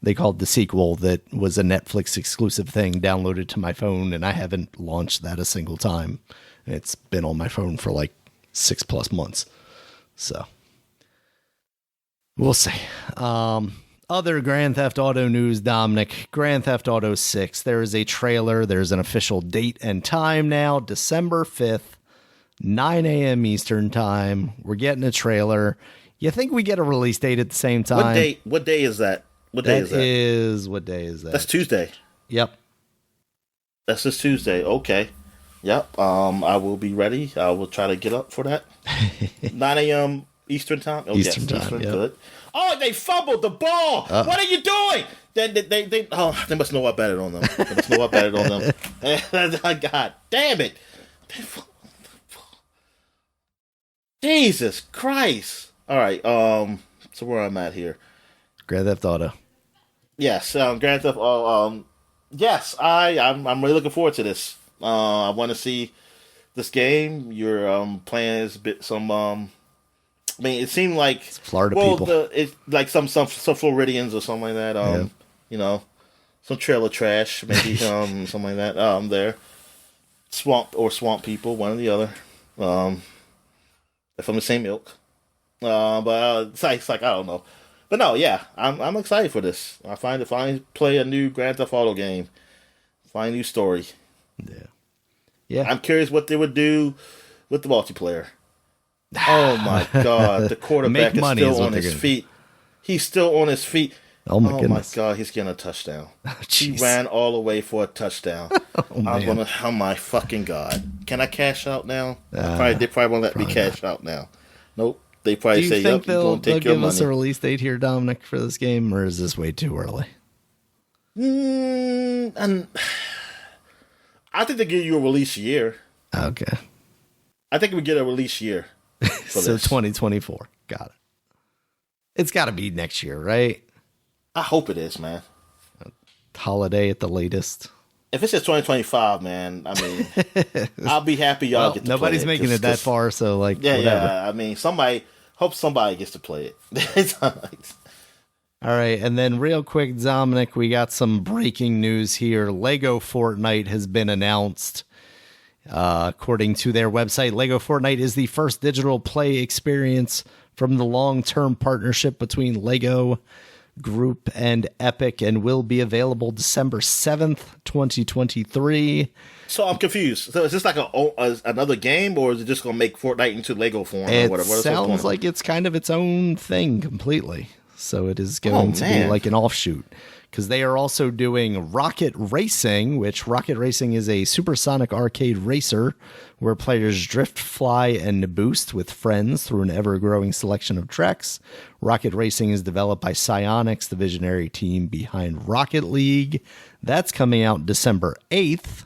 they called the sequel that was a Netflix exclusive thing downloaded to my phone, and I haven't launched that a single time. It's been on my phone for like 6+ months. So we'll see. All Other Grand Theft Auto news, Dominic. Grand Theft Auto 6. There is a trailer. There's an official date and time now. December 5th, 9 a.m. Eastern time. We're getting a trailer. You think we get a release date at the same time? What day is that? What day is that? What day is that? That's Tuesday. Yep. That's this Tuesday. Okay. Yep. I will be ready. I will try to get up for that. 9 a.m. Eastern time? Oh, Eastern time, yep. Good. Oh, they fumbled the ball. What are you doing? They must know I betted on them. They must know I betted on them. God damn it. Jesus Christ. All right. So where I'm at here. Grand Theft Auto. Yes, Grand Theft Auto. Yes, I'm really looking forward to this. I want to see this game. You're playing as I mean, it seemed like it's Florida people. It's like some Floridians or something like that. You know, some trailer trash, maybe something like that. There, swamp people, one or the other. They're from the same ilk. But it's like I don't know. But no, yeah, I'm excited for this. I finally play a new Grand Theft Auto game. Find a new story. Yeah. I'm curious what they would do with the multiplayer. Oh my God, the quarterback is still on his feet. He's still on his feet. Oh my goodness. God, he's getting a touchdown. He ran all the way for a touchdown. Oh my fucking God. Can I cash out now? They probably won't let me cash out now. Nope. They probably say, "Yep, they'll give us a money." release date here, Dominic, for this game, or is this way too early? And I think they give you a release year. Okay. I think we get a release year. So 2024. Got it. It's got to be next year, right? I hope it is, man. Holiday at the latest. If it says 2025, man, I mean, I'll be happy y'all get to nobody's play it. Making it that far, so like, yeah, whatever. Yeah. I mean, hope somebody gets to play it. All right, and then real quick, Dominic, we got some breaking news here. Lego Fortnite has been announced. According to their website, Lego Fortnite is the first digital play experience from the long-term partnership between Lego Group and Epic, and will be available December 7th, 2023. So I'm confused. So is this like another game, or is it just going to make Fortnite into Lego form? Or whatever? It sounds like it's kind of its own thing completely. So it is going to be like an offshoot. Because they are also doing Rocket Racing, which Rocket Racing is a supersonic arcade racer where players drift, fly, and boost with friends through an ever-growing selection of tracks. Rocket Racing is developed by Psyonix, the visionary team behind Rocket League. That's coming out December 8th.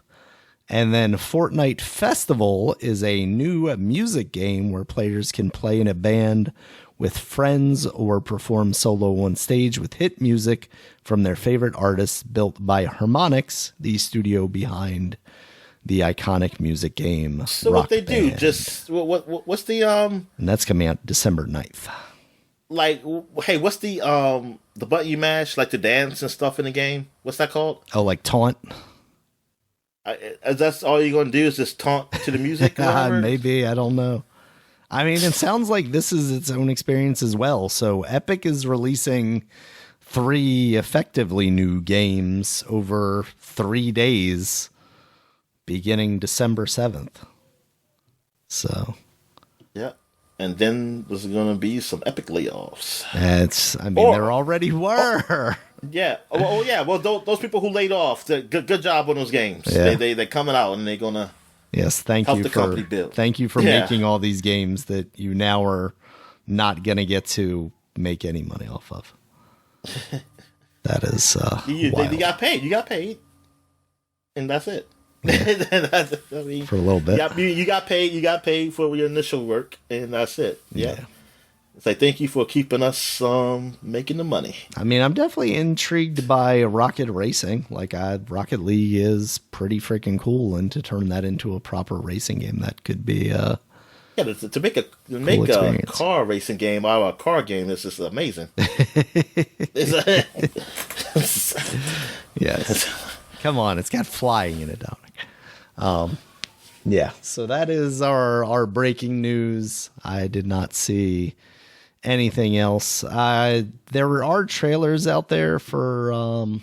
And then Fortnite Festival is a new music game where players can play in a band with friends or perform solo on stage with hit music from their favorite artists, built by Harmonix, the studio behind the iconic music game. So Rock what they Band. do, just what's the And that's coming out December 9th. Like, hey, what's the button you mash, like the dance and stuff in the game? What's that called? Oh, like taunt? That's all you're gonna do is just taunt to the music? Maybe, I don't know. I mean, it sounds like this is its own experience as well. So Epic is releasing 3 effectively new games over 3 days, beginning December 7th. So, yeah. And then there's going to be some Epic layoffs. There already were. Yeah. Well, those people who laid off, good job on those games. Yeah. They're coming out and they're going to. Yes, thank you for making all these games that you now are not going to get to make any money off of. That is you got paid. You got paid, and that's it. For a little bit. You got paid. You got paid for your initial work, and that's it. Yeah. It's like, thank you for keeping us making the money. I mean, I'm definitely intrigued by Rocket Racing. Like, Rocket League is pretty freaking cool, and to turn that into a proper racing game, that could be to make a car racing game out of a car game is just amazing. Yes. Come on, it's got flying in it, Dominic. Yeah. So that is our breaking news. I did not see anything else. There are trailers out there for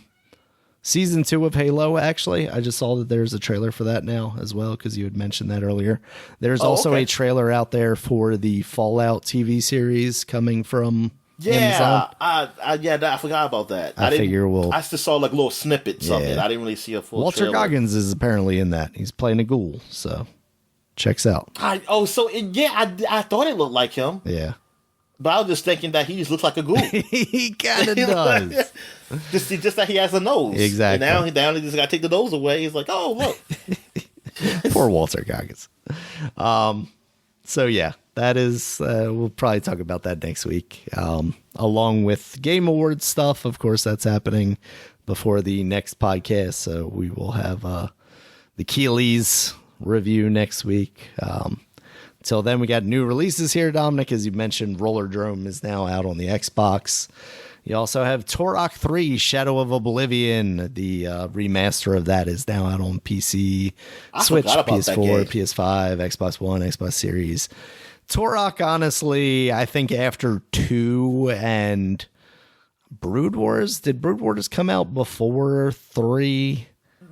season 2 of Halo, actually. I just saw that there's a trailer for that now as well, because you had mentioned that earlier. There's also a trailer out there for the Fallout TV series coming from Amazon. I forgot about that. I just saw like little snippets of it. I didn't really see a full Walter trailer. Goggins is apparently in that. He's playing a ghoul, so checks out. I thought it looked like him. Yeah. But I was just thinking that he just looks like a ghoul. He kind of does. just that he has a nose. Exactly. And now he just got to take the nose away. He's like, oh, look. Poor Walter Goggins. So, yeah, that is, we'll probably talk about that next week. Along with Game Awards stuff, of course, that's happening before the next podcast. So we will have the Keeley's review next week. Till then, we got new releases here, Dominic. As you mentioned, Rollerdrome is now out on the Xbox. You also have Turok 3, Shadow of Oblivion. The remaster of that is now out on PC, Switch, PS4, PS5, Xbox One, Xbox Series. Turok, honestly, I think after 2 and Brood Wars, did Brood Wars come out before 3?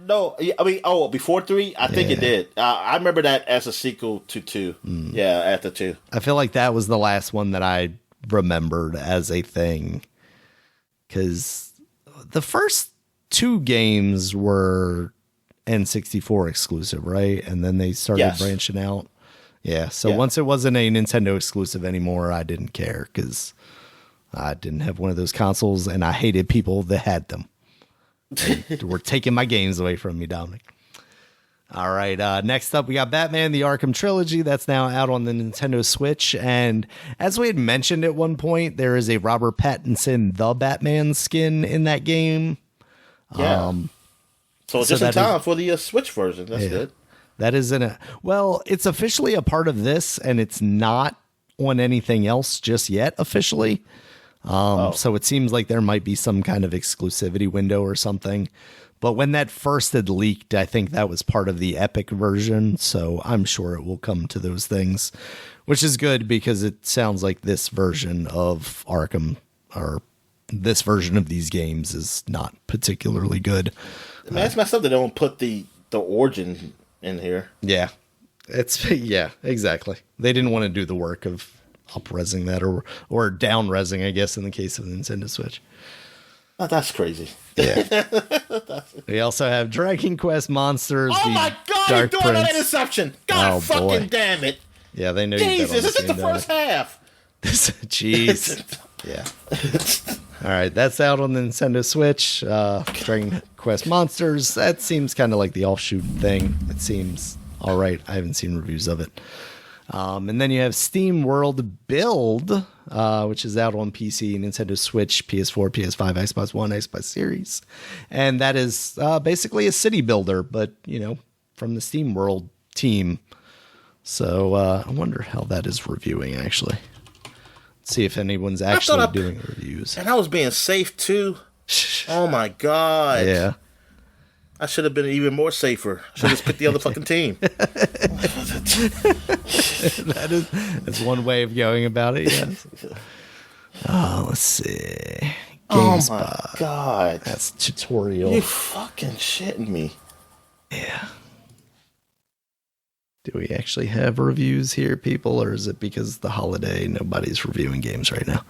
No, I mean, before 3, I think it did. I remember that as a sequel to 2. Yeah, after 2. I feel like that was the last one that I remembered as a thing. Because the first 2 games were N64 exclusive, right? And then they started branching out. Yeah, so once it wasn't a Nintendo exclusive anymore, I didn't care because I didn't have one of those consoles, and I hated people that had them. They were taking my games away from me, Dominic. All right, next up, we got Batman, the Arkham Trilogy. That's now out on the Nintendo Switch. And as we had mentioned at one point, there is a Robert Pattinson, the Batman skin in that game. Yeah. So just in time for the Switch version. That's good. That is it's officially a part of this, and it's not on anything else just yet officially. So it seems like there might be some kind of exclusivity window or something. But when that first had leaked, I think that was part of the Epic version. So I'm sure it will come to those things, which is good because it sounds like this version of Arkham, or this version of these games, is not particularly good. Man, it's messed up they don't put the origin in here. Yeah. Exactly. They didn't want to do the work of up-resing that or down-resing, I guess, in the case of the Nintendo Switch. Oh, that's crazy. Yeah. We also have Dragon Quest Monsters. Oh my God, you're doing an interception. God fucking damn it. Yeah, they know Jesus, this is the first half. Jeez. Yeah. All right, that's out on the Nintendo Switch. Dragon Quest Monsters. That seems kind of like the offshoot thing. It seems all right. I haven't seen reviews of it. And then you have Steam World Build, which is out on PC, Nintendo Switch, PS4, PS5, Xbox One, Xbox Series. And that is basically a city builder, but, from the Steam World team. So I wonder how that is reviewing, actually. Let's see if anyone's actually doing reviews. And I was being safe, too. Oh, my God. Yeah. I should have been even more safer. I should have just picked the other fucking team. That's one way of going about it, yes. Let's see. GameSpot. Oh, my God. That's tutorial. You fucking shitting me. Yeah. Do we actually have reviews here, people, or is it because of the holiday nobody's reviewing games right now?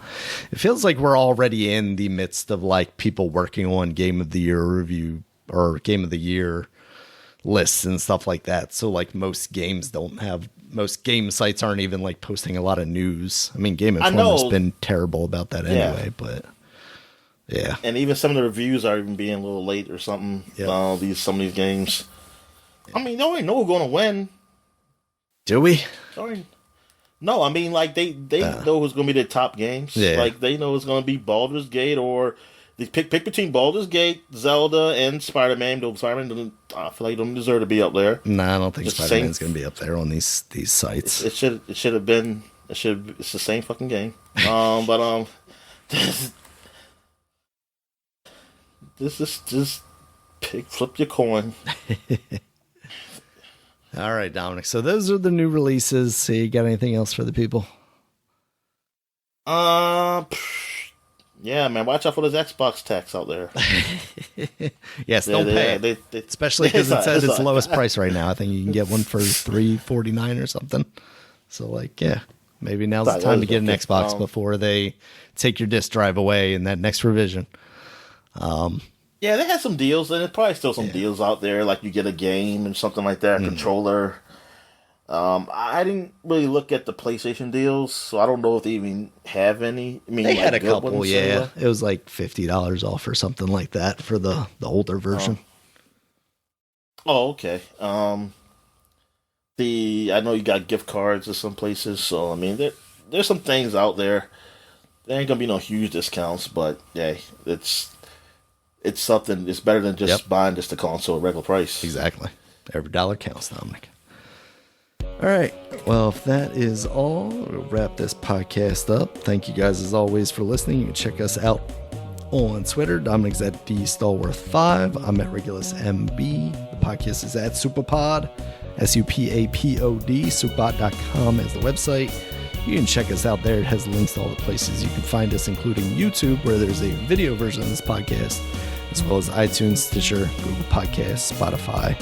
It feels like we're already in the midst of people working on Game of the Year review or Game of the Year lists and stuff like that. So most game sites aren't even posting a lot of news. I mean, Game Informer's been terrible about that anyway, but yeah. And even some of the reviews are even being a little late or something. Yep. Some of these games. I mean, they already know who's going to win. Do we? Sorry. No, I mean, they know who's going to be the top games. Yeah. They know it's going to be Baldur's Gate or they pick between Baldur's Gate, Zelda, and Spider-Man. Though Spider-Man I feel like don't deserve to be up there. No, I don't think Spider-Man's going to be up there on these sites. It should have been. It's the same fucking game. But just flip your coin. All right, Dominic. So those are the new releases. So you got anything else for the people? Yeah, man, watch out for those Xbox tax out there. Yes, don't pay. Especially because it says it's lowest price right now. I think you can get one for $349 or something. So, like, yeah, maybe now's the time to get an Xbox before they take your disc drive away in that next revision. Yeah, they had some deals, and there's probably still some deals out there, like you get a game and something like that, controller. I didn't really look at the PlayStation deals, so I don't know if they even have any. I mean, they had a couple, yeah. It was like $50 off or something like that for the older version. Oh, okay. I know you got gift cards at some places, so I mean, there's some things out there. There ain't gonna be no huge discounts, but yeah, it's something. It's better than just buying just the console at regular price. Exactly. Every dollar counts, Dominic. All right. Well, if that is all, we'll wrap this podcast up. Thank you guys, as always, for listening. You can check us out on Twitter. Dominic's at DStalworth5. I'm at RegulusMB. The podcast is at Supapod, SUPAPOD. Supapod.com is the website. You can check us out there. It has links to all the places you can find us, including YouTube, where there's a video version of this podcast, as well as iTunes, Stitcher, Google Podcasts, Spotify,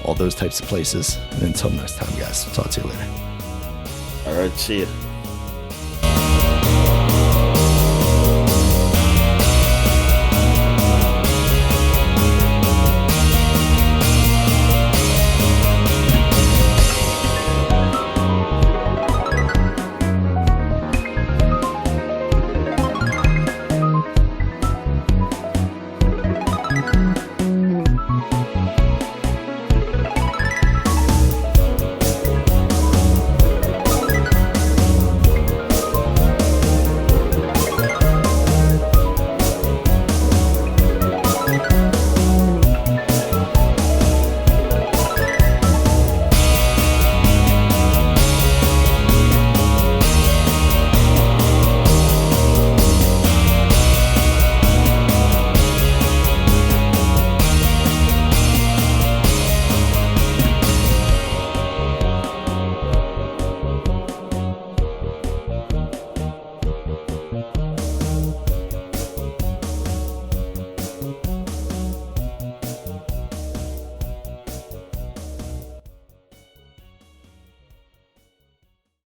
all those types of places. And until next time, guys, talk to you later. All right, see you.